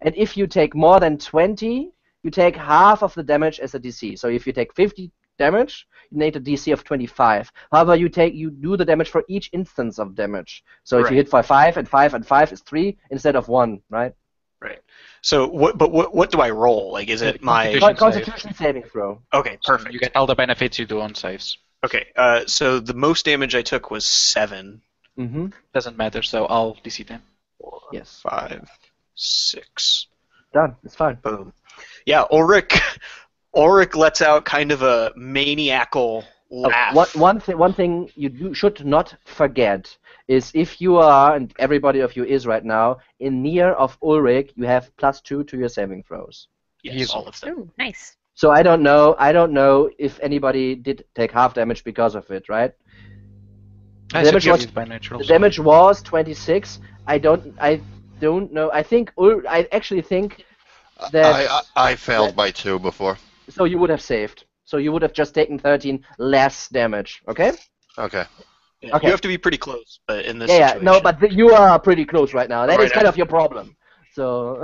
S1: and if you take more than 20, you take half of the damage as a DC. So if you take 50 damage, you need a DC of 25. However, you do the damage for each instance of damage. So if you
S5: Right.
S1: hit for 5 and 5 and 5 is 3 instead of 1, right?
S5: Right. So what do I roll? Like, is it my
S3: Constitution.
S1: Constitution saving throw.
S5: okay?
S3: So
S5: Perfect.
S3: you get all the benefits you do on saves.
S5: Okay. So the most damage I took was 7.
S1: Mm-hmm.
S3: Doesn't matter, so I'll DC them.
S5: 4,
S1: Yes.
S5: 5, 6.
S1: Done. It's fine.
S5: Boom. Yeah, Ulrich lets out kind of a maniacal laugh.
S1: One thing you should not forget is if you are, and everybody of you is right now, in near of Ulrich, you have +2 to your saving throws.
S5: Yes, all of them.
S4: Ooh, nice.
S1: So I don't know if anybody did take half damage because of it, right?
S3: I
S1: Damage
S3: suggest
S1: was-
S3: by natural.
S1: The damage was 26. I don't know. I actually think that
S6: I failed by 2 before.
S1: so you would have saved. So you would have just taken 13 less damage. Okay?
S6: Okay.
S5: Yeah,
S1: Okay.
S5: You have to be pretty close, but in this
S1: Yeah.
S5: situation.
S1: No, but you are pretty close right now. That is
S5: Right,
S1: kind of your problem. So.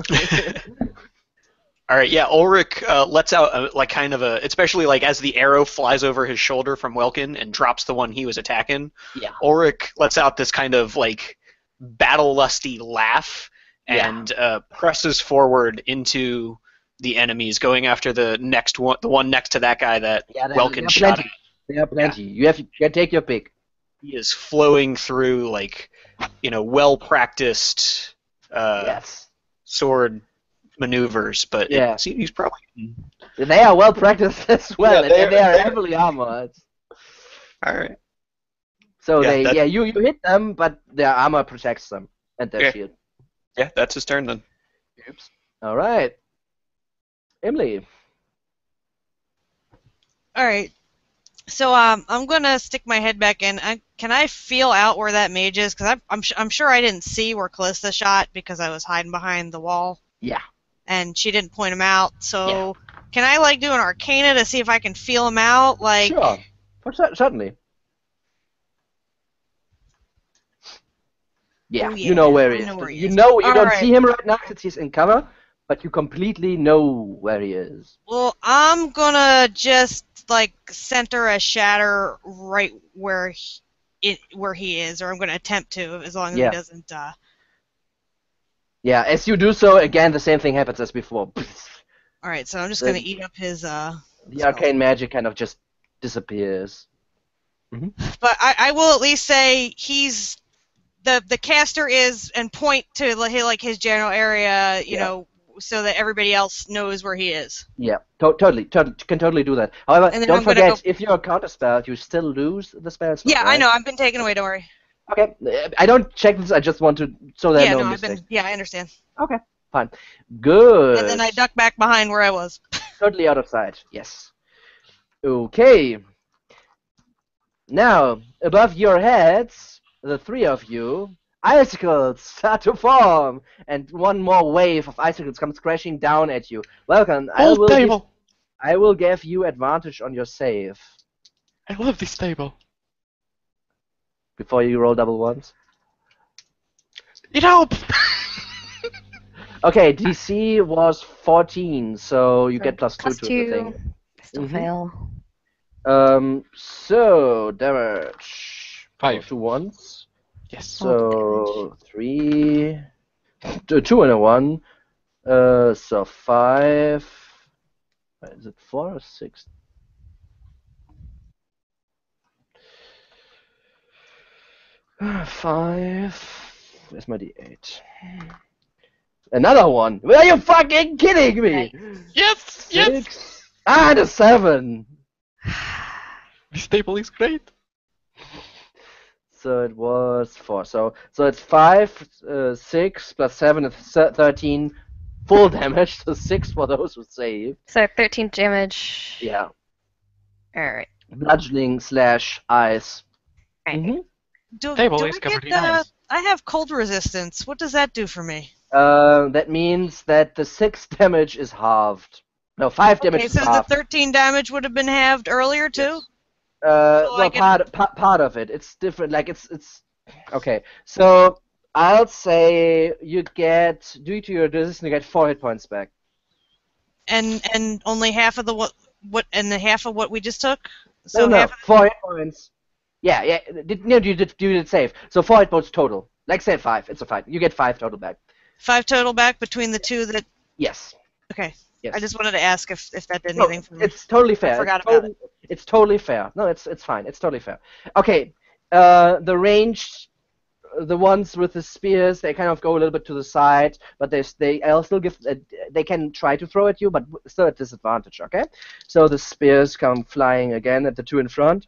S5: All right, yeah, Ulrich lets out like kind of a, especially like as the arrow flies over his shoulder from Welkin and drops the one he was attacking.
S1: Yeah.
S5: Ulrich lets out this kind of like battle-lusty laugh and presses forward into the enemies, going after the one next to that guy that Welkin shot at.
S1: There are plenty. You can take your pick.
S5: He is flowing through like, well-practiced
S1: Yes.
S5: sword maneuvers, but
S1: Yeah.
S5: he's probably.
S1: They are well practiced as well,
S5: Yeah,
S1: and they are heavily armored.
S5: All right.
S1: So
S5: Yeah,
S1: you hit them, but their armor protects them and their
S5: Okay.
S1: shield.
S5: Yeah, that's his turn then.
S1: Oops. All right. Emily.
S2: All right. So I'm gonna stick my head back in. Can I feel out where that mage is? Because I'm sure I didn't see where Callista shot because I was hiding behind the wall.
S1: Yeah.
S2: And she didn't point him out. So can I like do an Arcana to see if I can feel him out? Like.
S1: Sure. Certainly. Yeah,
S2: Oh,
S1: you know where he
S2: I
S1: is.
S2: know where he
S1: You
S2: is.
S1: know you don't
S2: Alright.
S1: see him right now since he's in cover, but you completely know where he is.
S2: Well, I'm gonna just like center a shatter right where he is, or I'm gonna attempt to, as long as
S1: Yeah.
S2: he doesn't
S1: Yeah, as you do so, again, the same thing happens as before.
S2: All right, so I'm just
S1: The-
S2: gonna eat up his
S1: The
S2: spell.
S1: arcane magic kind of just disappears.
S2: But I will at least say he's the caster is, and point to like his general area, you know, so that everybody else knows where he is.
S1: Yeah, totally, can totally do that. However,
S2: And then
S1: don't
S2: I'm gonna
S1: forget,
S2: go-
S1: if you're a counterspell, you still lose the spell slot,
S2: Yeah,
S1: right?
S2: I know. I've been taken away. Don't worry.
S1: Okay, I don't check this. I just want to so there are
S2: Yeah,
S1: no
S2: no, I've
S1: mistakes.
S2: been. Yeah, I understand.
S1: Okay, fine, good.
S2: And then I duck back behind where I was.
S1: Totally out of sight. Yes. Okay. Now, above your heads, the three of you, icicles start to form, and one more wave of icicles comes crashing down at you. Welcome.
S3: Old table!
S1: I will give you advantage on your save
S3: I love this table.
S1: before you roll double ones.
S3: It helps!
S1: Okay, DC was 14, so you get +2
S4: Plus
S1: to the
S4: 2.
S1: thing.
S4: Still fail.
S1: So damage.
S3: 5.
S1: 2 ones.
S3: Yes.
S1: So 3, 2 and a 1. So 5. Is it 4 or 6? Five. Where's my D8? Another one. Are you fucking kidding me?
S3: Yes! Yes!
S1: 6 and a 7.
S3: This table is great.
S1: So it was 4. So it's 5, 6 plus 7 is 13 full damage. So 6 for those who save.
S4: So 13 damage.
S1: Yeah.
S4: Alright.
S1: Bludgeoning / ice.
S4: Right.
S3: Table
S2: do
S3: is
S2: I
S3: covered
S2: get
S3: in ice.
S2: I have cold resistance. What does that do for me?
S1: That means that the 6 damage is halved. No, 5 damage
S2: Okay,
S1: is
S2: so the
S1: halved.
S2: 13 damage would have been halved earlier too.
S1: Well,
S2: I get-
S1: part of it. It's different. Like it's okay. So I'll say you get, due to your resistance, you get 4 hit points back.
S2: And only half of the what and the half of what we just took.
S1: So no,
S2: half of
S1: 4 hit points. Yeah. You did save. So 4 hit points total. Like say 5. It's a 5. You get 5 total back.
S2: 5 total back between the two that.
S1: Yes.
S2: Okay.
S1: Yes.
S2: I just wanted to ask if that did
S1: No,
S2: anything for me.
S1: it's totally fair.
S2: I forgot
S1: it's
S2: about
S1: totally, It's totally fair. No, it's fine. It's totally fair. Okay. The ranged, the ones with the spears, they kind of go a little bit to the side, but I'll still give. They can try to throw at you, but still at disadvantage. Okay. So the spears come flying again at the two in front.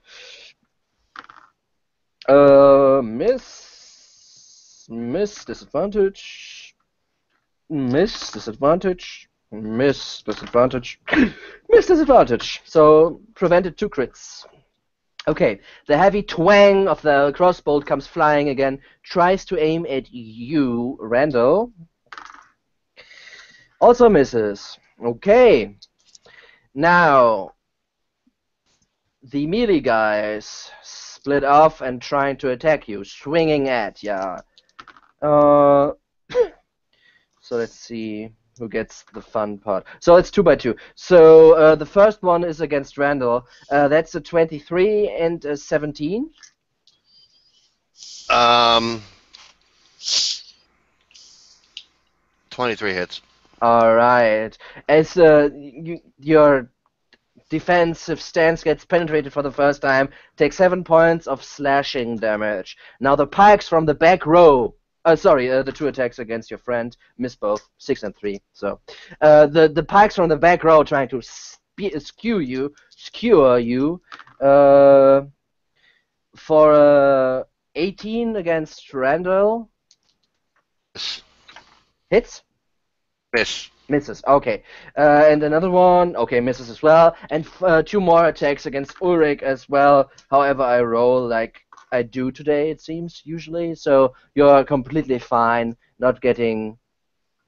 S1: Miss, disadvantage. Miss, disadvantage. Miss, disadvantage. Miss, disadvantage. So prevented 2 crits. Okay, the heavy twang of the crossbow comes flying again, tries to aim at you, Randall. Also misses. Okay. Now, the melee guys split off and trying to attack you, swinging at ya. So let's see who gets the fun part. So it's 2 by 2. So the first one is against Randall. That's a 23 and a 17.
S6: 23 hits.
S1: All right. As your defensive stance gets penetrated for the first time, take 7 points of slashing damage. Now the pikes from the back row. The 2 attacks against your friend miss both, 6 and 3. So the pikes from the back row trying to skewer you for 18 against Randall. Hits.
S6: Miss.
S1: Misses. Okay. And another one. Okay, misses as well. And 2 more attacks against Ulrich as well. However, I roll like I do today, it seems, usually. So you're completely fine, not getting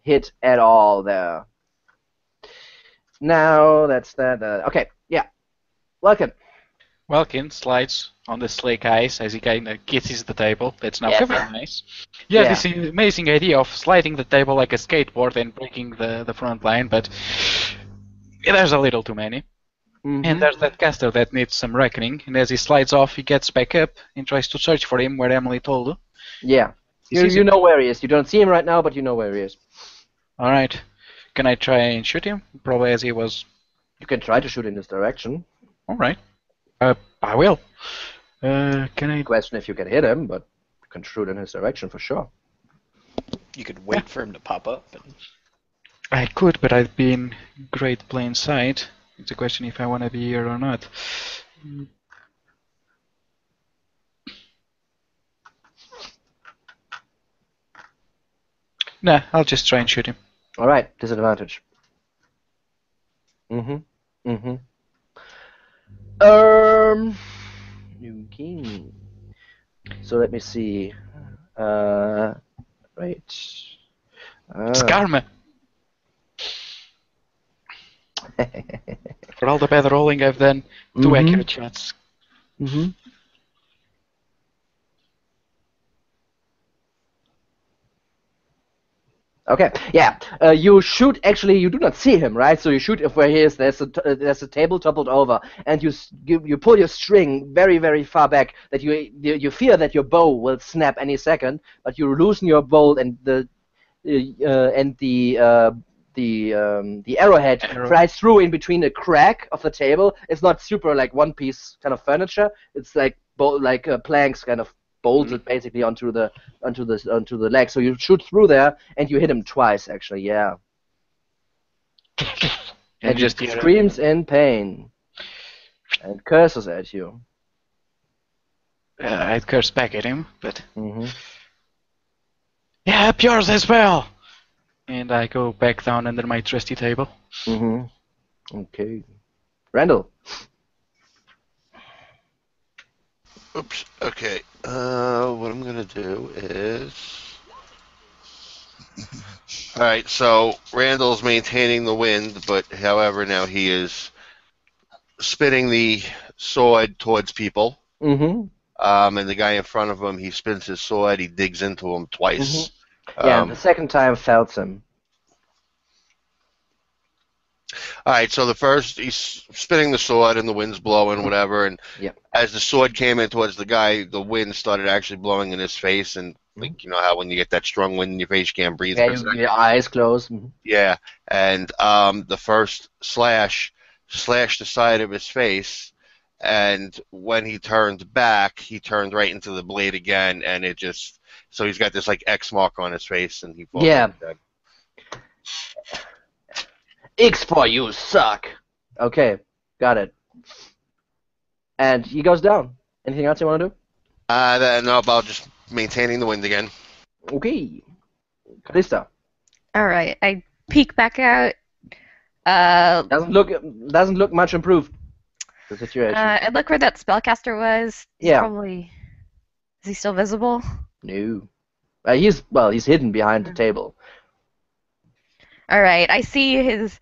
S1: hit at all there. Now, that's that. Okay, yeah. Welcome.
S3: Welkin slides on the slick ice as he kind of kisses the table. That's now
S1: Yeah.
S3: covered in ice. Yeah,
S1: Yeah.
S3: this amazing idea of sliding the table like a skateboard and breaking the front line, but there's a little too many.
S1: Mhm.
S3: And there's that caster that needs some reckoning, and as he slides off, he gets back up and tries to search for him where Emily told him.
S1: Yeah. You know where he is. You don't see him right now, but you know where he is.
S3: All right. Can I try and shoot him? Probably as he was.
S1: You can try to shoot in this direction.
S3: All right. I will. Can I?
S1: Question if you can hit him, but you can shoot in his direction for sure.
S7: You could wait for him to pop up. And...
S3: I could, but I'd be in great plain sight. It's a question if I want to be here or not. Nah, I'll just try and shoot him.
S1: All right, disadvantage. Okay. So let me see. Right.
S3: Skarma! For all the bad rolling I've done, 2 accurate shots.
S1: Okay, yeah. You shoot. Actually, you do not see him, right? So you shoot if where he is. There's a table toppled over, and you pull your string very, very far back. That you fear that your bow will snap any second, but you loosen your bolt, and the arrowhead flies through in between a crack of the table. It's not super like one piece kind of furniture. It's like planks kind of bolted basically onto the leg. So you shoot through there and you hit him twice actually. Yeah. And he just screams in pain and curses at you.
S3: I'd curse back at him, but yeah, up yours as well. And I go back down under my trusty table.
S1: Okay. Randall.
S6: Oops. Okay. What I'm gonna do is. All right. So Randall's maintaining the wind, but however now he is spinning the sword towards people. And the guy in front of him, he spins his sword. He digs into him twice.
S1: Yeah, the second time felts him.
S6: All right, so the first, he's spinning the sword and the wind's blowing, whatever, and as the sword came in towards the guy, the wind started actually blowing in his face, and like you know how when you get that strong wind in your face, you can't breathe.
S1: Yeah, your eyes close.
S6: Yeah, and the first slash slashed the side of his face, and when he turned back, he turned right into the blade again, and it just, so he's got this like X mark on his face, and he falls dead.
S1: X for you suck. Okay, got it. And he goes down. Anything else you want to do?
S6: No, about just maintaining the wind again.
S1: Okay. Kalista.
S4: All right, I peek back out.
S1: Doesn't look much improved. The situation.
S4: I look where that spellcaster was. Is he still visible?
S1: No. He's hidden behind the table.
S4: All right, I see his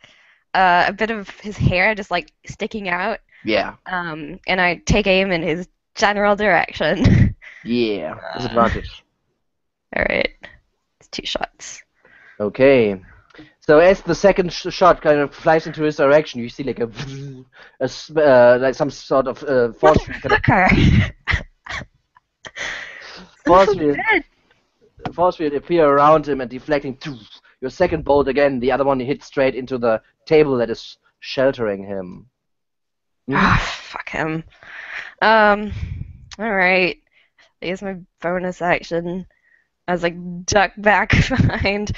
S4: a bit of his hair just like sticking out.
S1: Yeah.
S4: And I take aim in his general direction.
S1: Yeah. Disadvantage.
S4: All right, it's 2 shots.
S1: Okay. So as the second shot kind of flies into his direction, you see like like some sort of force field. Force field appear around him and deflecting. Your second bolt again, the other one hits straight into the table that is sheltering him.
S4: Fuck him. All right. I use my bonus action as I duck back behind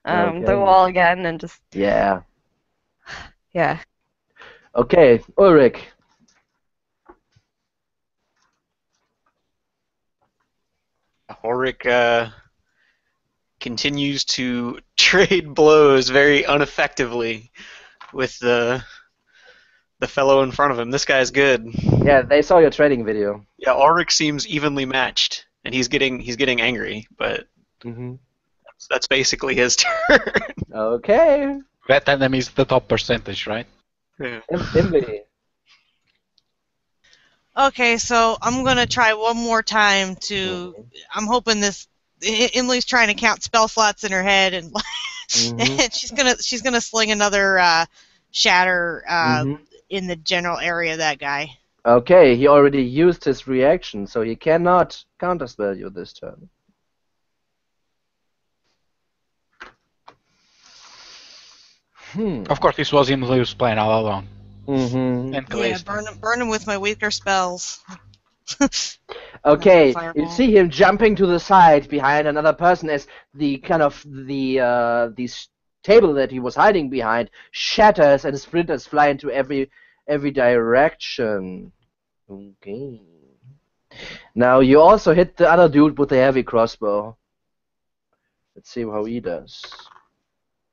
S4: the wall again and just.
S1: Yeah.
S4: Yeah.
S1: Okay, Ulrich.
S7: Ulrich continues to trade blows very ineffectively with the fellow in front of him. This guy's good.
S1: Yeah, they saw your trading video.
S7: Yeah, Ulrich seems evenly matched, and he's getting angry, but that's basically his turn.
S1: Okay.
S3: That enemy is the top percentage, right?
S7: Yeah.
S1: Emily.
S2: Okay, so I'm gonna try one more time to. I'm hoping this. Emily's trying to count spell slots in her head, and, and she's gonna sling another shatter in the general area of that guy.
S1: Okay, he already used his reaction, so he cannot counterspell you this turn.
S3: Of course, this was in Lou's plan all along.
S1: Mm-hmm.
S3: And
S2: Yeah,
S3: Callisto.
S2: burn him with my weaker spells.
S1: Okay,
S2: Fireball.
S1: you see him jumping to the side behind another person as the table that he was hiding behind shatters and splinters fly into every direction. Okay. Now you also hit the other dude with the heavy crossbow. Let's see how he does.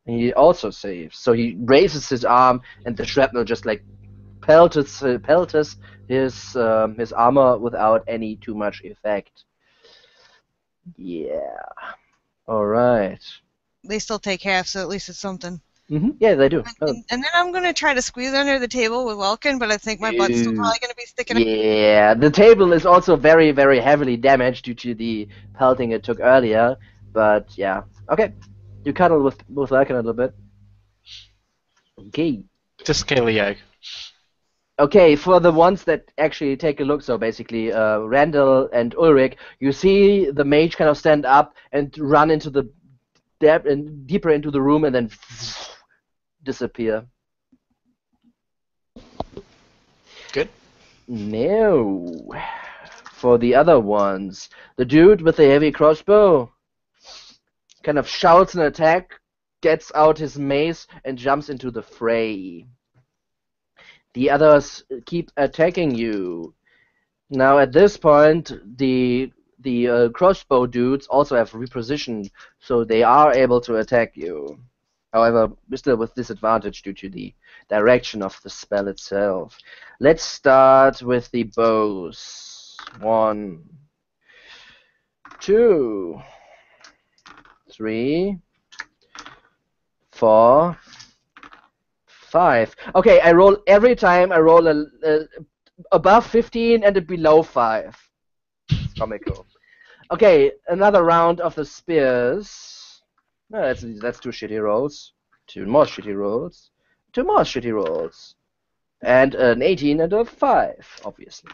S1: He also saves. So he raises his arm, and the shrapnel just like pelts his armor without any too much effect. Yeah. All right.
S2: They still take half, so at least it's something.
S1: Yeah, they do.
S2: And then I'm going to try to squeeze under the table with Welkin, but I think my butt's still probably going to be sticking out.
S1: Yeah, the table is also very, very heavily damaged due to the pelting it took earlier. But yeah, okay. You cuddle with Welkin a little bit. Okay.
S3: Just scaly egg.
S1: Okay, for the ones that actually take a look, so basically Randall and Ulrich, you see the mage kind of stand up and run into the deeper into the room and then disappear.
S7: Good.
S1: No. For the other ones, the dude with the heavy crossbow kind of shouts an attack, gets out his mace, and jumps into the fray. The others keep attacking you. Now at this point, the crossbow dudes also have repositioned, so they are able to attack you. However, still with disadvantage due to the direction of the spell itself. Let's start with the bows. 1, 2, 3, 4, 5. Okay, I roll every time. I roll a above 15 and a below 5. It's comical. Okay, another round of the spears. No, that's 2 shitty rolls. 2 more shitty rolls. 2 more shitty rolls. And an 18 and a 5, obviously.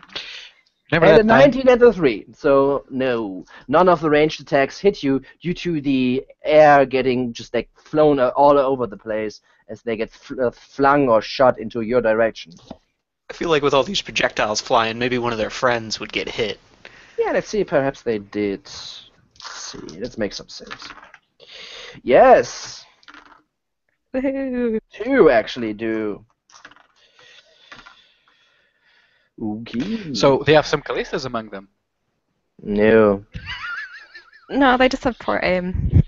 S3: Remember
S1: And a
S3: that time?
S1: 19 and a 3. So, no. None of the ranged attacks hit you due to the air getting just like flown all over the place as they get flung or shot into your direction.
S7: I feel like with all these projectiles flying, maybe one of their friends would get hit.
S1: Yeah, let's see. Perhaps they did. Let's see. Let's make some saves. Yes!
S4: Woohoo.
S1: 2 actually do. Okay.
S3: So they have some Callistas among them.
S1: No.
S4: No, they just have poor aim.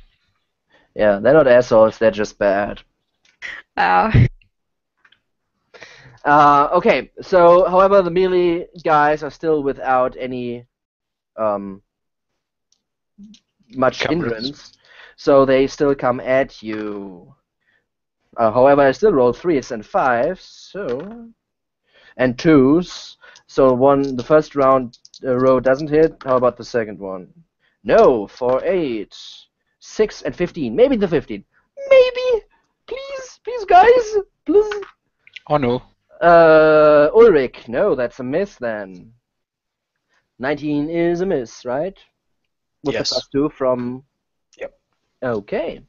S1: Yeah, they're not assholes, they're just bad.
S4: Wow.
S1: Okay, so, however, the melee guys are still without any much hindrance, so they still come at you. However, I still roll 3s and 5s, so... and 2s, so the first round row doesn't hit. How about the second one? No, for 8, 6 and 15. Maybe the 15. Maybe! Please, guys! Please!
S3: Oh no.
S1: Ulrich, no, that's a miss then. 19 is a miss, right? With
S7: Yes.
S1: the +2 from...
S7: Yep.
S1: Okay.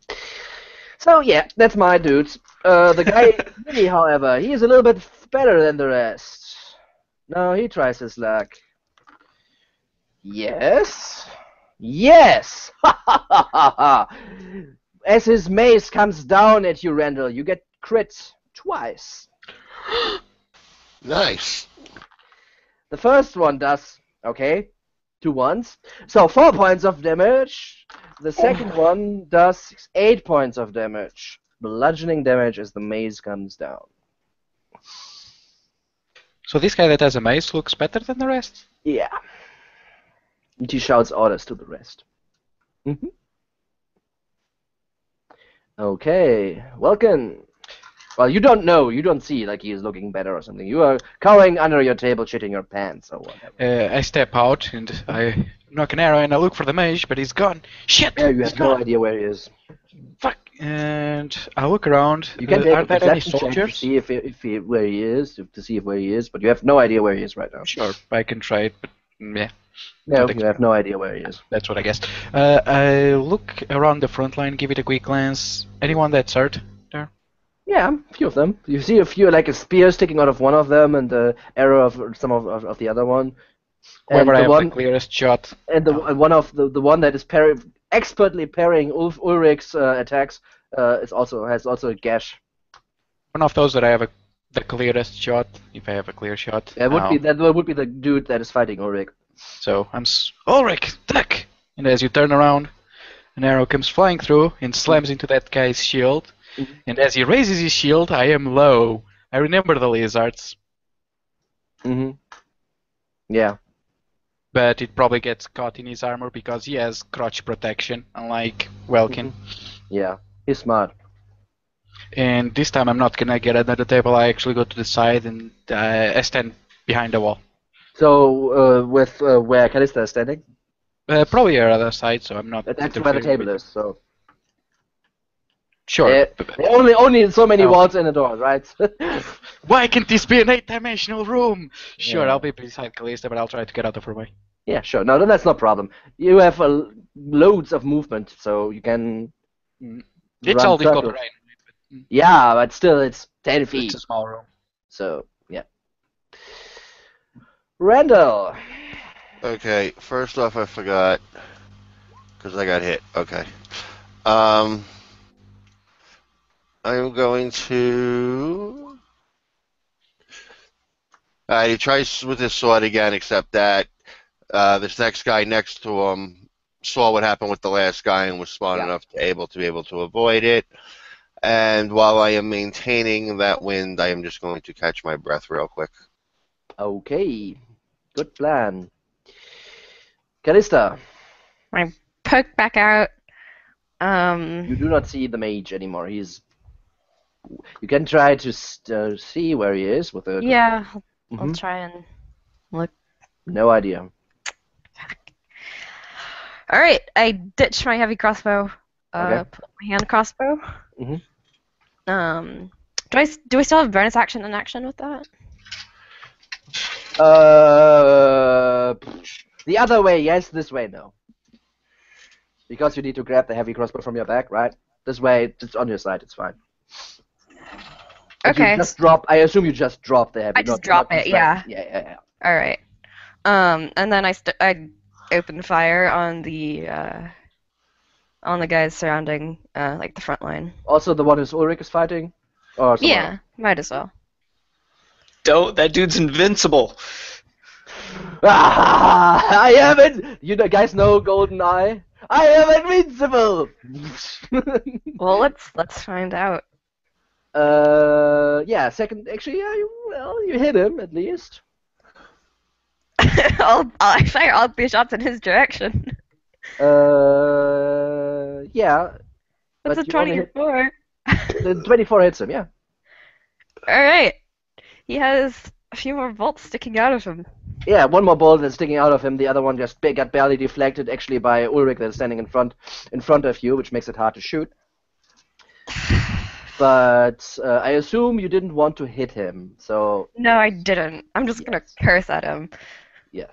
S1: So, yeah, that's my dudes. The guy, Billy, however, he is a little bit better than the rest. Now he tries his luck. Yes! Yes! Ha ha ha ha ha! As his mace comes down at you, Randall, you get crit twice.
S6: Nice.
S1: The first one does, okay, 2 ones. So 4 points of damage. The second one does 8 points of damage. Bludgeoning damage as the mace comes down.
S3: So this guy that has a mace looks better than the rest?
S1: Yeah. And he shouts orders to the rest. Okay, Welkin. Well, you don't know, you don't see like he is looking better or something. You are cowering under your table, shitting your pants or whatever.
S3: I step out and I knock an arrow and I look for the mage, but he's gone. Shit!
S1: Yeah, you
S3: he's
S1: have no
S3: gone.
S1: idea where he is.
S3: Fuck! And I look around.
S1: You can take
S3: are
S1: a
S3: there any
S1: perception check to
S3: soldiers?
S1: see where he is, where he is, but you have no idea where he is right now.
S3: Sure, I can try it, but yeah.
S1: No,
S3: Don't
S1: you have no idea where he is.
S3: That's what I guess. I look around the front line, give it a quick glance. Anyone that's hurt there?
S1: Yeah, a few of them. You see a few, like a spear sticking out of one of them, and the arrow of some of the other one.
S3: Whoever
S1: And
S3: I
S1: the
S3: have the
S1: one,
S3: clearest shot.
S1: and one of the one that is expertly parrying Ulrich's attacks is also has also a gash.
S3: One of those that I have the clearest shot, if I have a clear shot.
S1: That would be the dude that is fighting Ulrich.
S3: So I'm Ulrich, attack! And as you turn around, an arrow comes flying through and slams into that guy's shield.
S1: Mhm.
S3: And as he raises his shield, I am low. I remember the lizards,
S1: Yeah.
S3: but it probably gets caught in his armor because he has crotch protection, unlike Welkin.
S1: Yeah. He's smart.
S3: And this time I'm not gonna get under the table. I actually go to the side and I stand behind the wall.
S1: So with where Callista is standing,
S3: Probably the other side, so I'm not.
S1: that's where the table
S3: with
S1: is. So
S3: Sure.
S1: there are only so many walls and a door, right?
S3: Why can't this be an 8-dimensional room? Sure,
S1: Yeah.
S3: I'll be beside Callista, but I'll try to get out of her way.
S1: Yeah, sure. No, that's no problem. You have loads of movement, so you can.
S3: It's
S1: run
S3: all difficult
S1: circles.
S3: terrain.
S1: Yeah, but still, it's 10 feet.
S3: It's a small room.
S1: So yeah. Randall.
S6: Okay, first off, I forgot because I got hit. Okay. I'm going to. He tries with his sword again, except that this next guy next to him saw what happened with the last guy and was smart enough to be able to avoid it. And while I am maintaining that wind, I am just going to catch my breath real quick.
S1: Okay. Good plan. Callista.
S4: I poke back out.
S1: You do not see the mage anymore. You can try to see where he is with a.
S4: Yeah, I'll
S1: Mhm.
S4: try and look.
S1: No idea.
S4: All right, I ditch my heavy crossbow.
S1: Okay.
S4: Put my hand crossbow.
S1: Mhm.
S4: Do I still have bonus action and action with that?
S1: The other way, yes. This way, no. Because you need to grab the heavy crossbow from your back, right? This way, it's on your side. It's fine. But you
S4: Okay.
S1: just drop. I assume you just drop the heavy.
S4: I just
S1: not
S4: drop it,
S1: distract.
S4: yeah.
S1: Yeah.
S4: All right. And then I open fire on the guys surrounding like the front line.
S1: Also, the one who's Ulrich is fighting. Or someone
S4: Yeah,
S1: else?
S4: might as well.
S7: Don't. That dude's invincible.
S1: Ah, I am it. You guys know Golden Eye. I am invincible.
S4: Well, let's find out.
S1: Yeah. Second, actually, yeah. You hit him at least.
S4: I fire all the shots in his direction.
S1: Yeah.
S4: That's
S1: but
S4: a
S1: you only
S4: 24.
S1: The 24 hits him. Yeah.
S4: All right. He has a few more bolts sticking out of him.
S1: Yeah, one more bolt that's sticking out of him. The other one just got barely deflected, actually, by Ulrich that's standing in front of you, which makes it hard to shoot. But I assume you didn't want to hit him, so
S4: No, I didn't. I'm just gonna curse at him.
S1: yes.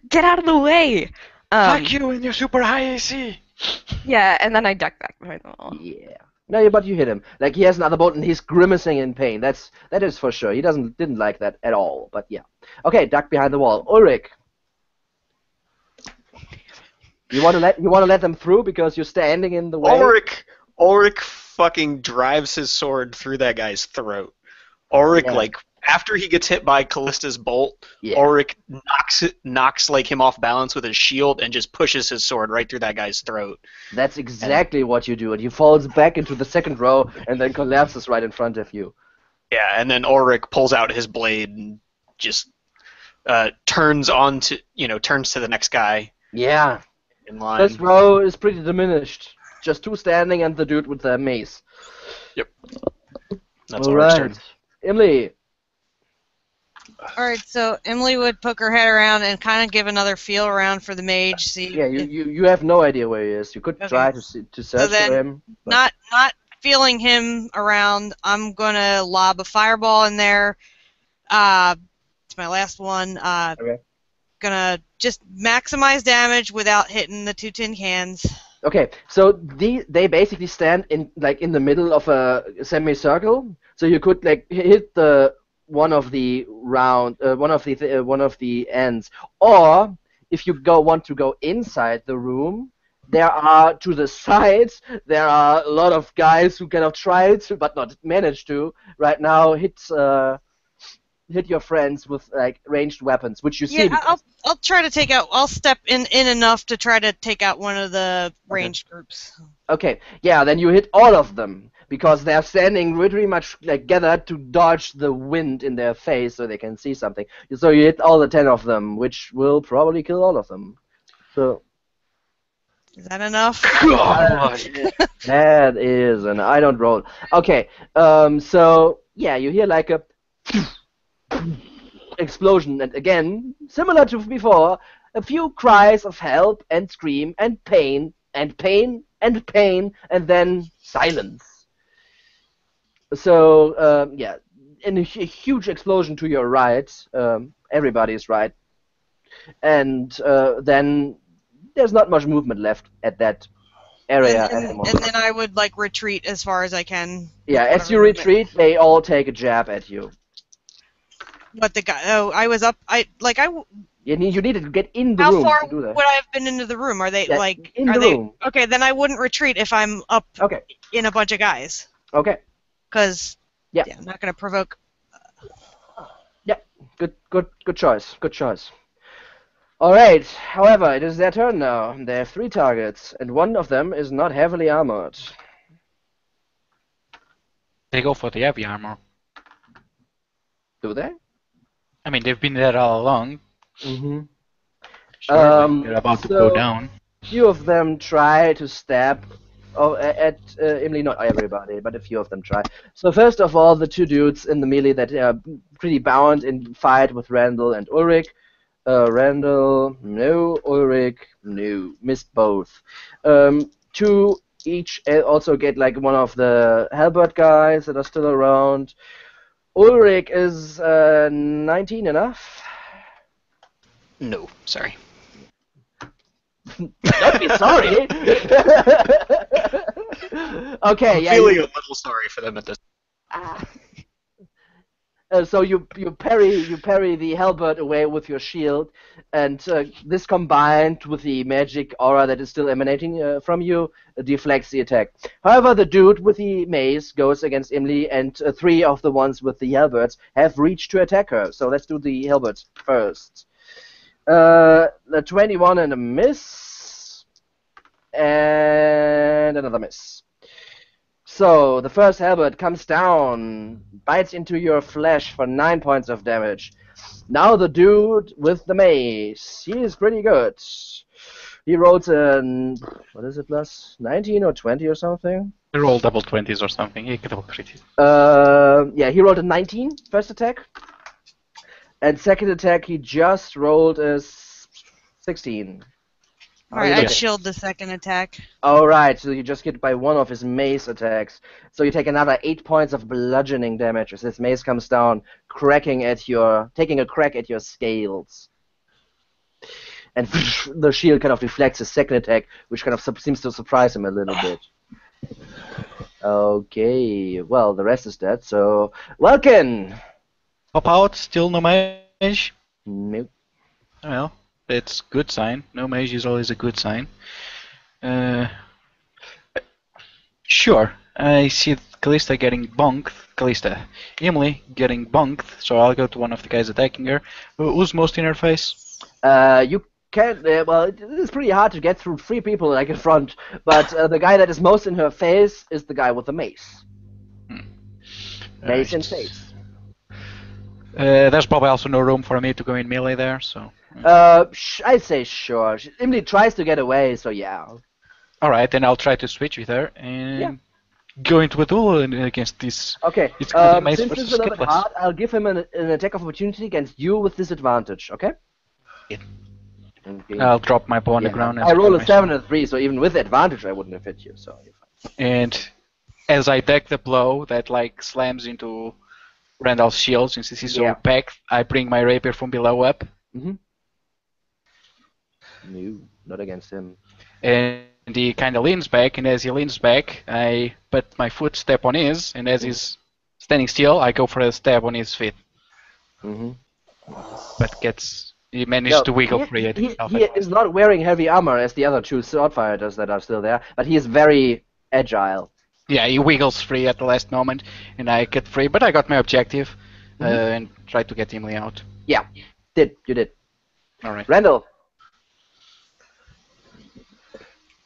S4: Get out of the way!
S3: Fuck you and your super high AC!
S4: Yeah, and then I duck back behind the wall.
S1: Yeah. No, but you hit him. Like he has another bolt and he's grimacing in pain. That is for sure. He didn't like that at all. But yeah. Okay, duck behind the wall. Ulrich. You wanna let them through because you're standing in the way?
S7: Ulrich fucking drives his sword through that guy's throat. Ulrich,
S1: Yeah.
S7: like, after he gets hit by Callista's bolt,
S1: Yeah.
S7: Ulrich knocks like him off balance with his shield and just pushes his sword right through that guy's throat.
S1: That's exactly what you do. And he falls back into the second row and then collapses right in front of you.
S7: Yeah, and then Ulrich pulls out his blade and just turns to the next guy
S1: Yeah.
S7: in line.
S1: First row is pretty diminished. Just two standing and the dude with the mace.
S7: That's
S1: All
S7: Ulrich's
S1: right.
S7: turn.
S1: Emily.
S2: Alright, so Emily would poke her head around and kind of give another feel around for the mage. See,
S1: Yeah, you have no idea where he is. You could
S2: Okay.
S1: try to search
S2: then
S1: for him. but-
S2: not feeling him around. I'm gonna lob a fireball in there. It's my last one.
S1: Okay.
S2: Gonna just maximize damage without hitting the two tin cans.
S1: Okay, so they basically stand in the middle of a semicircle. So you could like hit the one of the one of the ends, or if you want to go inside the room, there are to the sides there are a lot of guys who kind of try to but not manage to right now hit your friends with like ranged weapons, which you see.
S2: Yeah, I'll try to take out. I'll step in enough to try to take out one of the ranged groups.
S1: Okay, yeah, then you hit all of them because they're standing pretty much like gathered to dodge the wind in their face so they can see something. So you hit all the 10 of them, which will probably kill all of them. So
S2: Is that enough?
S1: that is, and I don't roll. Okay, so yeah, you hear like a explosion, and again, similar to before, a few cries of help and scream and pain and pain and pain, and then silence. So yeah, in a huge explosion to your right, everybody's right, and then there's not much movement left at that area at the moment.
S2: And then I would like retreat as far as I can.
S1: Yeah, as you retreat, they all take a jab at you.
S2: But the guy, I was up.
S1: You needed to get in the
S2: How
S1: room
S2: far
S1: to do that.
S2: would I have been into the room? Are they
S1: Yeah,
S2: like
S1: in
S2: are
S1: the
S2: they
S1: room.
S2: okay? Then I wouldn't retreat if I'm up
S1: Okay.
S2: in a bunch of guys.
S1: Okay.
S2: Because
S1: Yeah.
S2: I'm not gonna provoke.
S1: Yeah. Good choice. Good choice. All right. However, it is their turn now. They have 3 targets, and one of them is not heavily armored.
S3: They go for the heavy armor.
S1: Do they?
S3: I mean, they've been there all along.
S1: Mm-hmm.
S3: Sure, they're about to go down.
S1: Few of them try to stab at Emily, not everybody, but a few of them try. So first of all, the 2 dudes in the melee that are pretty bound in fight with Randall and Ulrich. Randall, no. Ulrich, no. Missed both. 2 each also get like one of the halberd guys that are still around. Ulrich is 19 enough?
S7: No, sorry.
S1: Don't be sorry. Okay,
S7: I'm
S1: yeah.
S7: feeling a little sorry for them at this.
S1: So you parry the halberd away with your shield, and this combined with the magic aura that is still emanating from you deflects the attack. However, the dude with the mace goes against Emily, and 3 of the ones with the halberds have reached to attack her. So let's do the halberds first. The 21 and a miss, and another miss. So, the first halberd comes down, bites into your flesh for 9 points of damage. Now the dude with the mace, he is pretty good. He rolls an, what is it, plus 19 or 20 or something?
S3: They roll double 20s or something. He double crit.
S1: Yeah, he rolled a 19, first attack. And second attack, he just rolled a 16.
S2: Alright, I'd shield the second attack.
S1: Alright, so you just hit by one of his mace attacks. So you take another 8 points of bludgeoning damage as his mace comes down, taking a crack at your scales. And the shield kind of deflects his second attack, which kind of seems to surprise him a little bit. Okay, well, the rest is dead, so... Welkin!
S3: Pop out, still no mage?
S1: Nope.
S3: Well, that's good sign. No mage is always a good sign. Sure, I see Callista getting bonked. Emily getting bonked, so I'll go to one of the guys attacking her. Who's most in her face?
S1: You can't, well, it's pretty hard to get through 3 people like in front, but the guy that is most in her face is the guy with the mace. Mace in face.
S3: There's probably also no room for me to go in melee there, so...
S1: I'd say sure. Emily tries to get away, so yeah.
S3: Alright, then I'll try to switch with her and go into a duel against this.
S1: Okay,
S3: It's gonna be mace
S1: since
S3: versus
S1: it's a little bit
S3: Sakathas.
S1: hard, I'll give him an attack of opportunity against you with disadvantage, okay?
S3: Yeah.
S1: Okay.
S3: I'll drop my bow on the
S1: Yeah,
S3: ground.
S1: I roll a 7 and a 3, so even with advantage I wouldn't have hit you, so you're fine.
S3: And as I deck the blow that like slams into Randall's shield, since he's so packed, I bring my rapier from below up.
S1: Mm-hmm. No, not against him.
S3: And he kind of leans back, and as he leans back, I put my foot step on his, and as his standing still. I go for a stab on his feet,
S1: Mm-hmm.
S3: but he manages to wiggle free. I think.
S1: He is not wearing heavy armor as the other two sword fighters that are still there, but he is very agile.
S3: Yeah, he wiggles free at the last moment, and I get free. But I got my objective, and tried to get Emily out.
S1: Yeah, you did.
S3: All right.
S1: Randall.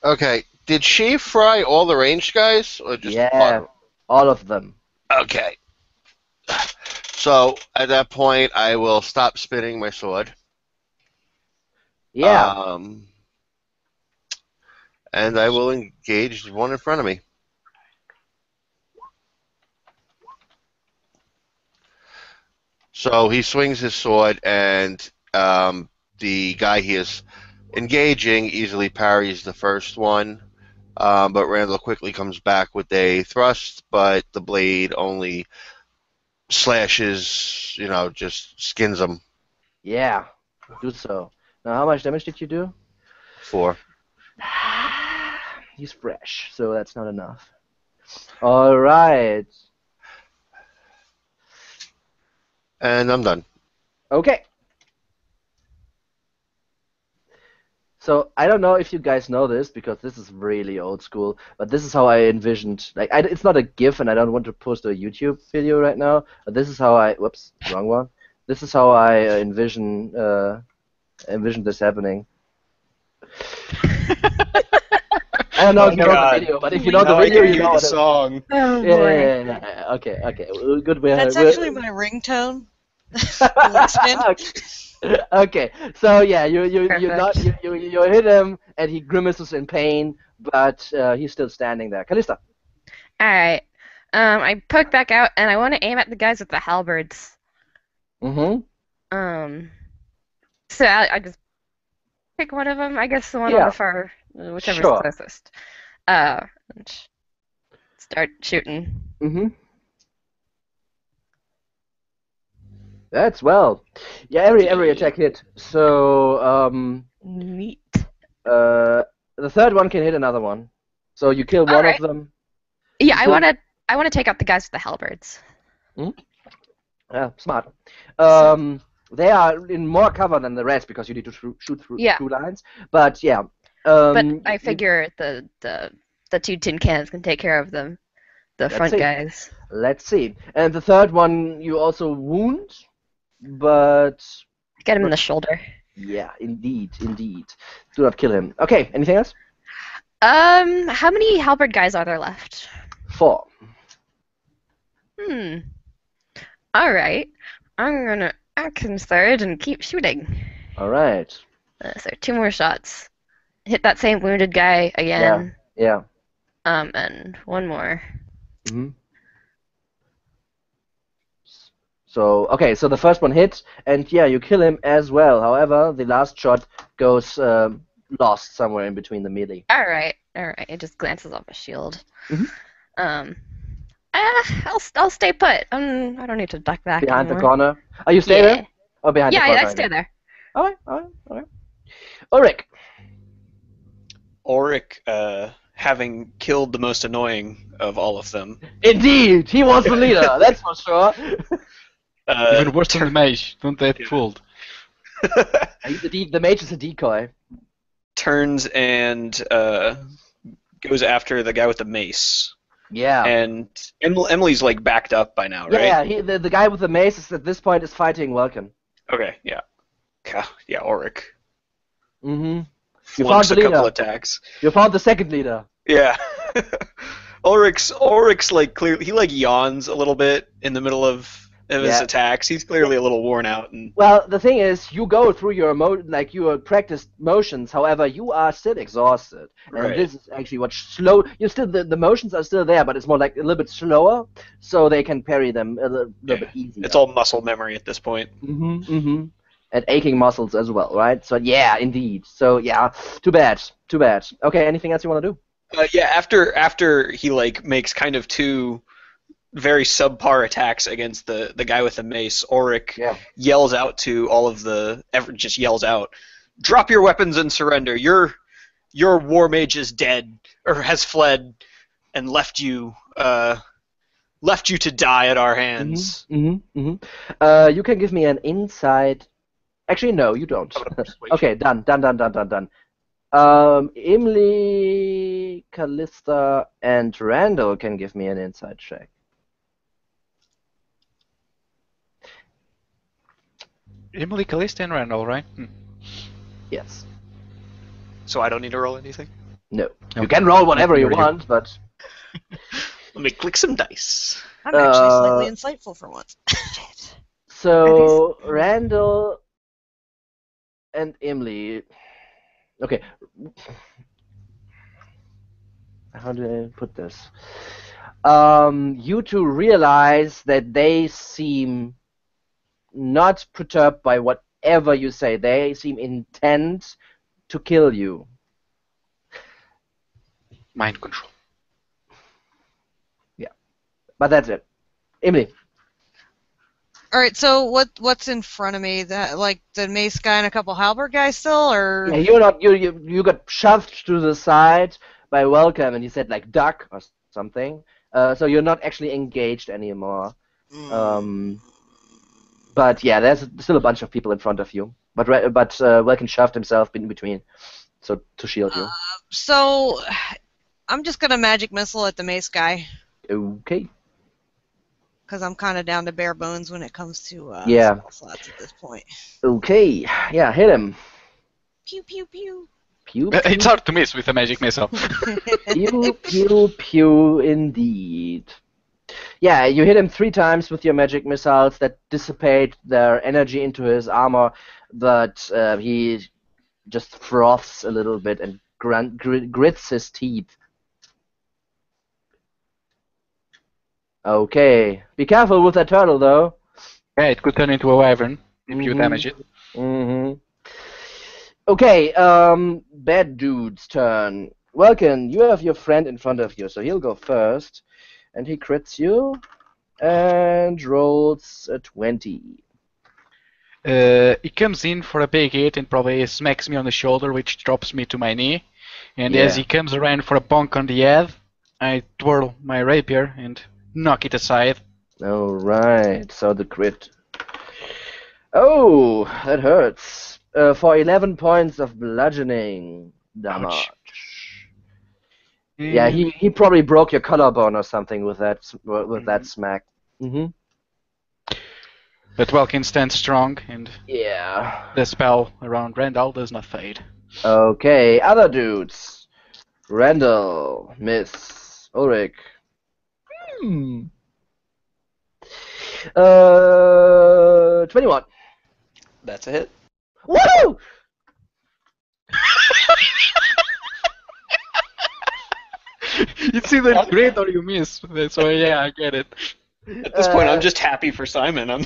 S6: Okay. Did she fry all the ranged guys, or just
S1: Yeah,
S6: part of them?
S1: all of them.
S6: Okay. So at that point, I will stop spinning my sword.
S1: Yeah.
S6: And I will engage the one in front of me. So he swings his sword, and the guy he is engaging easily parries the first one. But Randall quickly comes back with a thrust, but the blade only slashes, just skins him.
S1: Yeah, do so. Now, how much damage did you do?
S6: 4.
S1: He's fresh, so that's not enough. All right.
S6: And I'm done.
S1: Okay. So I don't know if you guys know this because this is really old school, but this is how I envisioned. It's not a GIF, and I don't want to post a YouTube video right now. But this is how I. Whoops, wrong one. This is how I envision this happening. I don't know if you know the video, but if you know the video, you know
S7: the
S1: what
S7: song.
S4: Oh
S1: Yeah,
S4: boy.
S1: yeah. Okay. Good.
S2: That's actually my ringtone.
S1: Okay, so yeah, you
S4: Perfect.
S1: hit him, and he grimaces in pain, but he's still standing there. Callista.
S4: All right. I poke back out, and I want to aim at the guys with the halberds.
S1: Mm-hmm.
S4: So I just pick one of them. I guess the one on
S1: Yeah.
S4: the far, whichever's
S1: Sure.
S4: closest. And start shooting.
S1: Mm-hmm. That's well. Yeah, every attack hit. So
S4: Neat.
S1: the third one can hit another one. So you kill one
S4: Alright.
S1: of them.
S4: Yeah, I
S1: So-
S4: want to take out the guys with the halberds.
S1: Yeah, smart. They are in more cover than the rest because you need to shoot through
S4: Yeah.
S1: two lines. But yeah.
S4: But I
S1: you-
S4: figure the two tin cans can take care of them. The
S1: Let's
S4: front
S1: see.
S4: guys.
S1: Let's see. And the third one you also wound, but
S4: Get him in the shoulder.
S1: yeah, indeed. Do not kill him. Okay, anything else?
S4: How many halberd guys are there left?
S1: 4.
S4: All right. I'm gonna action surge and keep shooting.
S1: All right.
S4: So 2 more shots. Hit that same wounded guy again.
S1: Yeah.
S4: And 1 more.
S1: hmm So so the first one hits, and yeah, you kill him as well. However, the last shot goes lost somewhere in between the melee.
S4: All right. It just glances off a shield.
S1: Mhm.
S4: I'll stay put. I don't need to duck back
S1: Behind the
S4: anymore.
S1: corner. Oh, you stay there? Oh, behind the
S4: Yeah,
S1: corner.
S4: I stay there.
S1: All right. Ulrich.
S7: Auric, having killed the most annoying of all of them,
S1: Indeed, he was the leader. That's for sure.
S3: Even worse than the mage. Don't get fooled.
S1: The mage is a decoy.
S7: turns and goes after the guy with the mace.
S1: Yeah.
S7: And Emily's like backed up by now, right?
S1: Yeah. The guy with the mace is at this point is fighting Welkin.
S7: Okay, yeah. Yeah, Auric.
S1: Mm-hmm. You found
S7: Flunks
S1: the
S7: a couple
S1: leader.
S7: attacks.
S1: You found the second leader.
S7: Yeah. Auric's like clearly he like yawns a little bit in the middle of his
S1: Yeah.
S7: attacks. He's clearly a little worn out and
S1: Well, the thing is, you go through your practiced motions. However, you are still exhausted, and
S7: Right.
S1: this is actually what slow. You still the motions are still there, but it's more like a little bit slower, so they can parry them a little bit easier.
S7: it's all muscle memory at this point.
S1: Mm-hmm. And aching muscles as well, right? So yeah, indeed. So yeah, too bad. Okay, anything else you want to do?
S7: Yeah, after he like makes kind of 2 very subpar attacks against the guy with the mace, Auric yells out to all of just yells out, "Drop your weapons and surrender. Your war mage is dead or has fled and left you left you to die at our hands.
S1: You can give me an insight. Actually, no, you don't. Okay, done. Emily, Callista, and Randall can give me an insight check.
S3: Emily, Callista, and Randall, right?
S1: Yes.
S7: So I don't need to roll anything?
S1: No. You can roll whatever you want, but...
S7: Let me click some dice.
S2: I'm actually slightly insightful for once.
S1: So, Randall and Emily... Okay. How do I put this? You two realize that they seem not perturbed by whatever you say. They seem intent to kill you.
S3: Mind control.
S1: Yeah. But that's it. Emily.
S2: All right, so what's in front of me? That like the mace guy and a couple halberd guys still, or
S1: Yeah, you're not. You got shoved to the side by Welcome, and he said like duck or something. So you're not actually engaged anymore. But yeah, there's still a bunch of people in front of you. But Welcome shoved himself in between, so to shield you.
S2: So I'm just gonna magic missile at the mace guy.
S1: Okay.
S2: Because I'm kind of down to bare bones when it comes to spell slots at this point.
S1: Okay. Yeah, hit him.
S2: Pew pew pew.
S1: Pew.
S3: It's hard to miss with a magic missile.
S1: Pew pew pew. Indeed. Yeah, you hit him 3 times with your magic missiles that dissipate their energy into his armor, but he just froths a little bit and grits his teeth. Okay. Be careful with that turtle, though.
S3: Yeah, it could turn into a wyvern if you damage it.
S1: Okay, bad dude's turn. Welcome, you have your friend in front of you, so he'll go first. And he crits you and rolls a 20.
S3: He comes in for a big hit and probably smacks me on the shoulder, which drops me to my knee. And as he comes around for a bonk on the head, I twirl my rapier and knock it aside.
S1: Alright, so the crit. Oh, that hurts. For 11 points of bludgeoning damage.
S3: Ouch.
S1: Yeah, he probably broke your collarbone or something with that smack.
S3: But Welkin stands strong, and the spell around Randall does not fade.
S1: Okay, other dudes. Randall, miss. Ulrich. 21.
S7: That's a hit.
S1: Woo!
S3: It's either great or you miss. So yeah, I get it.
S7: At this point, I'm just happy for Simon. I'm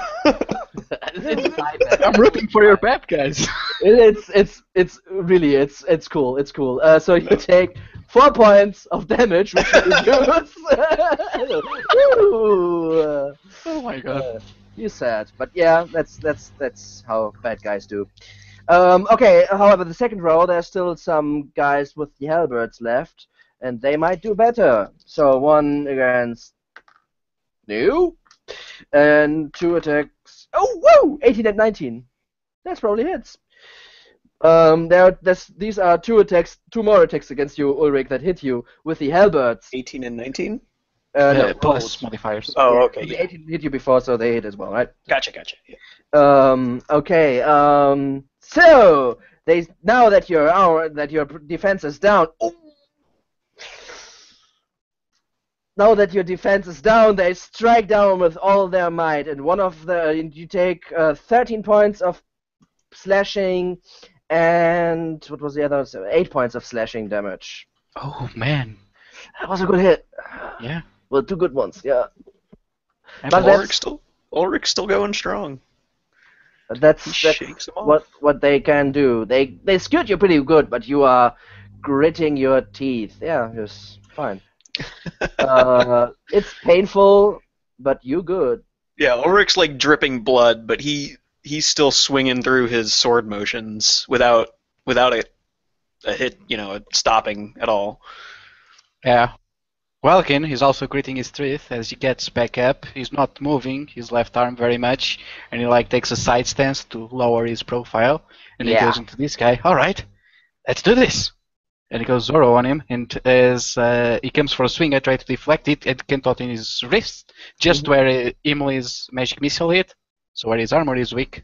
S3: rooting for your bad guys.
S1: It's really cool. It's cool. So you take 4 points of damage, which you use.
S3: Oh my god.
S1: You're sad, but yeah, that's how bad guys do. Okay. However, the second row, there's still some guys with the halberds left, and they might do better. So 1 against new, and 2 attacks. Oh, whoa! 18 and 19. That's probably hits. These are 2 more attacks against you, Ulrich, that hit you with the halberds.
S7: 18 and 19?
S1: No,
S3: plus modifiers.
S7: Oh, okay.
S1: The 18 hit you before, so they hit as well, right?
S7: Gotcha. Yeah.
S1: Okay. So now that your defense is down. Oh! Now that your defense is down, they strike down with all their might, and you take 13 points of slashing, and what was the other? 8 points of slashing damage.
S3: Oh man,
S1: that was a good hit.
S3: Yeah.
S1: Well, 2 good ones. Yeah.
S7: But Ulrich's still going strong.
S1: That's
S7: shakes them off.
S1: what they can do. They skewed you pretty good, but you are gritting your teeth. Yeah, it's fine. It's painful, but you good.
S7: Yeah, Ulrich's like dripping blood, but he's still swinging through his sword motions without a hit, stopping at all.
S3: Yeah. Welkin is also gritting his teeth as he gets back up. He's not moving his left arm very much, and he like takes a side stance to lower his profile. And he goes into this guy. All right, let's do this. And he goes Zoro on him, and as he comes for a swing, I try to deflect it and can't out in his wrist, just where Emily's magic missile hit, so where his armor is weak.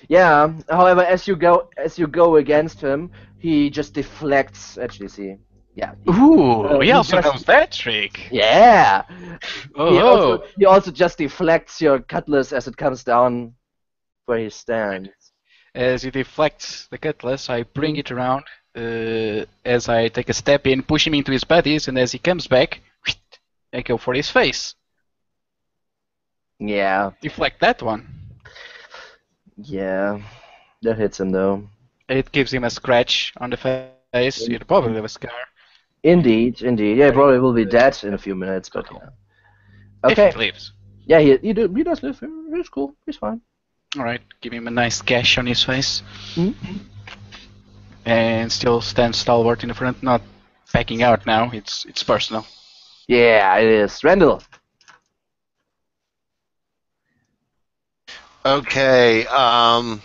S1: Yeah. However, as you go against him, he just deflects. Actually, see. Yeah.
S3: Ooh, he also
S1: just-
S3: knows that trick.
S1: Yeah.
S3: Oh,
S1: He also just deflects your cutlass as it comes down where he stands.
S3: as he deflects the cutlass, I bring it around as I take a step in, push him into his buddies, and as he comes back, I go for his face.
S1: Yeah.
S3: Deflect that one.
S1: Yeah. That hits him though.
S3: It gives him a scratch on the face. He'll probably have a scar.
S1: Indeed. Yeah, he probably will be dead in a few minutes, but yeah. Okay.
S3: If he lives.
S1: Yeah, he does live. He's cool. He's fine.
S3: Alright, give him a nice gash on his face.
S1: Mhm.
S3: And still stands stalwart in the front, not backing out now. It's personal.
S1: Yeah, it is. Randall.
S6: Okay. I'm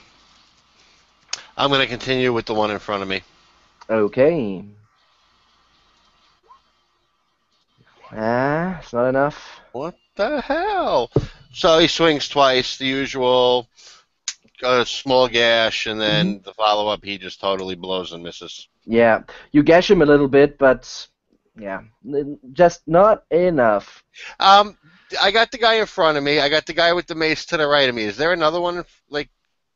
S6: going to continue with the one in front of me.
S1: Okay. It's not enough.
S6: What the hell? So he swings twice, the usual small gash, and then the follow-up he just totally blows and misses.
S1: Yeah, you gash him a little bit, but yeah, just not enough.
S6: I got the guy in front of me. I got the guy with the mace to the right of me. Is there another one?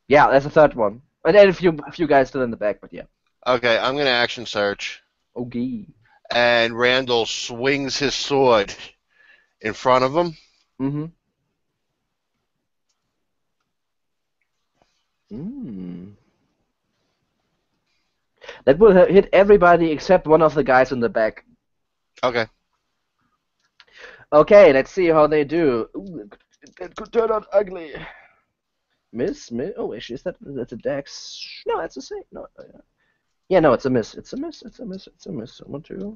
S1: Yeah, there's a third one. And then a few guys still in the back, but yeah.
S6: Okay, I'm going to action search.
S1: Okay.
S6: And Randall swings his sword in front of him.
S1: That will hit everybody except one of the guys in the back.
S6: Okay.
S1: Okay, let's see how they do. Ooh, that could turn out ugly. Miss? Oh, actually, that's a dex? No, that's a save. No, yeah, no, it's a miss. It's a miss. 1, 2.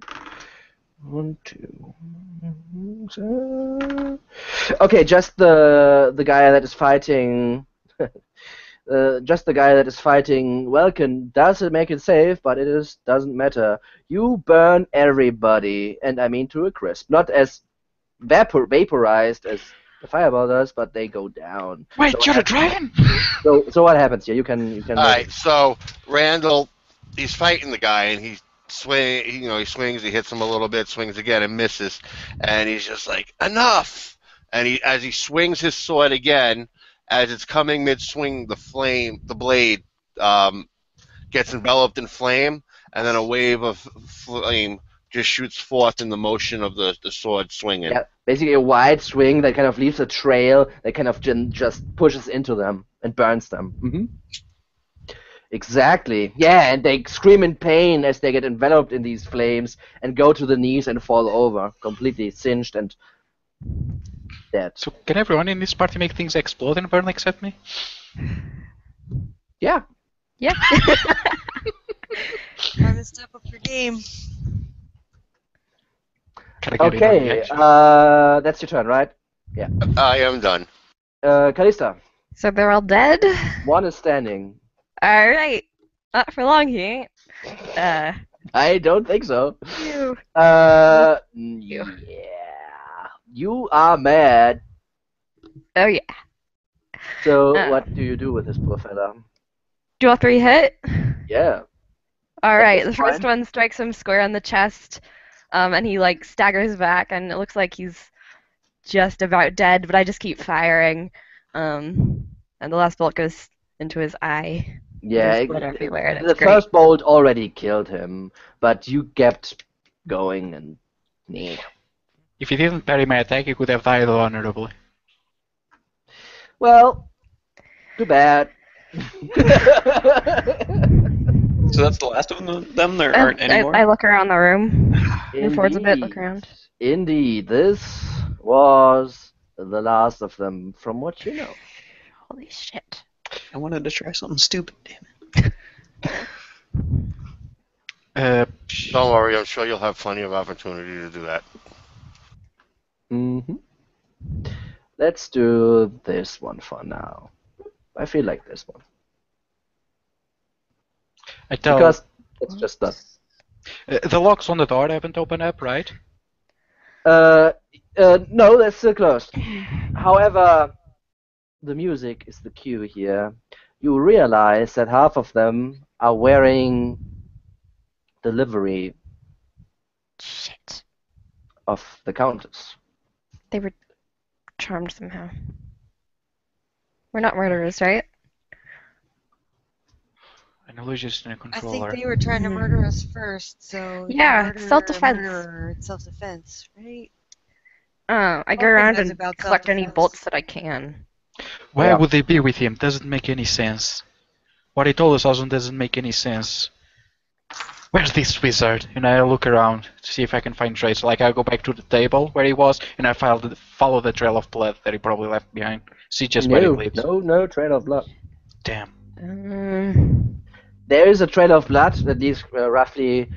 S1: 1, 2. Okay, just the guy that is fighting. Just the guy that is fighting Welkin does make it safe, but doesn't matter. You burn everybody, and I mean to a crisp. Not as vaporized as the fireball does, but they go down.
S3: Wait,
S1: So
S3: you're a dragon?
S1: So what happens here? You can.
S6: All right. So Randall, he's fighting the guy, and he swings. He hits him a little bit, swings again, and misses. And he's just like, enough! And as he swings his sword again, as it's coming mid-swing, the blade gets enveloped in flame, and then a wave of flame just shoots forth in the motion of the sword swinging.
S1: Yeah, basically a wide swing that kind of leaves a trail that kind of just pushes into them and burns them. Exactly. Yeah, and they scream in pain as they get enveloped in these flames and go to the knees and fall over, completely singed and dead.
S3: So can everyone in this party make things explode and burn except me?
S1: Yeah.
S4: Yeah.
S2: Try to step up your game.
S3: Can I get in on the
S1: Okay,
S3: action?
S1: that's your turn, right? Yeah.
S6: I am done.
S1: Kalista,
S4: So they're all dead?
S1: one is standing.
S4: Alright. Not for long, he ain't.
S1: I don't think so.
S4: Ew.
S1: Yeah.
S4: Ew.
S1: You are mad.
S4: Oh yeah.
S1: So what do you do with this poor fella?
S4: Do all three hit?
S1: Yeah.
S4: Alright,
S1: That's
S4: the first
S1: fine.
S4: one strikes him square on the chest, and he like staggers back, and it looks like he's just about dead, but I just keep firing. And the last bullet goes into his eye.
S1: Yeah.
S4: There's blood everywhere, and
S1: The
S4: it's great.
S1: first bolt already killed him, but you kept going and. Nah.
S3: If he didn't parry my attack, he could have died honorably.
S1: Well, too bad.
S7: So that's the last of them? There aren't any more?
S4: I look around the room. Move forwards a bit, look
S1: Indeed.
S4: around.
S1: Indeed, this was the last of them, from what you know.
S4: Holy shit.
S7: I wanted to try something stupid, damn it.
S6: Don't worry, I'm sure you'll have plenty of opportunity to do that.
S1: Mm-hmm. Let's do this one for now. I feel like this one.
S3: I tell
S1: Because it's just done.
S3: the locks on the door haven't opened up, right?
S1: No, that's still closed. However, the music is the cue here. You realize that half of them are wearing the livery
S4: Shit.
S1: of the Countess.
S4: They were charmed somehow. We're not murderers, right?
S3: An illusionist and a
S2: I
S3: controller.
S2: think they were trying to murder us first, so
S4: Yeah,
S2: murder,
S4: self-defense.
S2: murderer, it's self-defense, right?
S4: I go
S2: Vulcan
S4: around
S2: knows
S4: and
S2: about
S4: collect any
S2: self-defense.
S4: bolts that I can.
S3: Why
S1: Yeah.
S3: would they be with him? Doesn't make any sense. What he told us also doesn't make any sense. Where's this wizard? And I look around to see if I can find trace. Like I go back to the table where he was, and I follow the trail of blood that he probably left behind. See just where he lives.
S1: No trail of blood.
S3: Damn.
S1: There is a trail of blood that leads roughly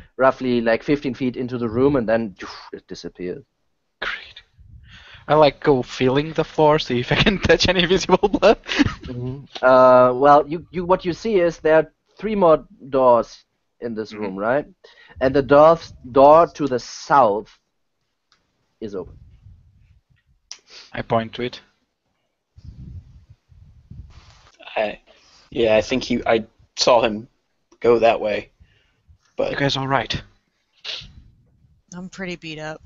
S1: like 15 feet into the room, and then it disappears.
S3: Great. I like go feeling the floor, see if I can touch any visible blood.
S1: Well, you what you see is there are 3 more doors in this room, right? And the door to the south is open.
S3: I point to it.
S7: I think I saw him go that way,
S3: You
S7: but
S3: guys all right?
S2: I'm pretty beat up.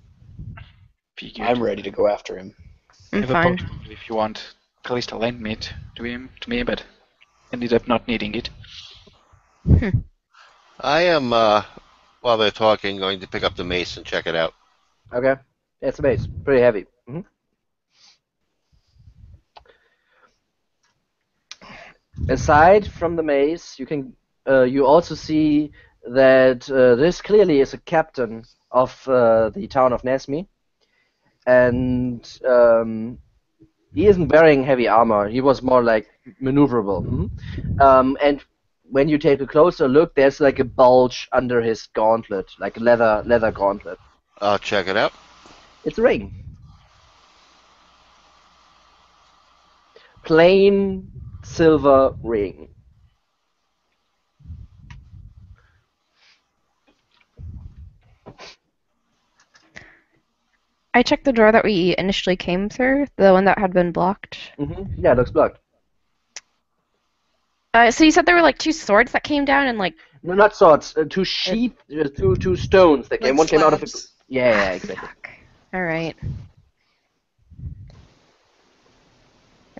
S3: Figured.
S7: I'm ready to go after him.
S3: I
S4: I'm
S3: have a
S4: fine.
S3: potion if you want. Calista lent me it to me, but ended up not needing it.
S6: I am, while they're talking, going to pick up the mace and check it out.
S1: Okay, it's a base, pretty heavy. Aside from the mace, you also see that this clearly is a captain of the town of Nesmi, and he isn't wearing heavy armor. He was more like maneuverable. And when you take a closer look, there's like a bulge under his gauntlet, like a leather gauntlet.
S6: I'll check it out.
S1: It's a ring. Plain silver ring.
S4: I checked the door that we initially came through, the one that had been blocked.
S1: Yeah, it looks blocked.
S4: So you said there were like 2 swords that came down and like.
S1: No, not swords. 2 sheath, two stones that came.
S2: Like
S1: One came out of it.
S2: slabs.
S1: Yeah, exactly.
S4: Fuck. All right.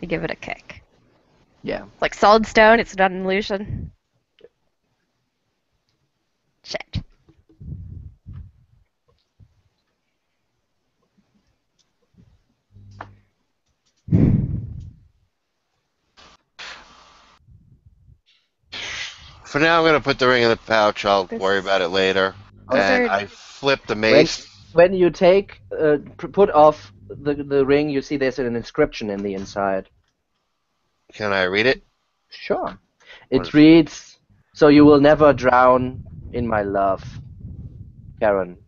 S4: I give it a kick.
S1: Yeah.
S4: Like solid stone, it's not an illusion. Shit.
S6: For now, I'm going to put the ring in the pouch. I'll
S4: This-
S6: worry about it later.
S1: Okay.
S6: And I flip the mace.
S1: When you take put off the ring, you see there's an inscription in the inside.
S6: Can I read it?
S1: Sure.
S6: What
S1: It
S6: is-
S1: reads, "So you will never drown in my love, Karen."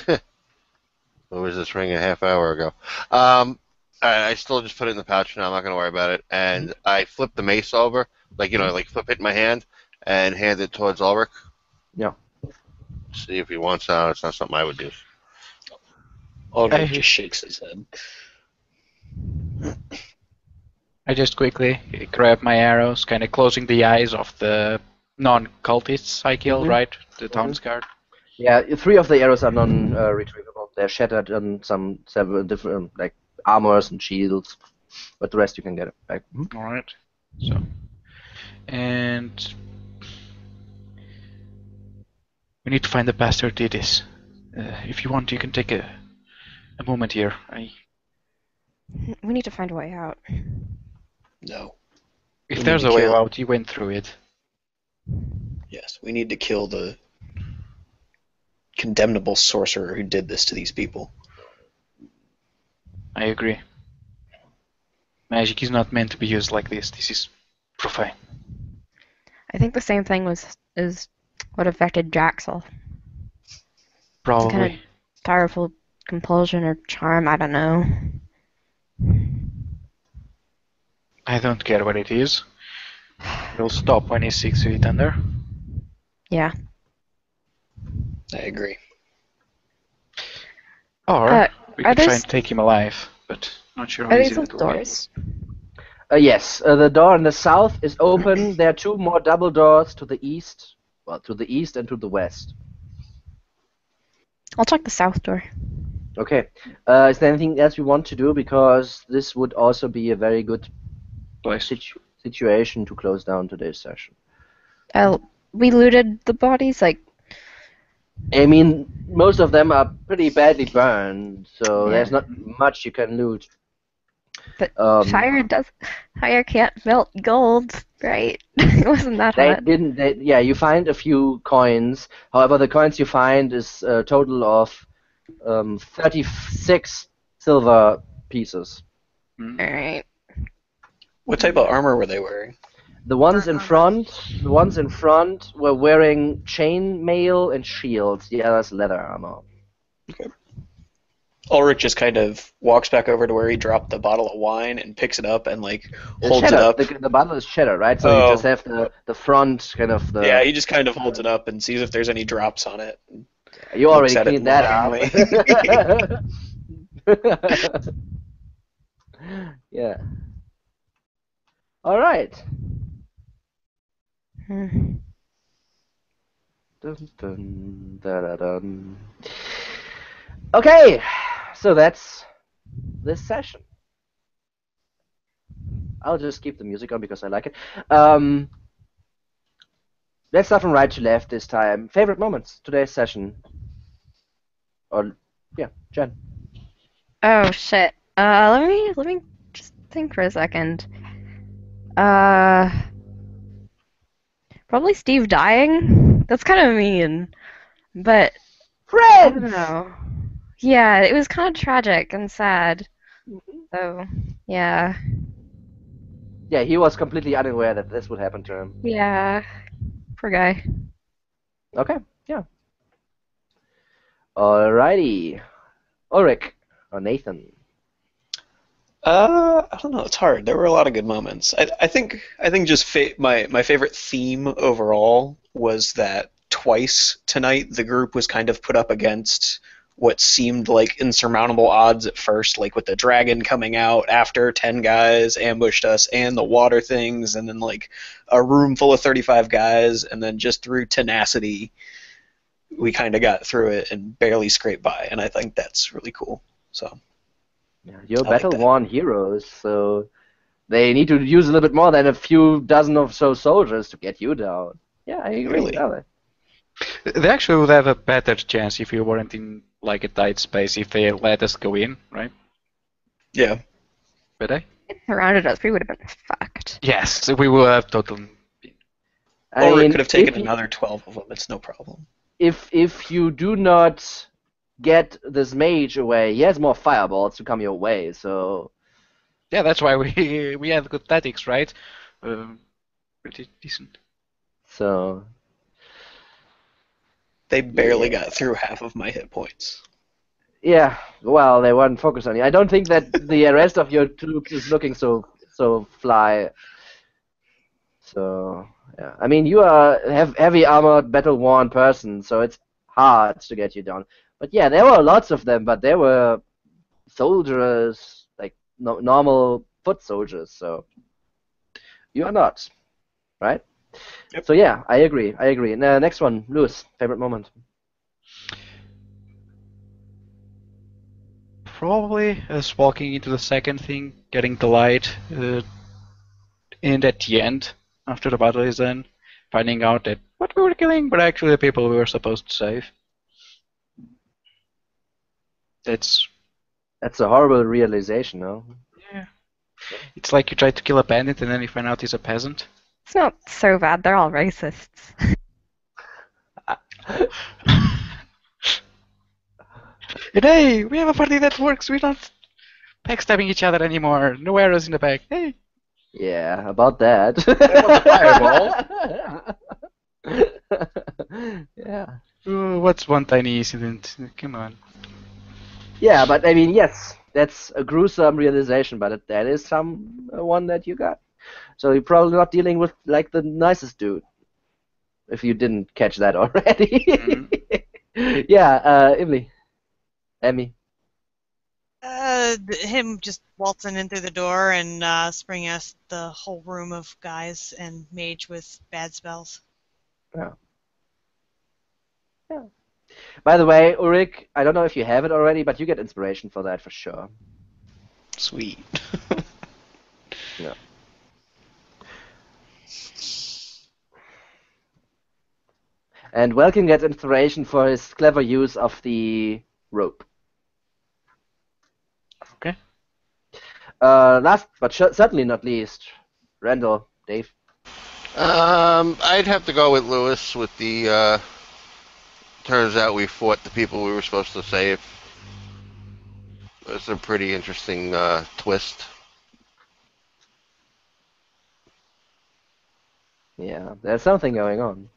S6: What was this ring a half hour ago? I still just put it in the pouch now. I'm not going to worry about it. And I flip the mace over, like flip it in my hand, and hand it towards Ulrich.
S1: Yeah.
S6: See if he wants out. It's not something I would do.
S7: Ulrich just shakes his head.
S3: I just quickly grab my arrows, kind of closing the eyes of the non-cultists I killed, right? The town's guard.
S1: Yeah, 3 of the arrows are non-retrievable. They're shattered on several different like armors and shields, but the rest you can get it back.
S3: All right. So, and we need to find the bastard who did this. If you want, you can take a moment here.
S4: We need to find a way out.
S7: No.
S3: If
S7: We
S3: there's
S7: need
S3: a
S7: to
S3: way
S7: kill.
S3: out, you went through it.
S7: Yes, we need to kill the condemnable sorcerer who did this to these people.
S3: I agree. Magic is not meant to be used like this. This is profane.
S4: I think the same thing is what affected Jaxel. Some kind
S3: Probably.
S4: of powerful compulsion or charm, I don't know.
S3: I don't care what it is. It'll stop when he's 6 feet under.
S4: Yeah.
S5: I agree.
S3: Or we
S4: are
S3: could try
S4: those
S3: and take him alive, but not sure how
S4: are
S3: easy
S4: these all
S3: that will be.
S4: doors?
S1: Yes, the door in the south is open. There are two more double doors to the east. Well, to the east and to the west.
S4: I'll check the south door.
S1: Okay. Is there anything else we want to do? Because this would also be a very good
S3: Place.
S1: situation to close down today's session.
S4: We looted the bodies, like.
S1: I mean, most of them are pretty badly burned, so
S4: Yeah.
S1: there's not much you can loot.
S4: But fire can't melt gold, right? It wasn't that
S1: They
S4: hot.
S1: didn't. Yeah, you find a few coins. However, the coins you find is a total of 36 silver pieces.
S4: Alright.
S5: What type of armor were they wearing?
S1: The ones in front were wearing chain mail and shields. The others leather armor.
S5: Ulrich just kind of walks back over to where he dropped the bottle of wine and picks it up and like
S1: It's
S5: holds it
S1: shattered.
S5: up.
S1: The bottle is shattered, right? So you just have the front kind of the.
S5: Yeah, he just kind of holds it up and sees if there's any drops on it.
S1: You already
S5: looks at it
S1: cleaned that up. Yeah. All right. Dun, dun, da, da, dun. Okay, so that's this session. I'll just keep the music on because I like it. Let's start from right to left this time. Favorite moments today's session? Or yeah, Jen.
S4: Oh shit. Let me just think for a second. Probably Steve dying. That's kind of mean, but I don't
S1: Friends.
S4: know. Yeah, it was kind of tragic and sad. So, yeah.
S1: Yeah, he was completely unaware that this would happen to him.
S4: Yeah. Poor guy.
S1: Okay, yeah. Alrighty. Ulrich or Nathan.
S5: I don't know. It's hard. There were a lot of good moments. I think just my favorite theme overall was that twice tonight the group was kind of put up against what seemed like insurmountable odds at first, like with the dragon coming out after 10 guys ambushed us and the water things, and then like a room full of 35 guys, and then just through tenacity we kind of got through it and barely scraped by, and I think that's really cool. So.
S1: Yeah, you're
S5: I like
S1: battle-worn heroes, so they need to use a little bit more than a few dozen or so soldiers to get you down. Yeah, I agree.
S5: Really?
S3: They actually would have a better chance if we weren't in like a tight space if they let us go in, right?
S5: Yeah.
S3: Would they?
S4: If they surrounded us, we would have been fucked.
S3: Yes, we will have total.
S5: Or it could have taken another 12 of them. It's no problem.
S1: If you do not get this mage away, he has more fireballs to come your way, so.
S3: Yeah, that's why we have good tactics, right? Pretty decent.
S1: So.
S5: They barely got through half of my hit points.
S1: Yeah, well, they weren't focused on you. I don't think that the rest of your troops is looking so fly. So yeah, I mean you are heavy armored, battle-worn person, so it's hard to get you down. But yeah, there were lots of them, but there were soldiers, like normal foot soldiers. So you are not, right?
S5: Yep.
S1: So yeah, I agree. Next one, Lewis, favorite moment.
S3: Probably us walking into the second thing, getting the light, and at the end, after the battle is done, finding out that what we were killing were actually the people we were supposed to save. That's
S1: a horrible realization, no?
S3: Yeah. It's like you try to kill a bandit and then you find out he's a peasant.
S4: It's not so bad. They're all racists.
S3: Hey, we have a party that works. We're not backstabbing each other anymore. No arrows in the back. Hey.
S1: Yeah, about that. Yeah.
S3: What's one tiny incident? Come on.
S1: Yeah, but I mean, yes, that's a gruesome realization, but that is some one that you got. So you're probably not dealing with like the nicest dude, if you didn't catch that already. Yeah, Emmy.
S2: Him just waltzing in through the door and springing us the whole room of guys and mage with bad spells.
S1: Yeah. Yeah. By the way, Ulrich, I don't know if you have it already, but you get inspiration for that for sure.
S5: Sweet.
S1: Yeah. And Welkin gets inspiration for his clever use of the rope.
S3: Okay.
S1: Last but certainly not least, Randall, Dave.
S6: I'd have to go with Lewis with the, turns out we fought the people we were supposed to save. It's a pretty interesting twist.
S3: Yeah,
S1: there's something going on.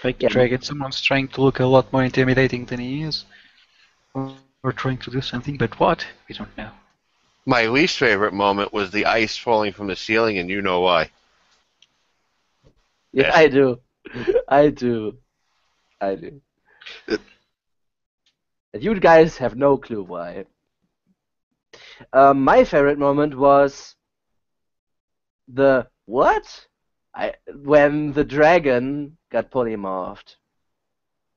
S3: Like the dragon, someone's trying to look a lot more intimidating than he is. Or trying to do something, but what? We don't know.
S6: My least favorite moment was the ice falling from the ceiling, and you know why.
S1: Yeah, I do. I do. And you guys have no clue why. My favorite moment was the what? When the dragon got polymorphed.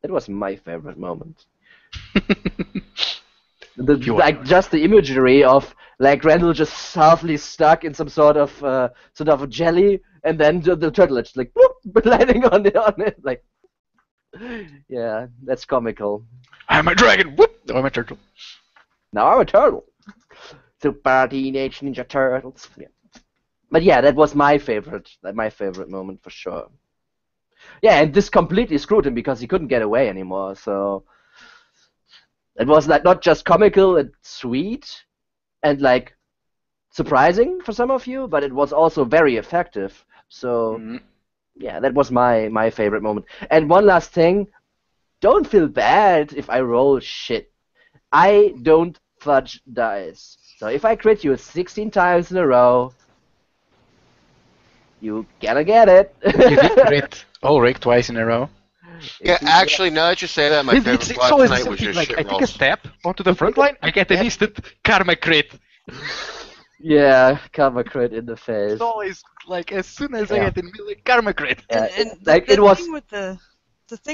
S1: That was my favorite moment. Just the imagery of like Randall just softly stuck in some sort of jelly, and then the turtle just like whoop, landing on it like. Yeah, that's comical.
S3: I'm a dragon. Whoop! No, I'm a turtle.
S1: Now I'm a turtle. Super Teenage Ninja Turtles. Yeah. But yeah, that was my favorite moment for sure. Yeah, and this completely screwed him because he couldn't get away anymore. So it was like not just comical and sweet and like surprising for some of you, but it was also very effective. So yeah, that was my favorite moment. And one last thing, don't feel bad if I roll shit. I don't fudge dice. So if I crit you 16 times in a row, you gotta get it.
S3: You did crit Ulrich twice in a row.
S6: Yeah, actually, now that you say that, my favorite
S3: It's
S6: part
S3: always
S6: tonight was your
S3: like
S6: shit
S3: I take a
S6: rolls.
S3: step onto the front line, I get an instant karma crit.
S1: Yeah, karma crit in the face.
S3: It's always like as soon as I get in melee, karma crit.
S2: And
S1: like
S2: the
S1: it was.
S2: thing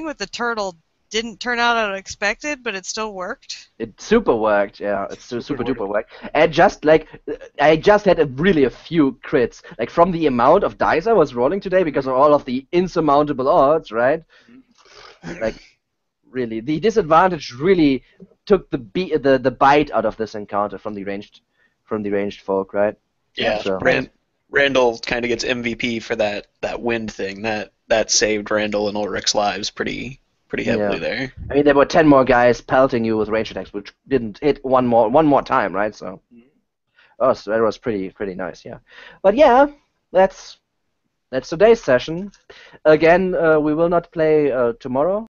S2: with the turtle didn't turn out as expected, but it still worked.
S1: It super worked, yeah. It's super duper worked. And just like I just had a few crits, like from the amount of dice I was rolling today because of all of the insurmountable odds, right? Like really, the disadvantage really took the bite out of this encounter from the ranged folk, right?
S5: Yeah,
S1: So.
S5: Randall kind of gets MVP for that wind thing. That saved Randall and Ulrich's lives pretty heavily there.
S1: I mean, there were 10 more guys pelting you with range attacks, which didn't hit one more time, right? So, so that was pretty nice, yeah. But yeah, that's today's session. Again, we will not play tomorrow.